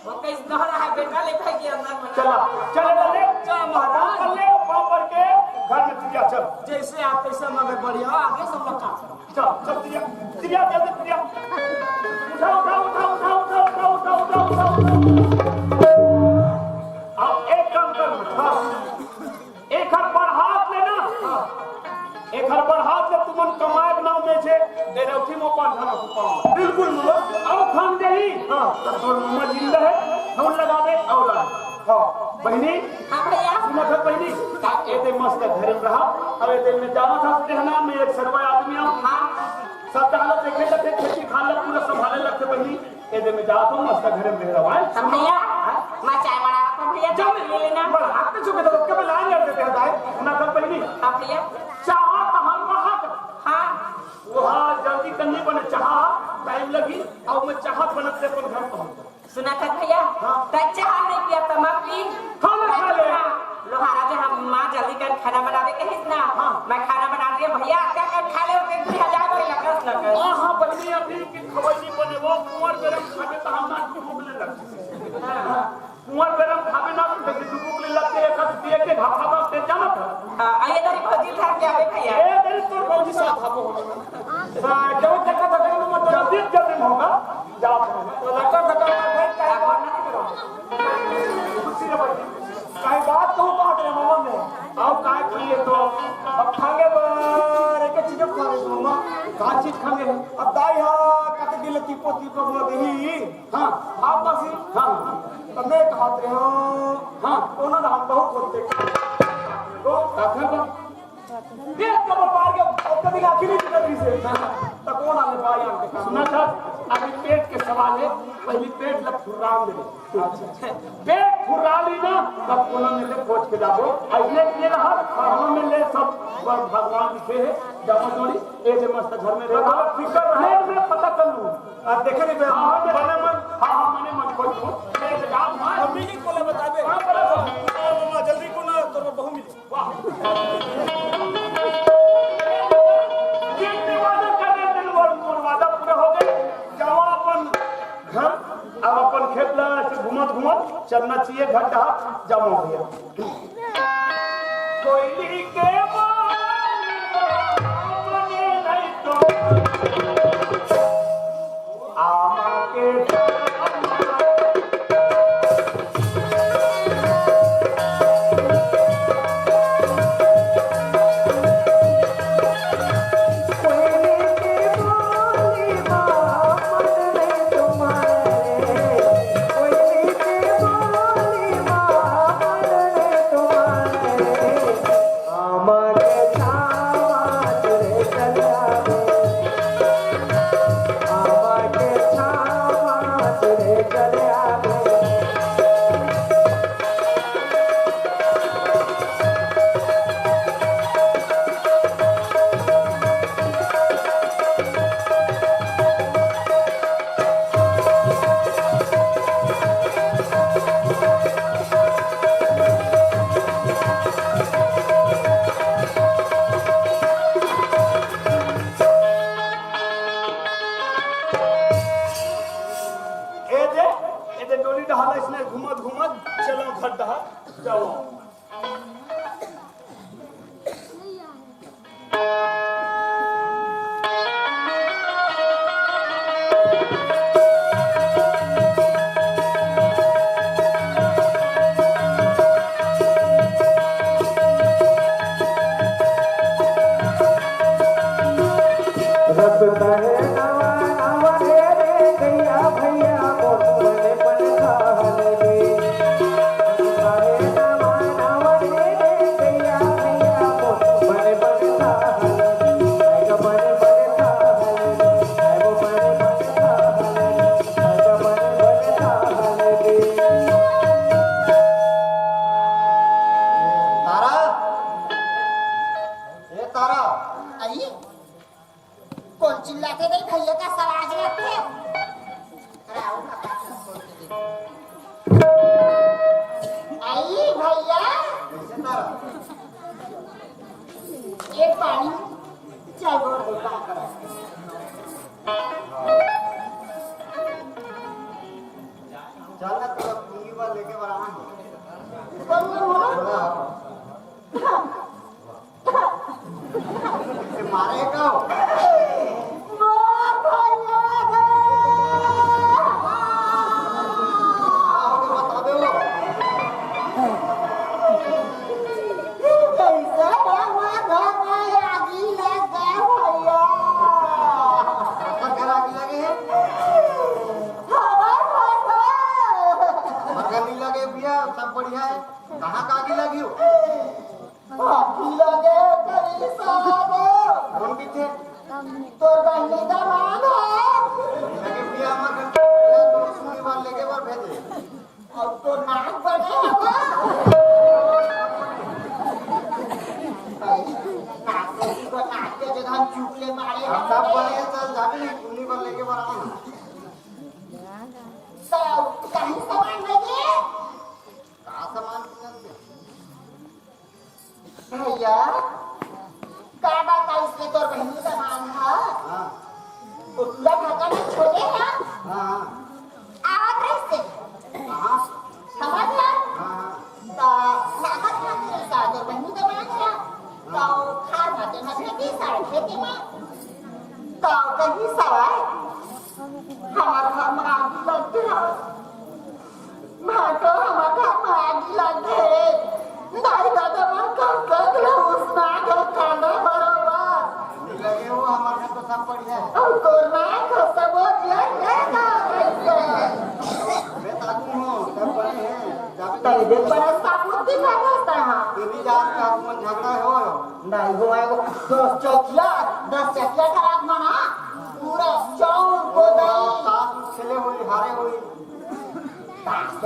वो कैसे दोहरा है बेटा ले भाई के अंदर में चला चले ले जा महाराज ले पापर के घर में तिरिया चल जैसे आप कैसे मगर बढ़िया आगे सब लोग का चल चल तिरिया जल्दी तिरिया उठाओ अब एक काम कर एक हर पर हाथ लेना एक हर पर हाथ ले तुमन कमाए नाम में छे तेरे उठी मो पान खाना पाऊंगा बिल्कुल मुलो अब खान दे ही हां तो मम्मा जिंदा है नौल लगा दे औलाद हां बहनी हां भैया सुनो था बहनी ए दे मस्त घर में रहा अब ए दिन में जाना था कहना मैं एक सर्वा आदमी हूं हां सब डालो देखे तो खेती खाने पूरा संभाले लगते बहनी ए दे में जा तो मस्त घर में रहा है भैया मैं चाय बना तो भैया चाय ले लेना बड़ा हाथ में झुके तो के में लाइन कर देते हैं ना कर बहनी हां भैया चाह तहर वहां हां वहां जल्दी करनी बने चाह टाइम लगी और मैं चाह बनत से अपन घर पहुंच सुना था भैया चाय नहीं पिया तो मत पी खाना खा ले लोहारा जो हम मां जल्दी कर खाना बनावे कहिस ना मैं खाना बना दिए भैया क्या कर खा ले ओके 2000 कोई लगस न कर हां बहनी अभी की खवैनी बने वो कुंवर गरम खावे तो हम ना भूख ले लगते कुंवर गरम खावे ना तो भूख ले लगते एक हाथ दिए के घाटा बस ते जाना था आइए दरी भौजी खा के आवे भैया ए तेरे तो भौजी साथ खाबो जो तक मत जल्दी जल्दी होगा जाओ तो लगा लगा फिर क्या खुशी रे भाई काई बात कहूं बात रे मामा में आओ काय खाइए तो अब खागे बर एक चीज खावे मामा का चीज खागे अब दाई हा कत दिल ती पोती को दही हां आप बसी हां तो मैं कहत रे हो हां कोनो ना हम बहुत खोलते तो काफे पर देख कब पार के अब कभी आखिर नहीं निकली से तो कौन आने पाई आके सुना था अभी पेट के सवाल है पहली पेट लग फुर्राम दे पेट फुरा ली ना तब कोनो में से खोज के जाबो ऐसे के रहत हम में ले सब भगवान लिखे है जाबो जोड़ी ए जे मस्त घर में रह फिकर रहे मैं पता कर लूं आ देखे नहीं बने मन हां मने मन खोज ले जाओ मां मीनिंग को ले बता दे हां बोला मामा जल्दी को ना तो बहु मिली वाह वादा पूरा हो गए जाओ अपन घर अब अपन खेत ला घूमत घूमत चलना चाहिए घर का जाओ भैया कोयली के बने नहीं तो आमा के घूमत घूमत चलो घर दहा जाओ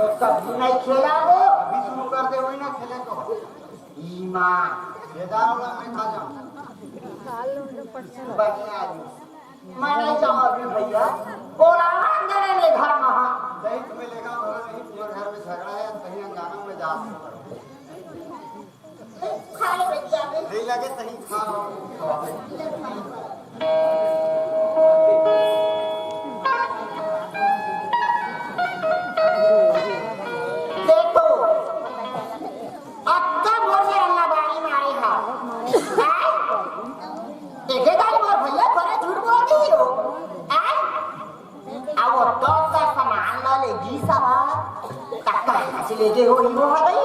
तो कभी नहीं खेला वो अभी शुरू कर दे वही ना खेले तो ईमान बेदार वाला मैं खा जाऊं बढ़िया जी मैं नहीं जाऊँ अभी भैया बोला अंदर ले घर में हाँ नहीं तुम्हें लेगा बोला नहीं तुम्हारे घर में झगड़ा है कहीं अनजाना में जा खा ले भैया नहीं लगे कहीं खा देखो अक्का मोर में अल्लाह बारी मारे हा देखे दाई मोर भैया बड़े झूठ बोल रही हो अब वो तो का सामान ला लेगी सारा टक्का से लेके हो ही वो आ गई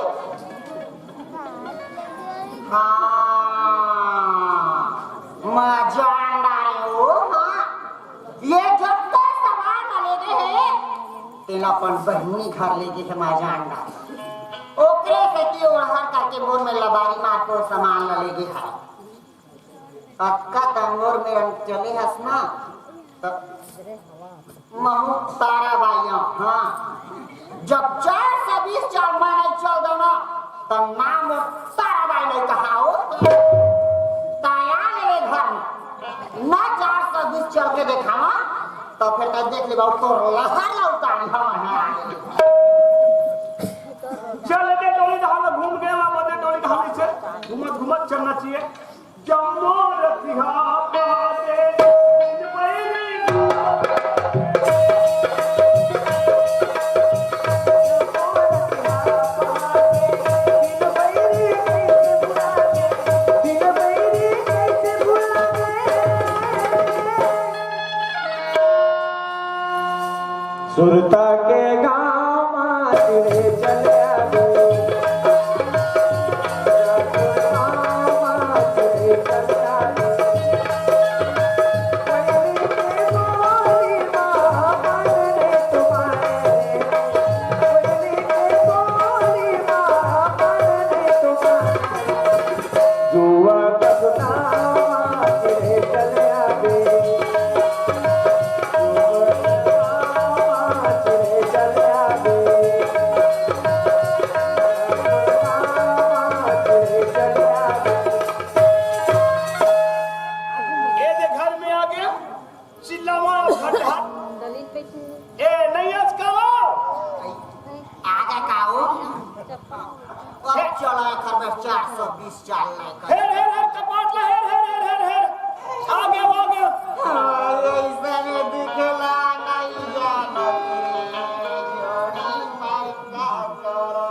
हाँ मैं जान रही हूँ हाँ ये जब तक सामान ला लेके है तेला अपन बहनी घर लेके है मैं जान रही ओकरे से की उड़हर करके मोर में लबारी मार को सामान ला लेके है अक्का तंगोर में हम चले हसना महू तारा बाइया हाँ जब 420 चाल में नहीं चल दो ना तब नाम तारा बाई नहीं कहा हो ताया ले घर में ना 420 चल के देखा ना तो फिर तब देख ले बहुत तो लहर लौटा चल दे डोली धाम घूम गए वहां बदे डोली धाम से घूमत घूमत चलना चाहिए जम्मू रतिहा पादे सुरता के गाँव तेरे चले चला खबर 420 चाल नहीं हेर हेर हेर कपाट ला हेर हेर हेर हेर हेर आगे आगे ऐसा में दिखला नहीं जाना जोड़ी मार का करो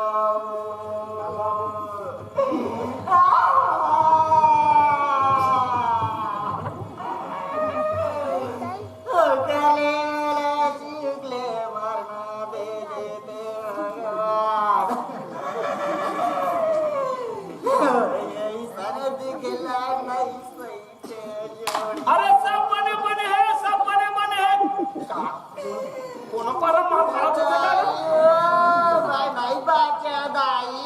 गले चिगले मरना दे दे अरे सब बने बने हैं सब बने बने हैं कौन परम महाभारत भाई भाई बाचा दाई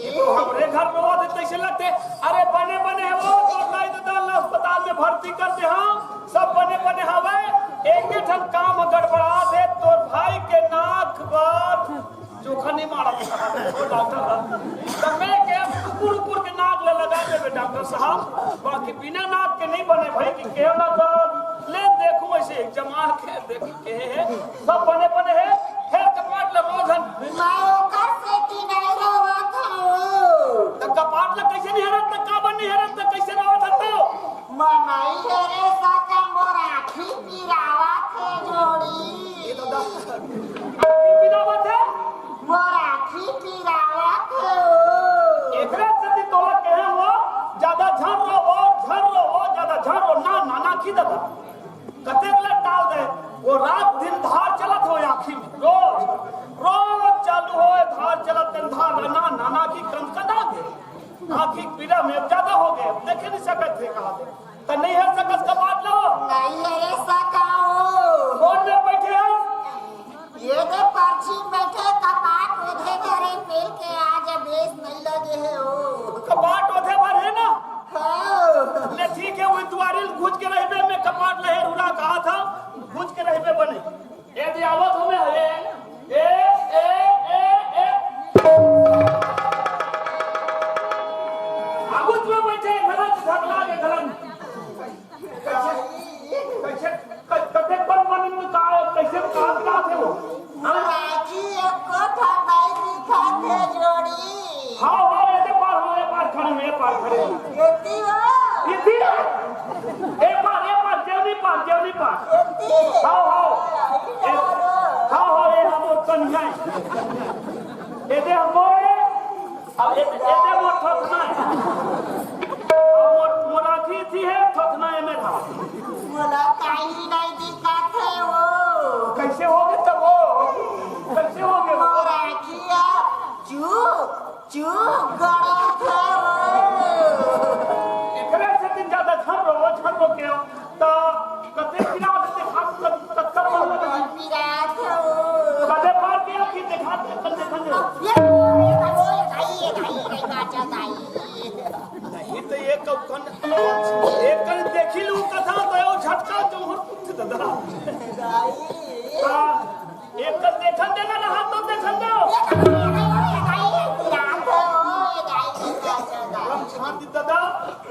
ये तो हमरे घर में होते कैसे लगते अरे बने बने हैं वो तो नहीं तो दाल अस्पताल में भर्ती करते हाँ सब बने बने हवे एक ही ठन काम गड़बड़ा दे तो भाई के नाक बात चोखा नहीं मारा वो डॉक्टर तब मैं के कुकुर के नाक ले लगा दे डॉक्टर साहब बाकी बिना नाक के नहीं बने भाई कि के ना तो ले देखो ऐसे एक जमा के देख के है सब बने बने है फिर कपाट ले रोजन माओ कर से की नहीं रोवा था तब कपाट ले कैसे नहीं हरत तक का बन नहीं हरत तक कैसे रोवा था तो मनाई रे साका मोरा खी पीरावा थे जोड़ी ये तो डॉक्टर पिलावा थे मोरा खी पीरावा थे एकरे से तो के वो ज्यादा झर रो ज्यादा झर रो ना नाना की दादा कते ले डाल दे वो रात दिन धार चलत हो आँखी में रोज चालू हो धार चलत दिन धार ना नाना की कनकना दे आँखी पीड़ा में ज्यादा हो गए देखे नहीं सकते थे कहा तो नहीं है सकत का बात लो नहीं रे सकाओ कौन में बैठे हैं ये दे पर्ची बैठे कपाट उधे घरे पेल के आज बेस नहीं लगे है ओ कपाट ओथे भर है ना हाँ ले ठीक है वो द्वारिल घुस के रहबे में कपाट लहे उड़ा कहा था घुस के रहबे बने ये दियावत हमें है ए पास जेवनी पास हाओ ये हम कन्या ए दे हमोरे अब ए दे मोर थथना मोर आखी थी है थथना में था मला काही नाही दिखत है वो कैसे होगे तब वो कैसे होगे वो राखिया चू गड़त है वो एकरे से दिन ज्यादा छन के तो कते पिला से हाथ तक पिरात है वो कते पार के की देखा खंडे ये खाई काचा दाई नहीं तो एक कन देखी लू कथा तो झटका जो दादा एक कन देखन देना ना हाथ तो देखन दो हम छाती दादा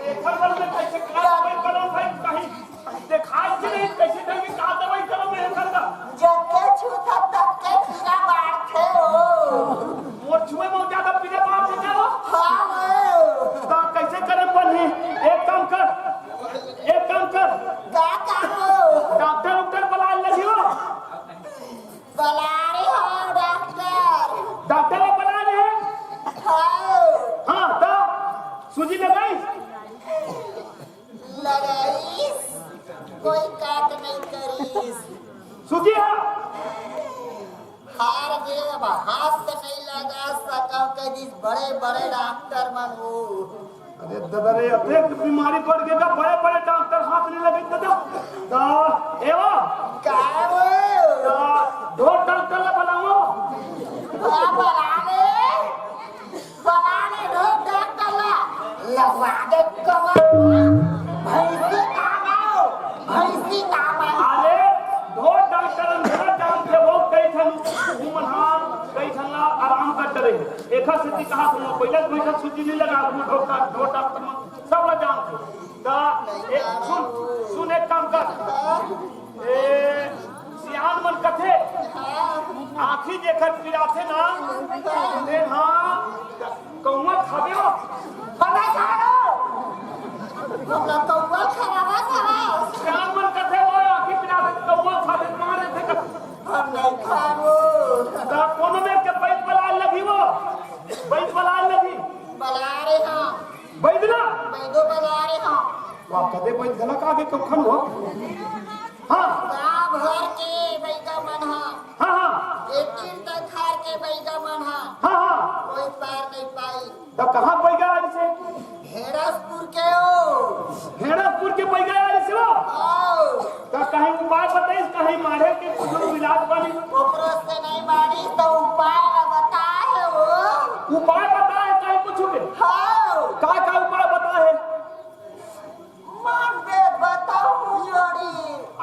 एक बार में कैसे काम करो भाई कहीं दिखाई नहीं कैसे कहीं का दवाई करो मैं करदा जके छूता तब के खीरा बाढ़ते हो मोर छुए में ज्यादा पीने बाप से हो हाँ तो कैसे करम बनी एक काम कर क्या करो डॉक्टर बुला लगी हो बुला रहे हो डॉक्टर बुला रहे हाँ तो सूजी लगाई कोई काट नहीं करी सूजी है हार देव हाथ से नहीं लगा सका के दिस बड़े डॉक्टर मन हो अरे दादा रे अतेक बीमारी पड़ गई का बड़े डॉक्टर हाथ नहीं लगे दादा तो एवो क्या वो तो दो डॉक्टर ले बुलाओ बनाने दो डॉक्टर लगवा दे कमर भैंसी कामाओ अरे दो डॉक्टर अंदर काम थे वो कई थन आराम करते रहे एक स्थिति कहा सुनो पहले पैसा सूजी नहीं लगा दो डॉक्टर सब लोग जानते तो सुन एक काम कर सियान मन कथे आखी जेकर पिराथे ना ने हां कौवा खाबे हो बना खाओ हमरा कौवा खावा सियान मन कथे वो आखी पिराथे कौवा खाबे मारे थे हम नहीं खाओ ता कोनो में के बैठ बला लगी वो बैठ बला लगी बला रहे हां बैठना बैठो बला रहे हां वाह कदे बैठ गला का आगे कखन हो हां गांव भर के बैगा मन हां हां एक दिन तक खार के बैगा मन हां हां कोई पार नहीं पाई तो कहां बैठ गया आज से हेड़सपुर के हो हेड़सपुर के बैठ गया आज से वो आओ तो कहीं उपाय बताइए कहीं मारे के कुछ इलाज बनी ओकरो से नहीं मारी तो उपाय बताए हो उपाय बताए कहीं कुछ के हाँ का उपाय बताए मन दे बताओ जोड़ी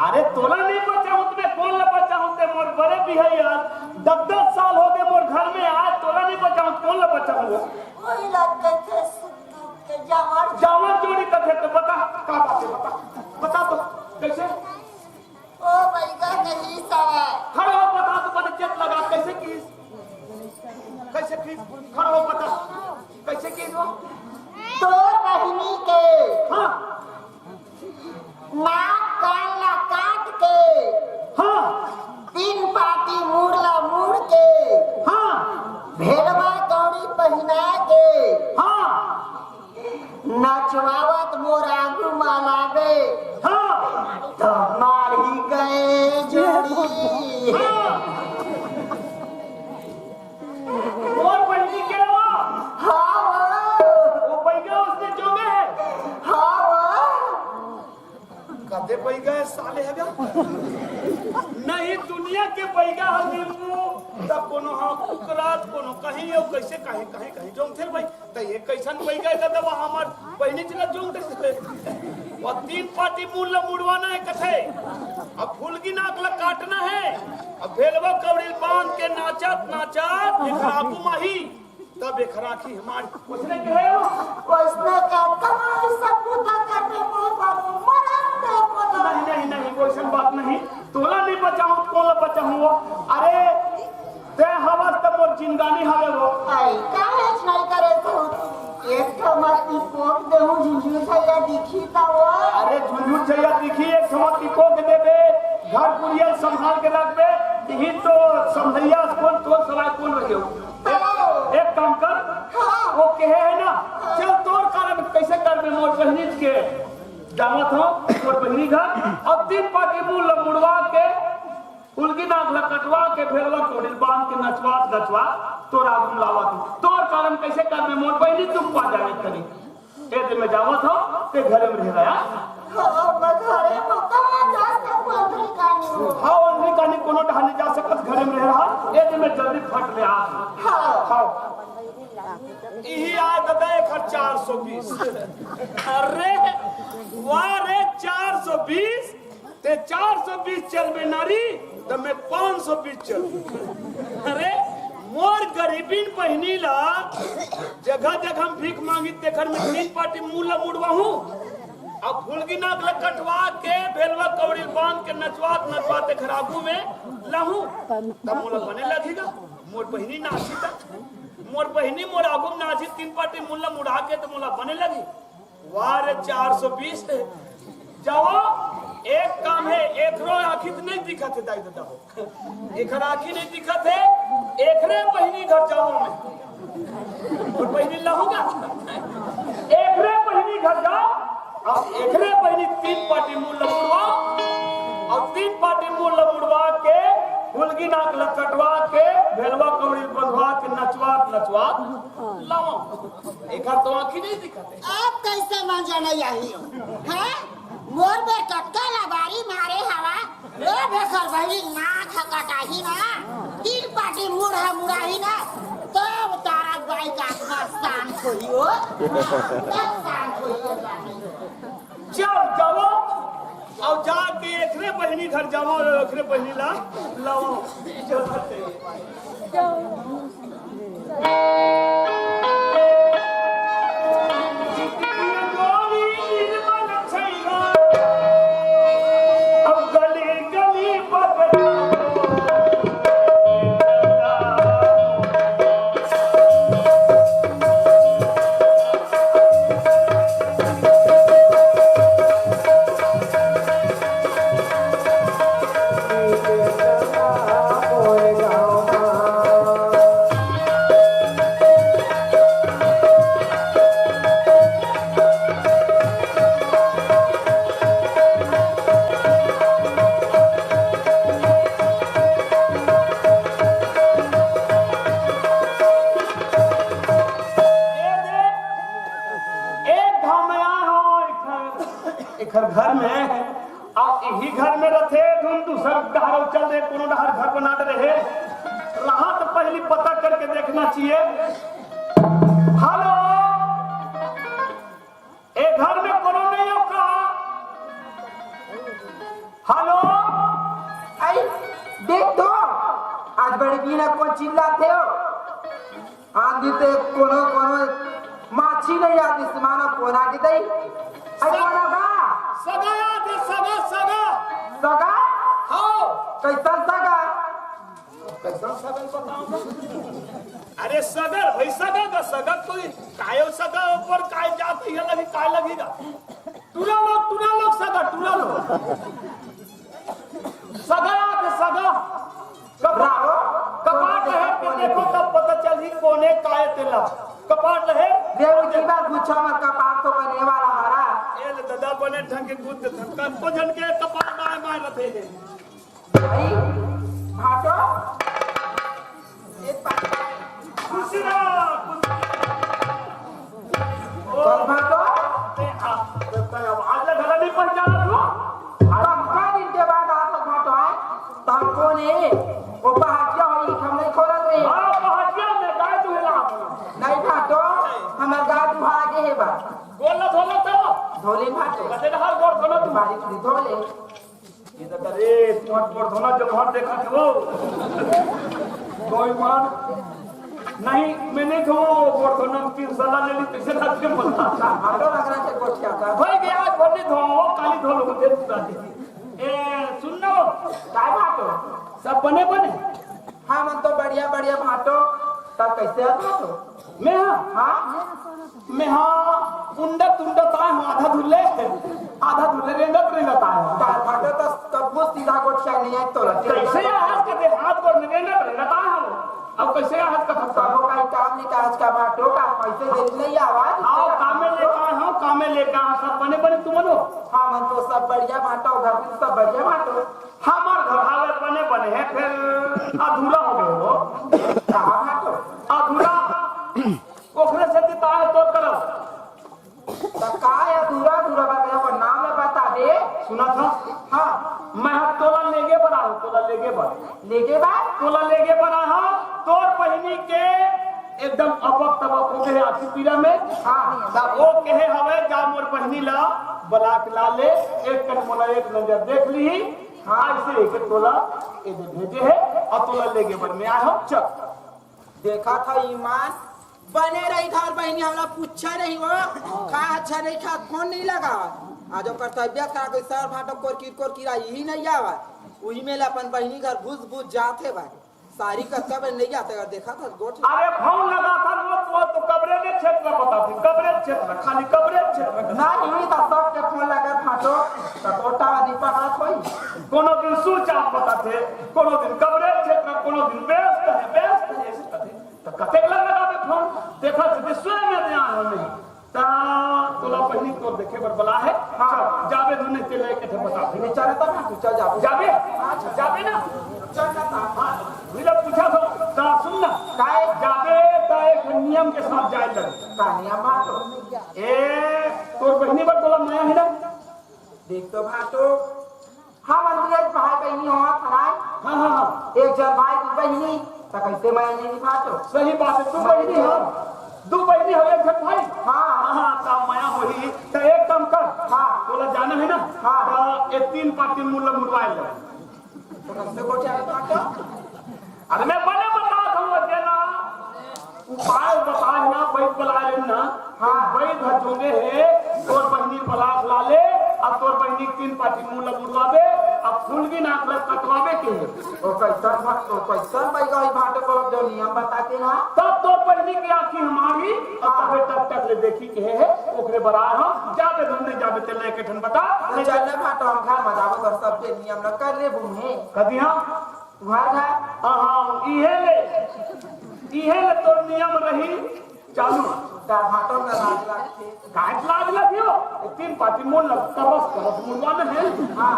अरे तोला नहीं बचा हूं तुम्हें कौन ला बचा हूं ते मोर बड़े भी है यार 10 साल हो गए मोर घर में आज तोला नहीं बचा हूं कौन ला बचा हूं कोई लगते थे सिद्धू के जवान जावर जोड़ी कथे तो बता का बात है बता तो कैसे ओ बैगा नहीं सवा खड़ा हो बता तो बड़े चेत लगा कैसे की खड़ा हो बता कैसे की वो तोर बहिनी के हां नाक कान ला काट के हां 3 पाटी मुड़ के हां भेड़वा दौड़ी पहना के हां नचवावत मोर आगू मालावे हां तो मारी गए जोड़ी और बंदी के वो हाँ वो बैगा उसने जो में है हाँ कदे बैगा साले है बे नहीं दुनिया के बैगा नींबू तब कोनो हां कुकरात कोनो कहीं यो कैसे कहीं जों थे भाई त ये कैसन बैगा का दवा हमर बहिनी चला जों थे और 3 पार्टी मूल मुड़वाना है कथे अब फुलगी नाक ला काटना है अब भेलवा कवड़ी बांध के नाचत एक आबू माही तब एक राखी हमारी उसने कहे हो उसने कहता है सब पूजा करने को बाबू मरते को नहीं वैसन बात नहीं तोला नहीं बचाऊं कौन ला बचाऊं वो अरे ते हवस त मोर जिंदगानी हवे वो आई काहे नहीं करे तो एक तो मस्ती पोक दे हूं झुझु थैया दिखी ता वो अरे झुझुर जया लिखी एक समाती को के देबे घर कुरियल संभाल के रखबे ही तो समझैया कौन तो सवाल कौन रहियो एक काम कर वो कहे है ना चल तोर कारण कैसे करबे मोर बहनी के दावत हो तोर बहनी घर और 3 पार्टी मुंह मुड़वा के उलगी नाक लकटवा के फेरवा कोडिल बांध के नचवा तोर आगम लावत तोर कारण कैसे करबे मोर बहनी तुम पा जावे करी ए दिन में जावत हो ते घरे में रह गया घरे में कहां जा सकू अंदर कानी हो हां अंदर कानी कोनो ढाने जा सकत घरे में रह रहा ए दिन में जल्दी फट ले आ हां यही आज दे 420 अरे वाह रे 420 ते 420 चलबे नारी तो मैं 520 चल अरे मोर गरीबीन पहिनी ला जगह जगह हम भीख मांगी तेखर में 3 पार्टी मुंह मुड़वा हूं अब फुलगी नाक कटवा के भेलवा कवड़ी बांध के नचवाते खराबू में लहू तब मोला बने लगेगा मोर बहिनी नाची तक मोर बहिनी मोर आगू नाची 3 पार्टी मुल्ला मुड़ा के तो मोला बने लगी वाह रे 420 जाओ एक काम है एकरो आंखी तो नहीं दिखत है दाई दादा हो एक आंखी नहीं दिखत है एकरे बहिनी घर जाओ मैं और बहिनी लहूगा एकरे बहिनी घर जाओ अब एकरे बहिनी 3 पार्टी मुंह मुड़वा और 3 पार्टी मुंह मुड़वा के फुलगी नाक लकटवा के भेलवा कवड़ी बंधवा के नचवा लाओ एक तो आंखी नहीं दिखते अब कैसे मान जाना यही हैं मोर बे कटका लबारी मारे हवा रे बेखर भई नाक कटाही ना 3 पार्टी मुड़ाही ना तब तारा गाय का शान खोइयो शान खोइयो चल जाओ और जाके एकरे बहिनी घर जाओ एकरे बहिनी लाओ अब गली गली घर में आप यही घर में रहते तुम दूसरा डहार चल दे कोनो डहार घर बना रहे रहा तो पहली पता करके देखना चाहिए हेलो ए घर में कोनो नहीं हो कहा हेलो आई देख तो आज बड़ी बीना कौन चिल्लाते हो आंधी ते कोनो माछी नहीं आती समाना कोना की दई आई कोना बा सगा दे सगा हाँ कैसा सगा बताऊंगा अरे सगर भाई सगा का सगा कोई कायो सगा ऊपर काय जाती है लगी काय लगेगा टूरा लोग सगा सगा कपाट है कि देखो तब पता चली कोने काय तेला कपाट है देव की बात पूछो मत कपाट तो बने वाला हरा ए दादा बने ढंग के कूद धक्का को जन के कपाट मार रहे हैं भाई भाटो एक बात खुशी ना कौन भाटो आज लगा नहीं पहचाना तू का दिन के बाद आता भाटो है तब कौन है वो पहाड़िया होई हम नहीं खोलत रे हां पहाड़िया में गाय दुहला नहीं भाटो हमर गाय दुहा के है बा बोलना तो धोले भाटो कते हर गोर कोनो तुम्हारी खुद धोले ये तो करे तुम्हारा धोना जब हम देखा थे वो कोई मान नहीं मैंने तो वो धोना 3 साल ले ली कैसे ना के बोलता भाटो लगना से गोठिया का भाई गया आज भरने धो काली धो लो मुझे पूरा दे ए सुनना काय भाटो सब बने हाँ मन तो बढ़िया भाटो तब कैसे आता तो मैं हाँ मैं हाँ कुंडा ताय आधा धुले आधा धुले रेंगत रेंगत आए तार फाटो तो कबो सीधा गोटिया नहीं है तो कैसे आज के हाथ गोड़ में रेंगत रेंगत आए हम अब कैसे आज का थकता कबो का काम नहीं काज का बाटो का पैसे दे नहीं आवाज आओ कामे लेके आए हम कामे लेके आए सब बने बने तुम लो हाँ मन तो सब बढ़िया बाटो घर में सब बढ़िया बाटो हमार घर हाले बने बने हैं फिर अधूरा हो गए हो कहाँ बाटो अधूरा ओखरे से दिता है तो करो तो काय अधूरा अधूरा बात है नाम में बता दे सुना था हाँ मैं तोला लेके बना हूँ तोला लेके बना लेके बाद तोला लेके बना हूँ तोर बहिनी के एकदम अबक तबक हो गए आखिर पीरा में हाँ तब वो कहे हवे जा मोर बहिनी ला बलाक ला ले एक कन मोला एक नजर देख ली हाँ ऐसे एक तोला इधर भेजे है और तोला लेके बन में आया हूँ चल देखा था ईमान बने रही था और बहनी हमरा पूछा नहीं वो खा अच्छा नहीं खा कौन नहीं लगा आज कर्तव्य करा कोई सर फाटो कोर किरा यही नहीं आवा वही में अपन बहनी घर घुस घुस जाते भाई सारी कर्तव्य नहीं आते अगर देखा था गोट अरे फोन लगा था वो तो कब्रे के क्षेत्र में पता थी कब्रे क्षेत्र खाली कब्रे क्षेत्र ना यही था सब के फोन लगा फाटो टोटा दीपक हाथ होई कोनो दिन सूचा पता थे कोनो दिन कब्रे क्षेत्र कोनो दिन व्यस्त है ऐसे कथे तो कते लगा फोन देखा थे स्वयं में ध्यान होने ता तोला पहली तो देखे बर बला है हाँ जावे धुने ते लेके थे बता नहीं चले तो ना चल जाओ जावे जावे ना चल ना हां मुझे पूछा तो ता सुन ना काय जावे ता एक नियम के साथ जाए लगे कहानियां बाटो ए तोर बहनी पर तोला नया है ना देख तो भाटो हम अंग्रेज भाई बहनी हो थराय हां एक जन भाई की बहनी तो कैसे मैं नहीं भाटो सही बात है तू बहनी हो दो बहनी हो एक जन भाई हाँ ता माया होई तो एक काम कर हाँ तोला जाना है ना हाँ तो ये 3 पार्टी मुल्ला मुरवाए ले तो कैसे गोटे आ भाटो अरे मैं बने बता दूंगा देना उपाय बताए ना बैठ बुला ले ना हाँ बैठ भजोगे है तोर बहनी बलाक ला ले अब तोर बहनी 3 पार्टी मुल्ला मुरवावे अब फूल की नाक ले कटवावे के ओ कैसन भाई गई भाटो को जो नियम बताते ना तब तो बहनी की आंखी हमारी अब तबे टक टक ले देखी के है ओकरे बराए हम जावे ढूंढने जावे ते लेके ठन बता चल भाटो हम घर मजावो कर सब के नियम न कर रे बूढ़े कदी हां घर है हां इहे ले तो नियम रही चालू का भाटो में राज लागते काहे लाज लगियो 3 पार्टी मोल तरस मुलवाने है हां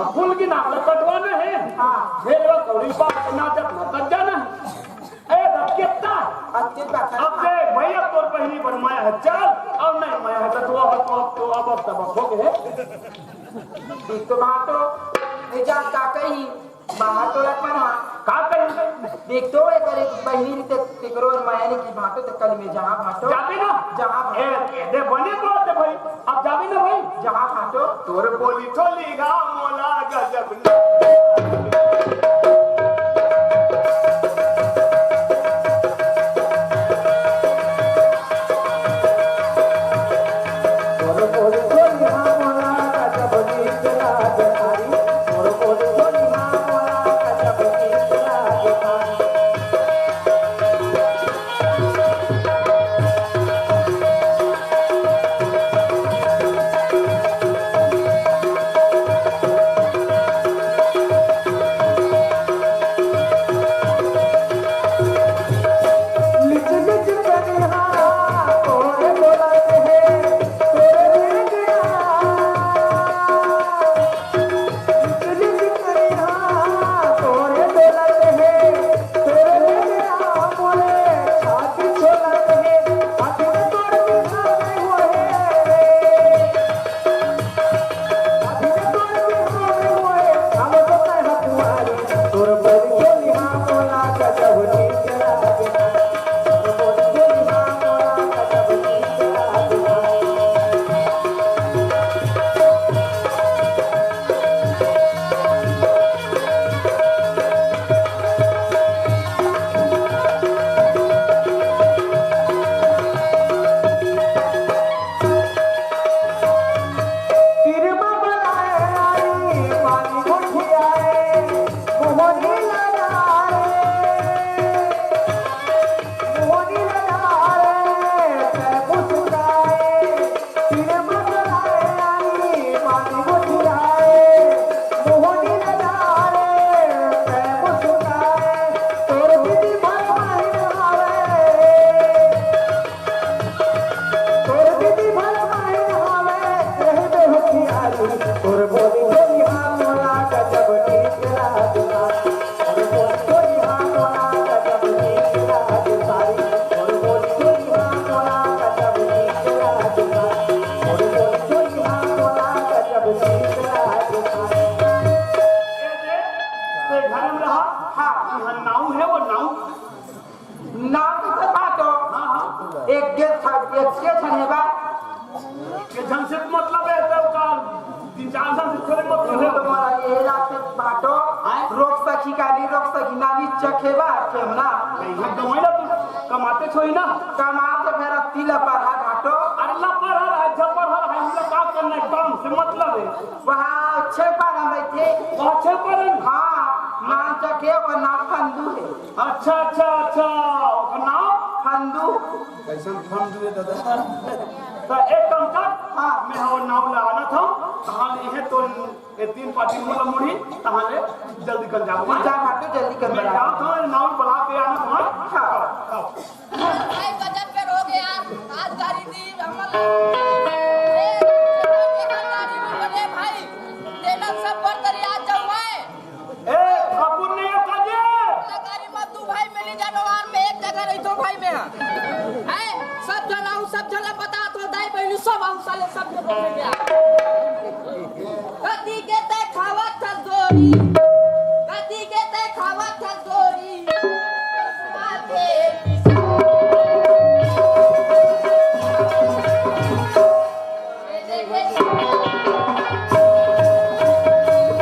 अब फूल की नाक ले कटवाने है हां खेलवा कौड़ी बात नाटक न कर जाना ए कितना अच्छे बात अब दे भैया तोर पहली बनवाया है चल अब नहीं माया है तो अब तब हो गए देख तो भाटो ए जा का कही बाहर तो लग मना का कहीं देख तो एक बहनी ते तिकरो मायानी की भाटो ते कल में जहां भाटो जाबे ना जहां ए दे बने तो दे भाई अब जाबे ना भाई जहां भाटो तोर बोली ठोली गा मोला गजब यहाँ नाव है वो नाव नाम तो बाटो हाँ हाँ एक के छनेबा के जन से मतलब है तो का 3-4 जन से थोड़े मतलब है तुम्हारा ये रास्ते बाटो रोक सकी गाली रोक सकी नानी चखेबा केमना यहाँ कमाइला तू कमाते छोई ना कमाते फिर तिला पर घाटो अल्लाह पर है जबर है हम लोग काम करने काम से मतलब है वहाँ छे पर हम बैठे वहाँ छे पर हाँ नाम चखे और नाम फंदू है अच्छा अच्छा अच्छा नाव फंदू कैसे हम दिए दादा तो एक काम कर हाँ मैं वो नाव लगाना था कहाँ ले है तो ये 3 पार्टी मुला मुड़ी कहाँ ले जल्दी कर जाओ जा घाटो जल्दी कर मैं बड़ा जाता हूँ नाव बुला के आना तुम्हारा भाई गजब के हो गया आज गाड़ी दी हमला भाई देना सब पर दरिया जाऊँ ए ठाकुर ने ये काजे गाड़ी मत तू भाई मिली जानवर में एक जगह रही तो भाई में है सब जना बता तो दाई बहनी सब हम साले सब के बोल गया गति के ते खावा थल गोरी गति के ते खावा थल गोरी आगे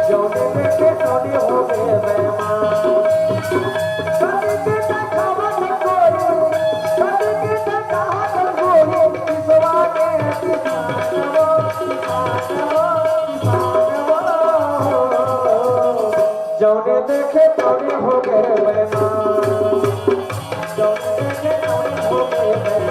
जौने देखे तौने हो गए बेईमान जौने देखे तौने हो गए बेईमान जौने देखे तौने हो गए बेईमान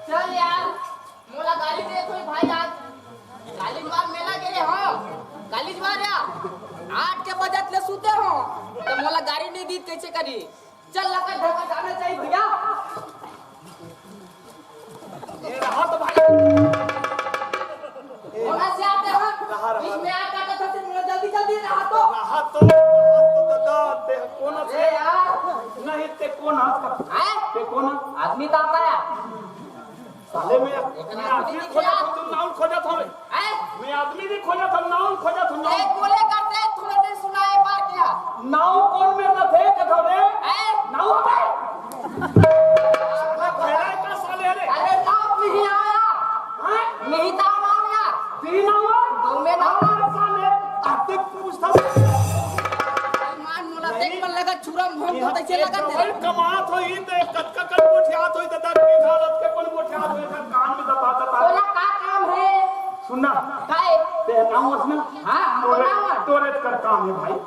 चल यार मोला गाली दे कोई भाई आज कालीजवार मेला गेले हो कालीजवार या 8 के बजट ले सुते हो तो मोला गाड़ी नहीं दी कैसे करी चल लगा ढका जाना चाहिए भैया ये रहा तो भाई होना से आते हो बीच में आटा का तो मोला जल्दी जल्दी रहा तो दादा ते कौन ए है यार नहीं ते कौन है हैं ते कौन आदमी तो आता है साले में मैं आदमी खोजा था तुम नाम खोजा था हैं मैं आदमी भी खोजा था नाम खोजा था ए नाम बोले करते थोड़ा देर सुनाए बात क्या नाव कौन में न थे कथोरे हैं नाव पे साला भैरा का साले रे अरे नाव नहीं आया हैं नहीं था नाव या तीन नाव दो में नाव साले आते पूछता मान मोला देख पर लगा छुरम भोग तो तैसे लगा भाई दे कमात होई ते कटका कट मोठियात होई दादा की हालत के कोन मोठियात होई कान में दबा बोला का काम है सुनना काय ते नाम उसमें हां बनावा तोरे कर काम है भाई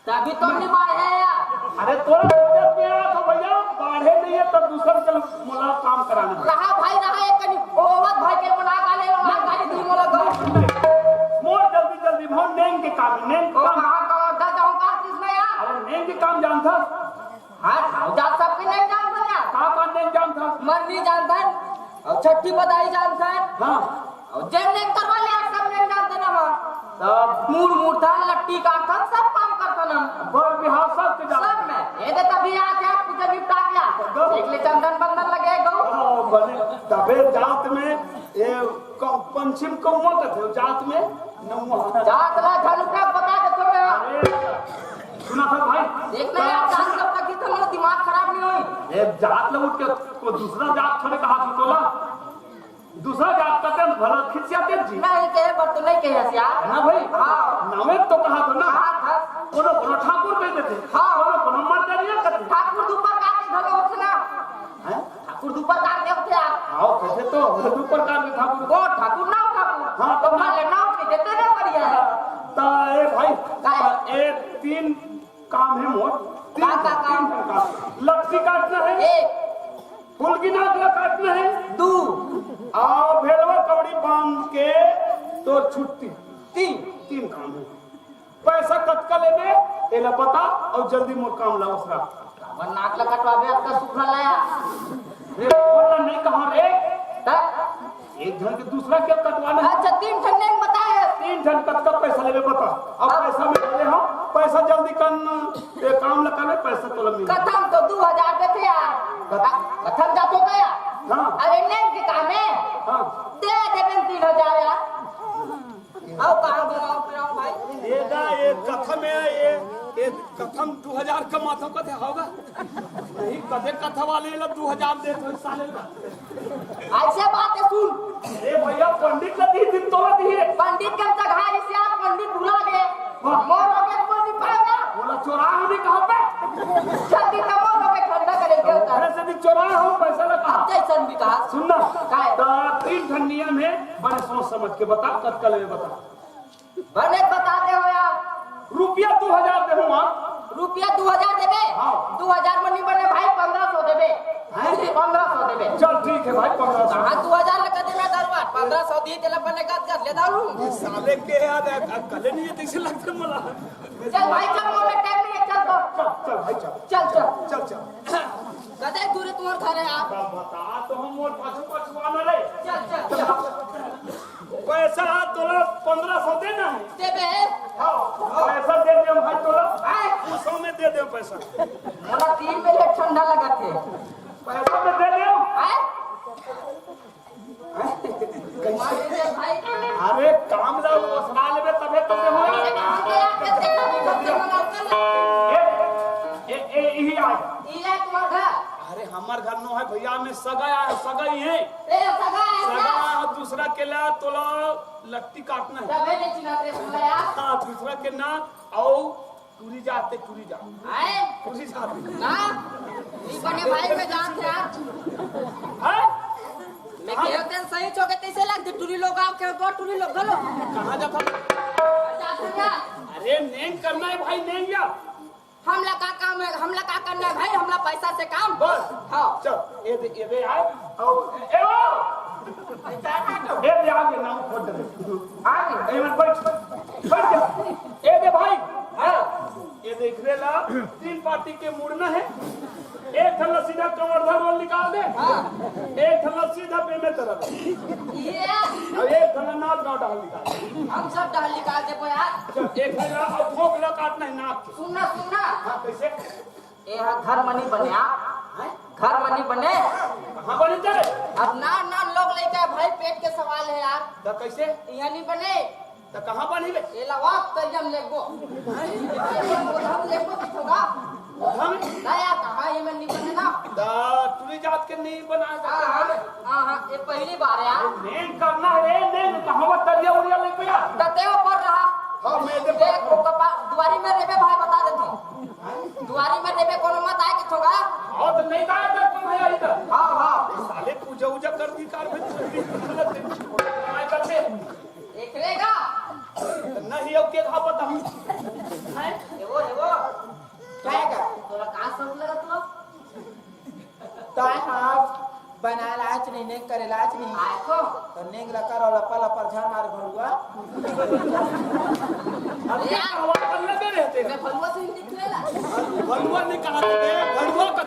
तभी तो नहीं बाढ़ है यार अरे तोरा प्रोजेक्ट में आया तो भैया बाढ़े नहीं है तब दूसर के मुला काम कराना रहा भाई रहा एक कनी ओवत भाई के मुला गाले ला गाड़ी दी मोला गो मोर जल्दी जल्दी मोर नेम के काम नेम ओ काम कहां का दा जाऊं का किसमें यार अरे नेम के काम जानता हां जा सब के नहीं जानता यार का नेम जानता मरनी जानता और छठी बधाई जानता हां और जेम ने करवा लिया सब नहीं जानते ना मां तब मूड मूठा लट्टी का था सब काम करता ना बर बिहार सब के जान सब में ये दे तभी आ गया पूजा निपटा गया एक ले चंदन बंदन लगे गो बने तबे जात में ये पंचिम कौवा का थे जात में नौवा जात ला झलका बता दे तो मैं अरे सुना था भाई देखना यार जान कब तक तो मेरा दिमाग खराब नहीं हुई एक जात ले उठ के को दूसरा जात थोड़े कहा तो तोला दूसरा जात का तेल भला खिंचाते जी नहीं कहे पर तो नहीं कहे हसिया ना भाई हाँ नामे तो कहा तो ना हाँ था कोनो कोनो ठाकुर कहते थे हाँ। कोनो कोनो मर्दरिया कहते थे ठाकुर दुपर का के धलो उठना हैं ठाकुर दुपर का के उठे आप आओ कहते तो दो प्रकार के ठाकुर ओ ठाकुर ना ठाकुर हाँ, तो माले ना के देते ना बढ़िया है ता ए भाई काय? ए 3 काम है मोर का काम? लट्ठी काटना है एक फूल की नाक काटना है दो आओ भेड़वा कबड़ी बांध के तो छुट्टी तीन 3 काम है पैसा कटका लेबे एला बता और जल्दी मोर काम ला उसरा मन नाक ला कटवाबे आपका सुखा लाया रे बोला नहीं कहां रे ता एक जन के दूसरा क्या कटवाना है अच्छा 3 ठन ने बताए 3 जन कटका पैसा लेबे बता अब पैसा में ले हम पैसा जल्दी कर ये काम ला करे पैसा तो लग कथम तो 2000 देते यार कथम जा तो गया हां अरे नहीं के काम है हां दे देबे 3000 यार आओ कहां बनाओ फिर भाई ये कथम है ये कथम 2000 का माथा कथे होगा नहीं कथे कथा वाले ला 2000 दे तो साले का ऐसे बात है सुन अरे भैया पंडित ला दी दिन तोला दी है पंडित के जगह से आप पंडित भुला गए मोर लोगे पंडित पाएगा बोला चोरा हमने कहां पे जल्दी का मोर लोगे ठंडा करेंगे उधर अरे से भी चोरा हम पैसा ला कहा जैसन भी कहा सुनना काय? तो 3 ठंडिया में बड़े सोच समझ के बता कत ले बता बने बताते हो यार रुपया 2000 दे हुआ रुपया 2000 देबे हाँ। 2000 में नहीं बने भाई 1500 देबे 1500 देबे चल ठीक है भाई 1500 कहां 2000 लगा दे मैं दरबार 1500 दी तेला बने का ले दारू साले के यार कले नहीं कैसे लगते मला चल भाई चल मोर में टाइम नहीं है चल तो चल भाई चल चल चल चल चल कदे दूर तुम्हार घर है आप बता तो हम मोर पाछू पाछू आना रे चल चल चल पैसा तोला 1500 देना है देबे हाँ पैसा दे दे भाई तोला आए 200 में दे दे पैसा मोला 3 में ठंडा लगा थे पैसा में दे दे आए भाई अरे काम ला ओसना लेबे तबे तो दे होगा ए यही आ अरे हमार घर नो है भैया में सगा ही है सगा दूसरा के ला तोला लट्टी काटना है हाँ दूसरा के ना आओ टूरी जाते टूरी जा टूरी जाते है सही चौके तैसे लगते टूरी लोग आप के दो टूरी लोग गलो कहाँ जाता अरे नेम करना है भाई नेम या हमला का काम है हमला का करना है भाई हमला पैसा से काम बस हाँ चल ये दे आए और ए वो ये दे आगे नाम खोद दे आगे ए मत बैठ जा ए दे भाई हां ये देख रे ला 3 पार्टी के मुड़ना है एक थल्ला सीधा कमरधर रोल निकाल दे एक थल्ला सीधा पे में तरफ ये और एक थल्ला नाक गांव डाल निकाल हम सब डाल निकाल दे यार चल एक थल्ला और भोग ला काटना है नाक के सुनना सुनना हां कैसे ये घर मनी बने आप घर मनी बने हां बने तेरे अब ना ना लोग लेके भाई पेट के सवाल है यार तो कैसे यहाँ नहीं बने तो कहां बनी बे ये लवाक तयम लेगो हम लेगो किथोगा हम नया कहा ये में नहीं बने ना दा टूरी जात के नहीं बना हां ये पहली बार है यार नेम करना है नेम कहां तरिया उड़िया ले गया ततेव पर रहा हां मैं देख वो कपा दुआरी में रेबे भाई बता देते दुआरी में रेबे कोनो मत आए किथोगा और तो नहीं कहा था कोई भैया इधर हां हां साले पूजा उजा कर दी कार में मैं करते देख लेगा नहीं अब के कहा पता हम है वो क्या है तोरा का सब लगा तू ताय हां बना लाच नहीं ने करे लाच नहीं आए को तो नेंग ला कर वाला पला पर झाड़ मार भरुआ अब क्या हवा कर लगे रहते मैं भलवा से निकलेला भरुआ ने कहा था भरुआ का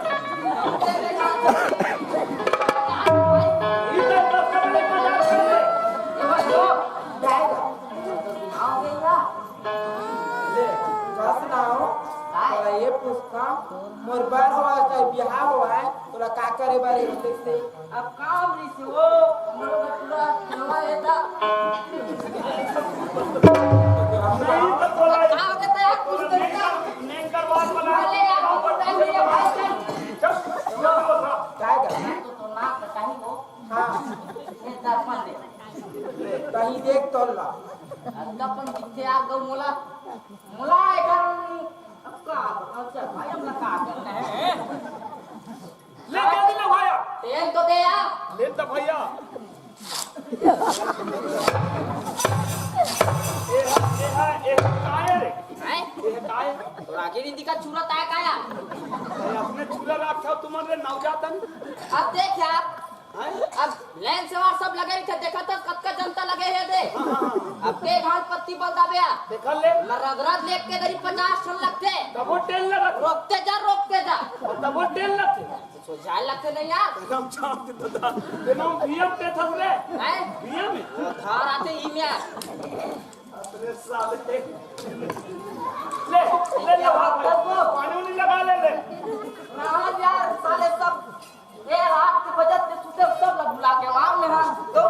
इधर बस कर ले जा ले का सुनाओ तोरा ये पूछता मोर बार हुआ चाहे बियाह हुआ है तोरा का करे बारे में देख से अब काम नहीं से वो लोग पूरा नवा लेता नहीं तो बोला काम के तैयार कुछ करता नेम करवा बना ले यार ऊपर टाइम नहीं है भाई चल काय का तो ना कहीं वो हां ये दर्पण दे कहीं देख तोला दर्पण किथे आ गो मोला मोला एकदम अब का अच्छा भाई हम लगा करना है ले दे दिला भैया तेल तो दे यार ले तो भैया ये काया रे हैं ये काया तो आगे नीति का चूरत आया काया अपने चूल्हा रखा तुम्हारे नवजातन अब देख यार अब लेंस से सब लगे थे देखा था कब का जनता लगे है दे अब के घाट पत्ती बता बे देखा ले मैं रगरत लेक के करीब 50 टन लगते तब वो टेल लगा रोकते जा तब वो टेल लगते सो जाए लगते नहीं यार एकदम चाप के तो देना बीएम पे थस रे हैं बीएम धार आते ही में अरे साले ले पानी नहीं लगा ले ना यार साले सब ये रात के बजट से सुते सब लोग बुला के आम में हां तो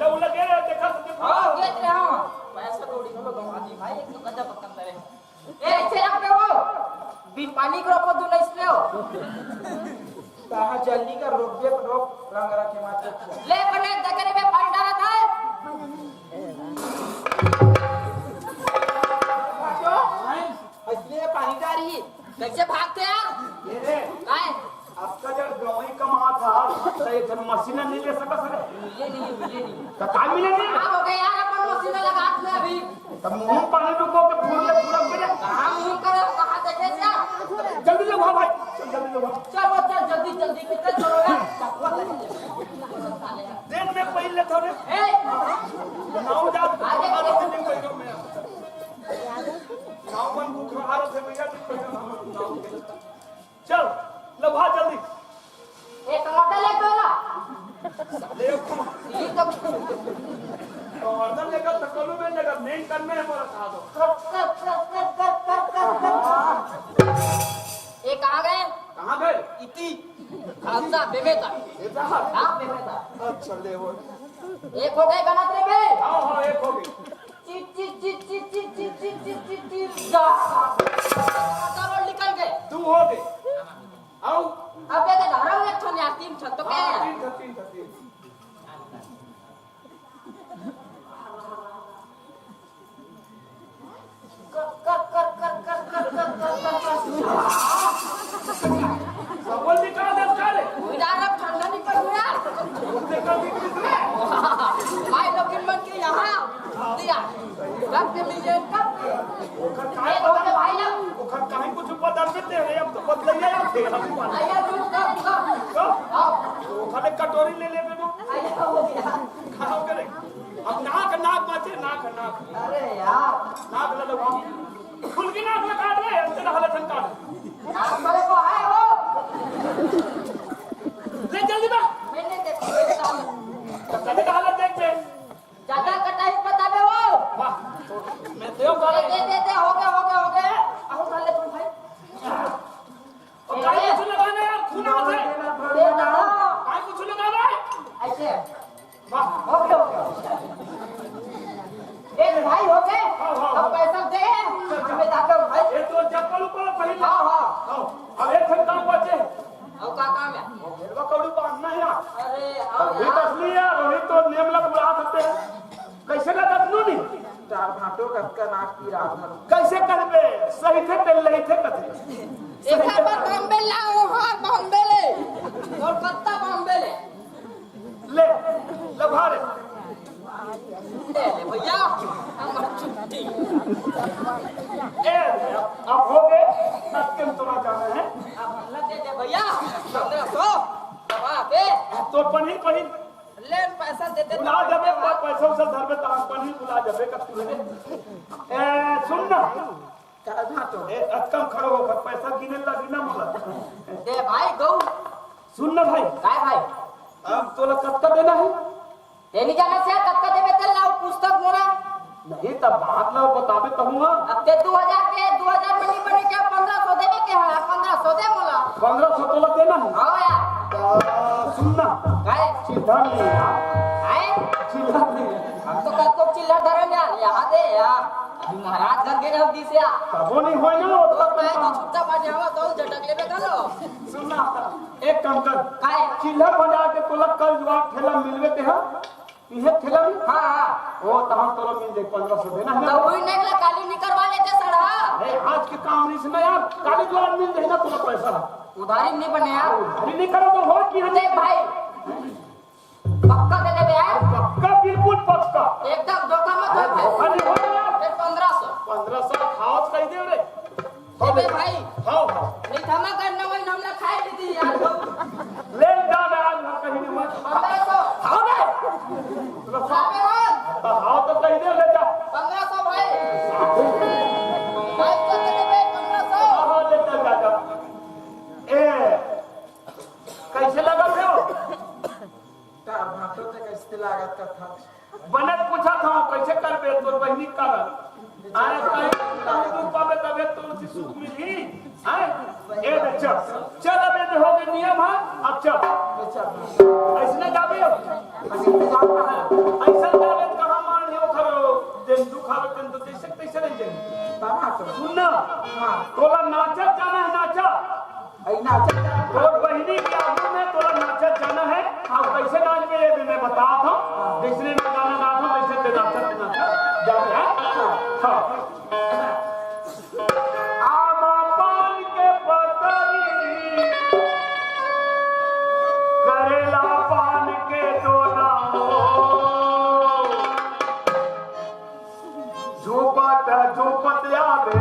जब लगे देखा हां गेट रहे हां पैसा थोड़ी हम लोग आदि भाई एक तो गजब बकम करे ए ऐसे रख पे वो बिन पानी को रोको दूं इसमें हो कहां जल्दी का रोक रंग रखे मात्र ले बने दकरे में पानी डाला था इसलिए पानी डाली कैसे भागते यार ये रे काय आपका जब गवई कमा था तो एक मशीन नहीं ले सका सर ये नहीं तो काय मिले नहीं हां हो गया यार अपन मशीन लगा में अभी तब मुंह पानी डुबो के फूल ले पूरा पे कहां मुंह करे कहां देखे यार जल्दी लो भाई जल्दी लो चल जल्दी कितने चलो यार दिन में पहले थोड़े ए नाव जा आगे दिन कोई में नाव बन भूख रहा से भैया चल लो भाई जल्दी एक टमाटर ले तो ले ये तो ऑर्डर लेकर तकलू में लेकर नहीं करने है मोरा खा दो ये कहां गए कहां गए इति खासा बेबेता इधर हां बेबेता अच्छा ले वो एक हो गए गणतरी में हां एक हो गई जा करोड़ निकल गए तू हो गई आओ अबे तो धरम एक ठन यार तीन ठन तो क्या है तीन सबल निकाल दे सारे उधार अब ठंडा निकल गया उसने कर दी किसने भाई लोग इन मन के यहाँ दिया रख दे लीजिए कब ये हो गए भाई लोग वो खत कहीं कुछ बदल देते हैं अब तो बदल गया थे हम वाला आया रुक कब तो आओ वो खाली कटोरी ले ले बेबो आया हो गया खाओ करे अब नाक बचे नाक अरे यार नाक ले लो फुल की नाक लगा दे अंदर हालत संकाट नाम बड़े को आए हो ले जल्दी बा मैंने देखा कभी का हालत देख ले ज्यादा कटाई बता दे वो वाह मैं देव गाले दे हो गए आओ डाले तुम भाई और काहे कुछ लगाना यार खून आते दे दो काहे कुछ लगाना ऐसे वाह हो गया एक भाई हो गए अब पैसा दे हमें जाकर भाई ये तो चप्पल ऊपर पहले हाँ अब एक घंटा बचे अब का काम है घेरवा कौड़ी बांधना है यार अरे आओ रोहित असली है रोहित तो नेम लग बुला सकते हैं कैसे ना दसनू नहीं चार भाटो का नाक की रात में कैसे करबे सही थे तेल नहीं थे कथे एक बार बॉम्बे लाओ हां बॉम्बे ले कोलकाता बॉम्बे ले ले भारे ले भैया हम छुट्टी ए अब हो गए अब तुम तुम्हारा जाना है अब हल्ला दे भैया 1500 दबा पे तो पनीर ले पैसा देते बुला जबे पैसा उसे धर पे तांग पनीर बुला जबे कब तू ए सुन ना चार भाटो ए अक्कम खड़ो होकर पैसा गिने लगी ना मोला दे भाई दो सुन ना भाई काय भाई अब तोला कब तक देना है ये नहीं जाना से कब तक देबे तेल लाओ पुस्तक मोरा नहीं तब बात ला बताबे कहूंगा अब ते 2000 के 2000 में नहीं बने क्या 1500 देबे के है 1500 दे मोला 1500 तोला देना है हां यार सुन ना काय सीधा नहीं यार आए सीधा नहीं हम तो कब को चिल्ला धरन यार यहाँ दे यार अभी महाराज घर के जल्दी से आ तब वो नहीं होए ना वो तो मैं तो छुट्टा बाज जावा तो झटक लेबे करो सुन ना एक काम कर काय चिल्ला बजा के तोला कल जवाब ठेला मिलवे ते है इहे ठेला में हां हां वो तहां तोला मिल जाए 1500 देना है तो वही निकला काली निकलवा लेते सड़ा अरे आज के काम नहीं सुना यार काली जवाब मिल जाए ना तोला पैसा उधारी नहीं बने यार अरे नहीं करो तो हो कि हम देख भाई पक्का दे देबे यार पक्का बिल्कुल पक्का एकदम धोखा मत हो अरे हो यार फिर 1500 1500 खाओ कह दे रे देबे भाई हां हां नहीं थमा करना वही हमने खाए दी यार ले जा आज कहीं नहीं मत 1500 हां बे खावे हो हां तो दे ले जा 1500 भाई भाई तो चले गए 1500 हाँ ले जा जा जा ए कैसे लगा थे हो का भाटो ते कैसे लागत का था बनत पूछा था कैसे करबे तोर बहिनी कर आए कहीं तू पावे तबे तो उसी सुख मिली आए ए दे चल अब ये हो गए नियम है अब चल ऐसने गाबे हो ऐसा गाबे कहां मान हो खरो दिन दुखावे दिन तो कैसे रह जाए सुन ना तोला नाचत जाना है नाचा तोर बहिनी के आगू में तोला नाचत जाना है अब कैसे नाच में ये मैं बता था जिसने मैं गाना नाचा वैसे ते नाचत जाबे हां आमा पान के पतरी करेला पान के दोना झोपत आवे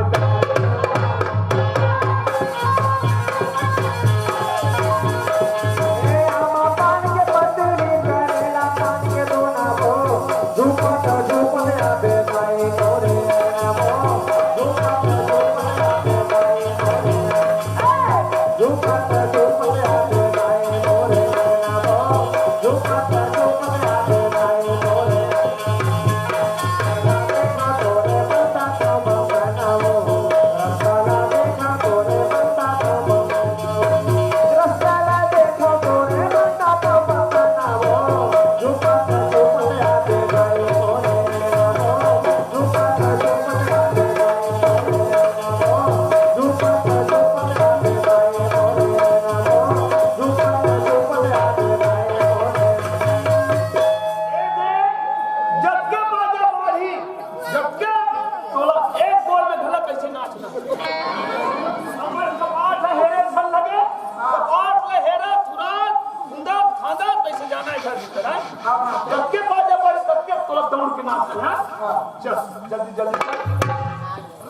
जल्दी जल्दी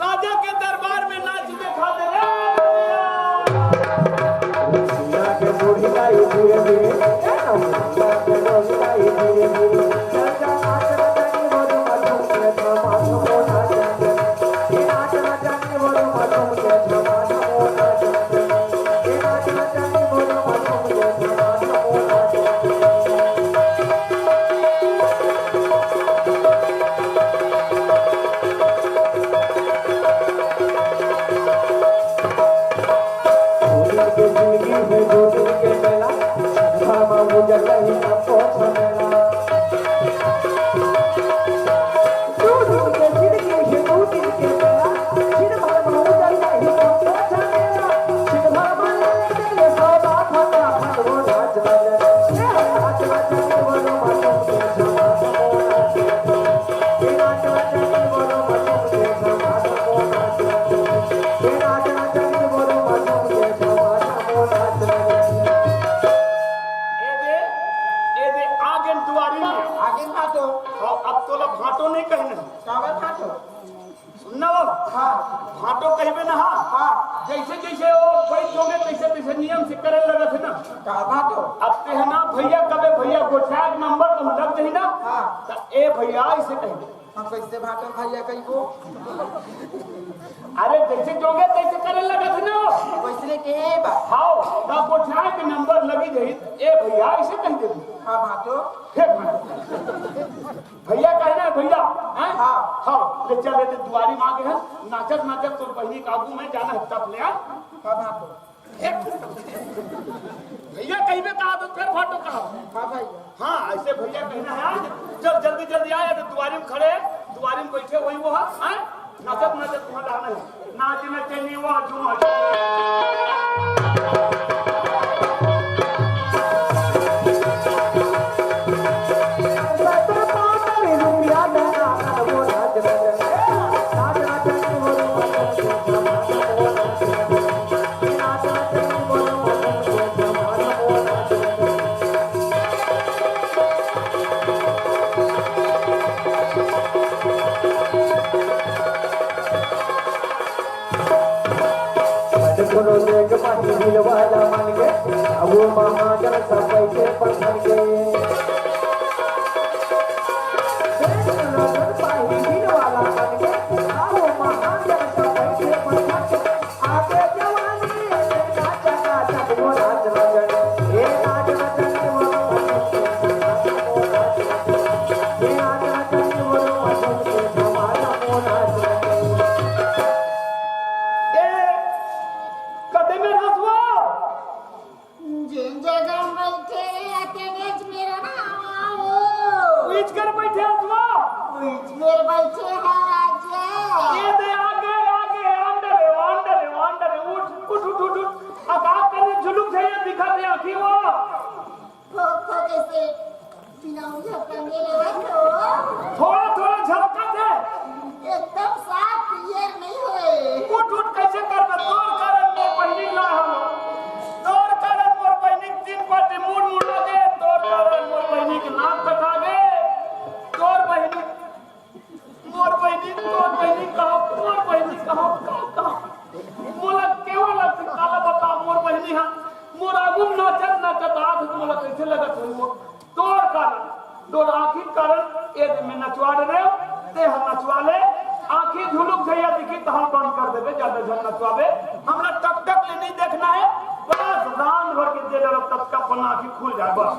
राजा के दरबार में नाच दिखा दे भाटो कहबे ना जैसे जैसे वो बैठ जोगे तैसे तैसे नियम से करे लगा थे ना अब ते है ना भैया कबे भैया गोठा नंबर तुम लग जही ना तो ए भैया ऐसे कहबे हम कैसे भाटो भैया कहिबो अरे जैसे जोगे तैसे करे लगा थे ना वैसे के बा हां तो गोठा के नंबर लगी जही ए भैया ऐसे कह दे हां भाटो भैया कहना भैया हां हां ले चल ले दुआरी मां के है नाचत नाचत तो बहिनी काबू में जाना है तब ले हां भाटो भैया कहीं कहा तो फिर फोटो कहा हां भाई हाँ ऐसे भैया कहना है जब जल्दी जल्दी आए तो दुआरी में खड़े दुआरी में बैठे वही वो है नाचत नाचत तुम्हारा आना है नाच में चलिए वो झूम देख पाटी दिलवाला मन के अब वो मामा जन सब पैसे पत्थर के मेरे बच्चे हैं राजा ये दे आगे आगे अंदर उठ उठ उठ उठ उठ अब आप करे जुलूम से ये दिखा दे आखी वो फोटो कैसे बिना झपका मेरे बच्चों थोड़ा थोड़ा झपका दे एकदम साफ क्लियर नहीं हुए उठ उठ कैसे कर दे तोर कारण में पहली ला हम तोर कारण मोर बहनी तीन पाटे मुड़ मुड़ लगे तोर कारण मोर बहनी के नाक कटा गए तोर बहनी कहो मोला केवल काला बता मोर बहनी हा मोर आगुम नाचत आँख मोला कैसे लगत होई वो तोर कारण तोर आँखी कारण एक में नचवा रे ते हम नचवा ले आँखी झुलुक जइया दिखी तो हम बंद कर देबे ज्यादा जन नचवाबे हमरा टक टक ले नहीं देखना है बस रान भर के दे दे तब का पन्ना आँखी खुल जाए बस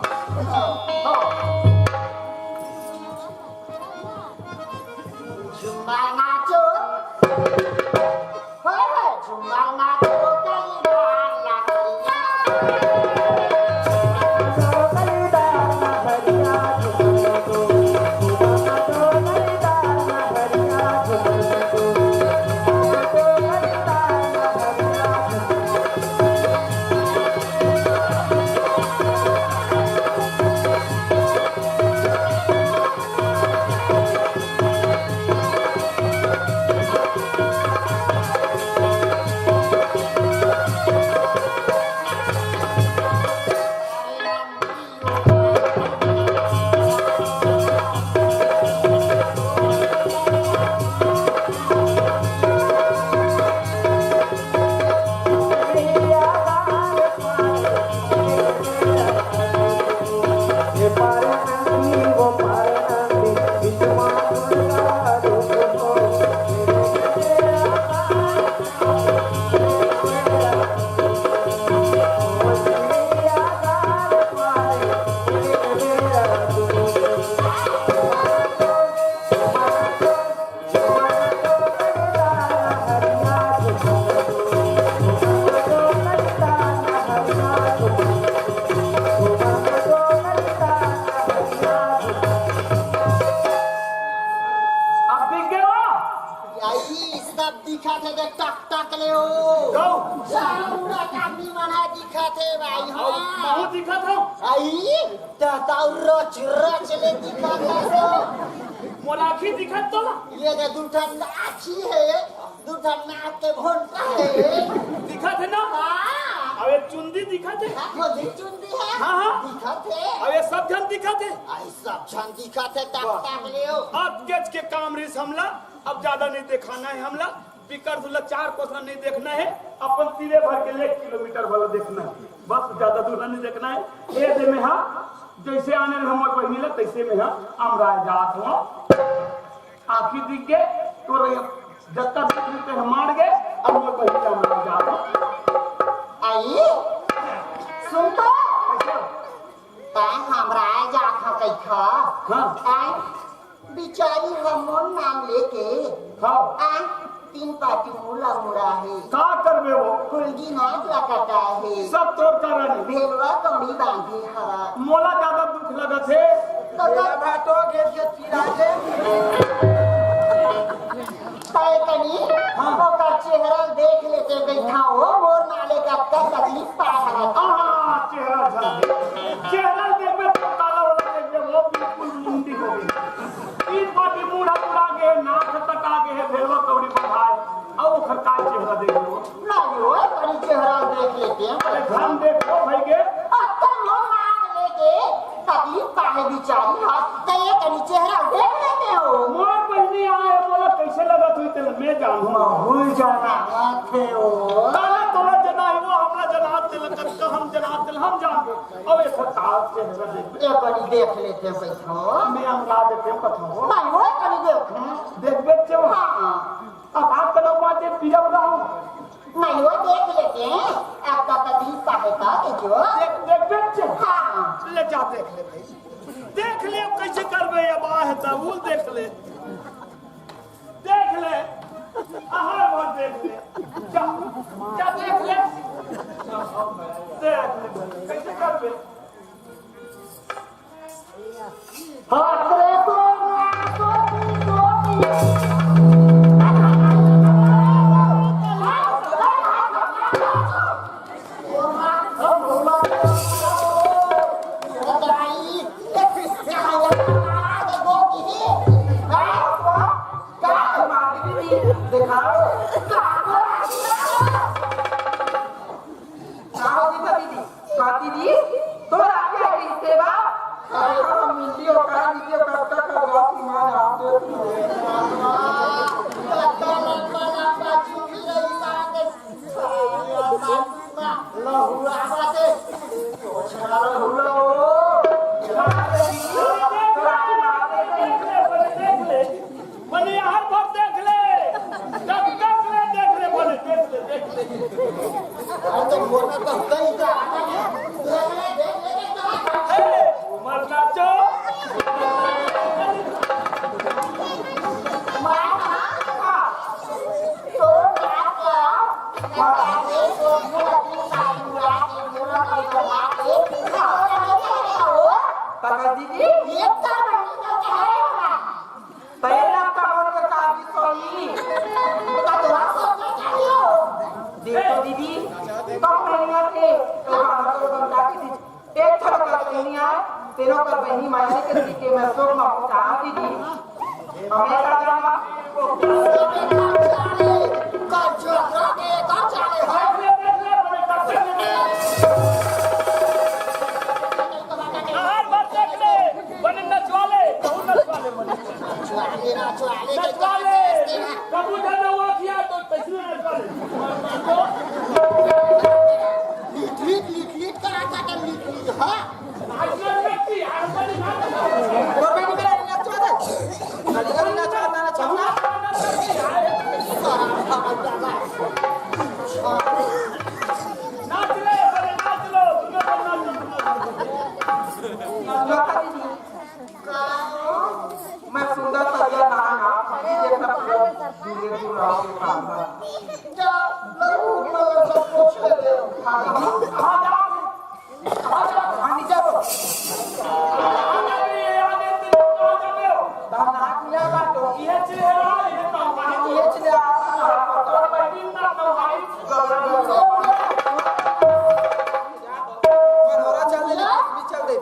झुम्मा नाचो होय झुम्मा नाचो मोलाखी दिखा तो ये जो दूठा नाची है दूठा नाच के भोंटा है दिखा थे ना अबे चुंदी दिखा थे मुझे चुंदी है हाँ दिखा थे अबे सब जन दिखा थे आई सब जन दिखा थे तक लियो अब गेज के कामरेज हमला अब ज्यादा नहीं दिखाना है हमला बिकर दुल्ला 4 कोसा नहीं देखना है अपन तीरे भर के 1 किलोमीटर वाला देखना है बस ज्यादा दूर नहीं देखना है ए दे में हां जैसे आने हमर बहिनी ल तैसे में हां हमरा जात हो आखी दिख के तो जब तक दिखते हम मार गए अब हमर बहिनी हमरा जात हो आई सुन तो ता हमरा जात हो कैखा हां आई बिचारी रमन नाम लेके हां आई 3 पार्टी मुला मुड़ा है का करबे वो कुलगी नाच लगाता है सब तोर कारण है भेलवा कमड़ी बांधी है मोला ज्यादा दुख लगत है तो भाटो गेट के चिरा दे तय कनी ओकर चेहरा देख लेते बैठा हो मोर नाले का तकलीफ पा रहा आहा चेहरा देखबे तो काला वाला देखबे वो बिल्कुल मुंडी हो गई 3 पाटी मुड़ा मुड़ा के नाक तका के है भेलवा कौड़ी बढ़ाए अब ओकर का चेहरा देखो नहीं हो कनी चेहरा देख लेते हैं अरे घन देखो भाई के अच्छा मोर नाक लेके तकलीफ पा है बिचारी हाथ तय कनी चेहरा देख लेते हो मोर बहनी आए बोला कैसे लगत हुई तेल मैं जानू भूल जाना थे हो काला तोला जना है वो हमरा जना तेल कर हम जना तेल हम जान अब एक ताल चेहरा देख ये कनी देख लेते बैठो मैं अंगला देते बताओ नहीं हो कनी देख देखबे चो हां अब आप कलो बाते पिया बताओ नहीं वो देख लेते हैं आपका तकलीफ पा है का कि जो देखबे चो हां ले जा देख ले भाई देख ले अब कैसे करबे अब आहे तबुल देख ले आहार भर देख ले जा देख ले कैसे करबे हाथ रे को दीदी दीदी तो आगे आई सेवा वीडियो कब तक करवाती मान आप दीदी पहला कमर के काफी सोई देखो दीदी कम महीना थे तो हमारा तो बंदा की एक थोड़ा का महीना तेरों का बहनी मायने के तरीके में सो मांगता दीदी हमें का जाना मैं सुंदर सजा नहाना देखना दूल्हे दूल्हा के सामने जा लहू में सब कुछ ले हां नीचे तो दाना किया का तो ये चले ये तो ये चले तो बैठी ना तो भाई मनोरा चलने लगी चल दे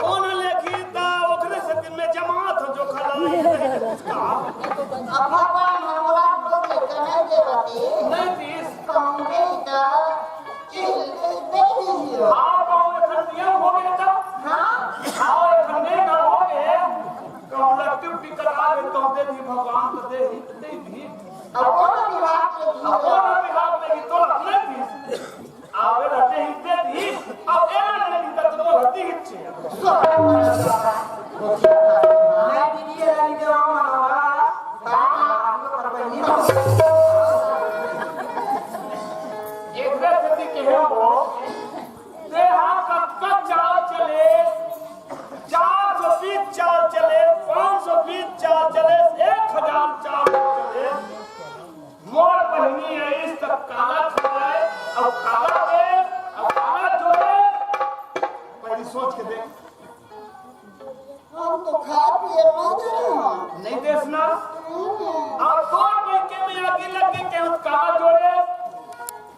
कौन लेखी ता ओकरे से दिन में जमात हो जो खड़ा भगवान हमरा को कने देवती नहीं तीस कहूंगे ता देखी आओ एखन नियम हो गए तो हां आओ एखन नहीं ना हो गए कलेक्टिव टिकट आ गए तो दे दी भगवान तो दे दी अब कौन विभाग के में तो नहीं तीस आवे रहते ही दे दी अब एना नहीं तो रहती ही छे मैं दीदी ये रानी देवा मनोरा एक व्यक्ति कहे हो देहा कब चाल चले 420 चाल चले 520 चाल चले 1000 चाल चले मोर बहनी है इस तक काला खाए अब काला दे अब काला जोड़े पहली सोच के देख हम तो खा पिए ना दे रहे हैं नहीं देसना और 2 महीने में आगे लग के केहू काला जोड़े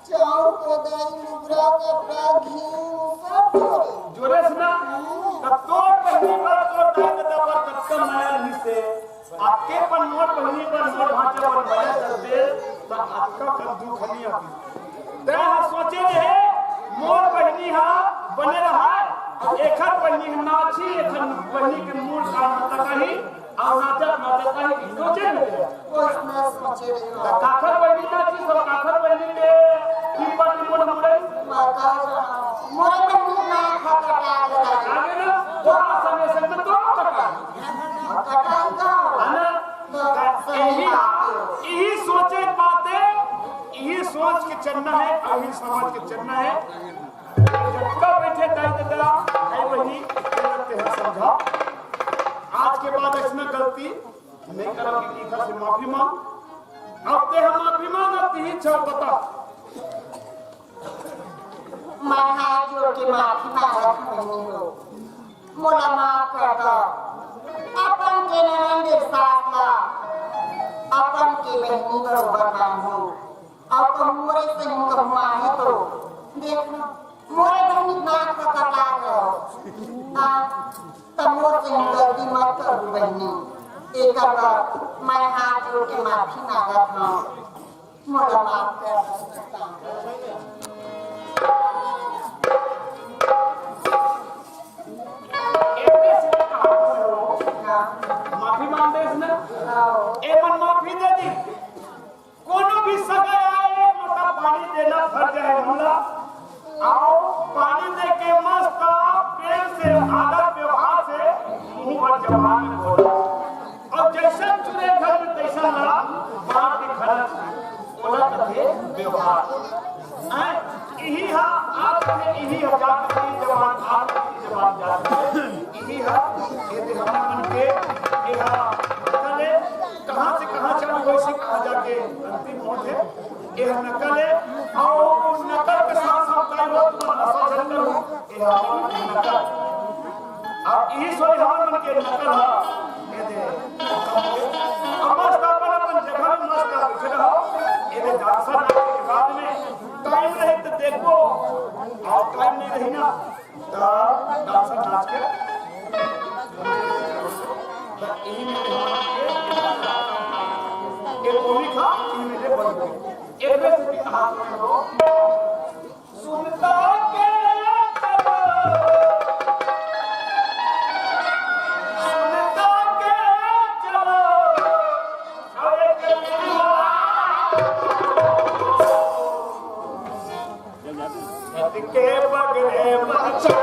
चाउर को दाल मुगरा कपड़ा घी सब जोड़े सुना तब 2 महीने पर तो दाग दबर कच्चा माया नहीं से आपके पर नोट बहनी पर नोट भांचा पर माया करते तो आपका कब दुख नहीं आती तेरा सोचे है मोर बहनी हा बने रहा एखर बहनी नाची एखर बहनी के मूल का कही और नाचत कही सोचे नहीं कुछ ना सोचे काखर बहनी नाची सब काखर बहनी के की पर मोर मुड़े माता मोरे में ना खाता लगा आगे ना थोड़ा समय से तो टका यही सोचे बातें यही सोच के चलना है, अभी समझ के चलना है। जब बैठे दादा है वही लगते हैं समझा। आज के बाद इसमें गलती नहीं करोगे, इधर से माफी मांग। अब ते हम माफी मांगती ही चल बता। मैं हाथ जोड़ के माफी मांगत हूँ, मोला माफ कर दो। अपन के नंद साथ ला, अपन के बहनी बरोबर मानू। और तुम मोरे से कहूँ आहे तो देखो मोरे बहनी नाक का कटा गयो। तब मोर से गलती मत करो बहनी। एक बार मैं हाथ जोड़ के माफी मांगत हूँ, मोला माफ कर दो। माफी मांग दे इसने, एमन माफी दे दी। कोनो भी सगा आए एक लोटा पानी देना फर्ज है हमला। आओ पानी दे के मस्त प्रेम से आदर व्यवहार से मुंह पर जवान में बोलो। और जैसा चुने घर में तैसा लड़ा बाहर के खर्च बोला कथे व्यवहार। यही है आपने यही हजार की जवान आपकी जवान जाती है। यही है ये हम मन के यह नकले कहां से कहां चलो वैसे कहा जाके अंतिम मोड़ है। यह नकल है और उस नकल के साथ साथ कई लोग नशा चल रहे हो। यह हमारा नकल अब यही सोई हमारे मन के नकल है। ये दे अमस्त अपन जगह में मस्त कर रहो। ये दे जासा के बाद में टाइम रहे तो देखो और टाइम नहीं रही ना तो डांसर नाच के ये बोली था कि मेरे बोल एक वैसे भी कहा तो सुनता के चलो सुनता के चलो अरे के बगरे बचा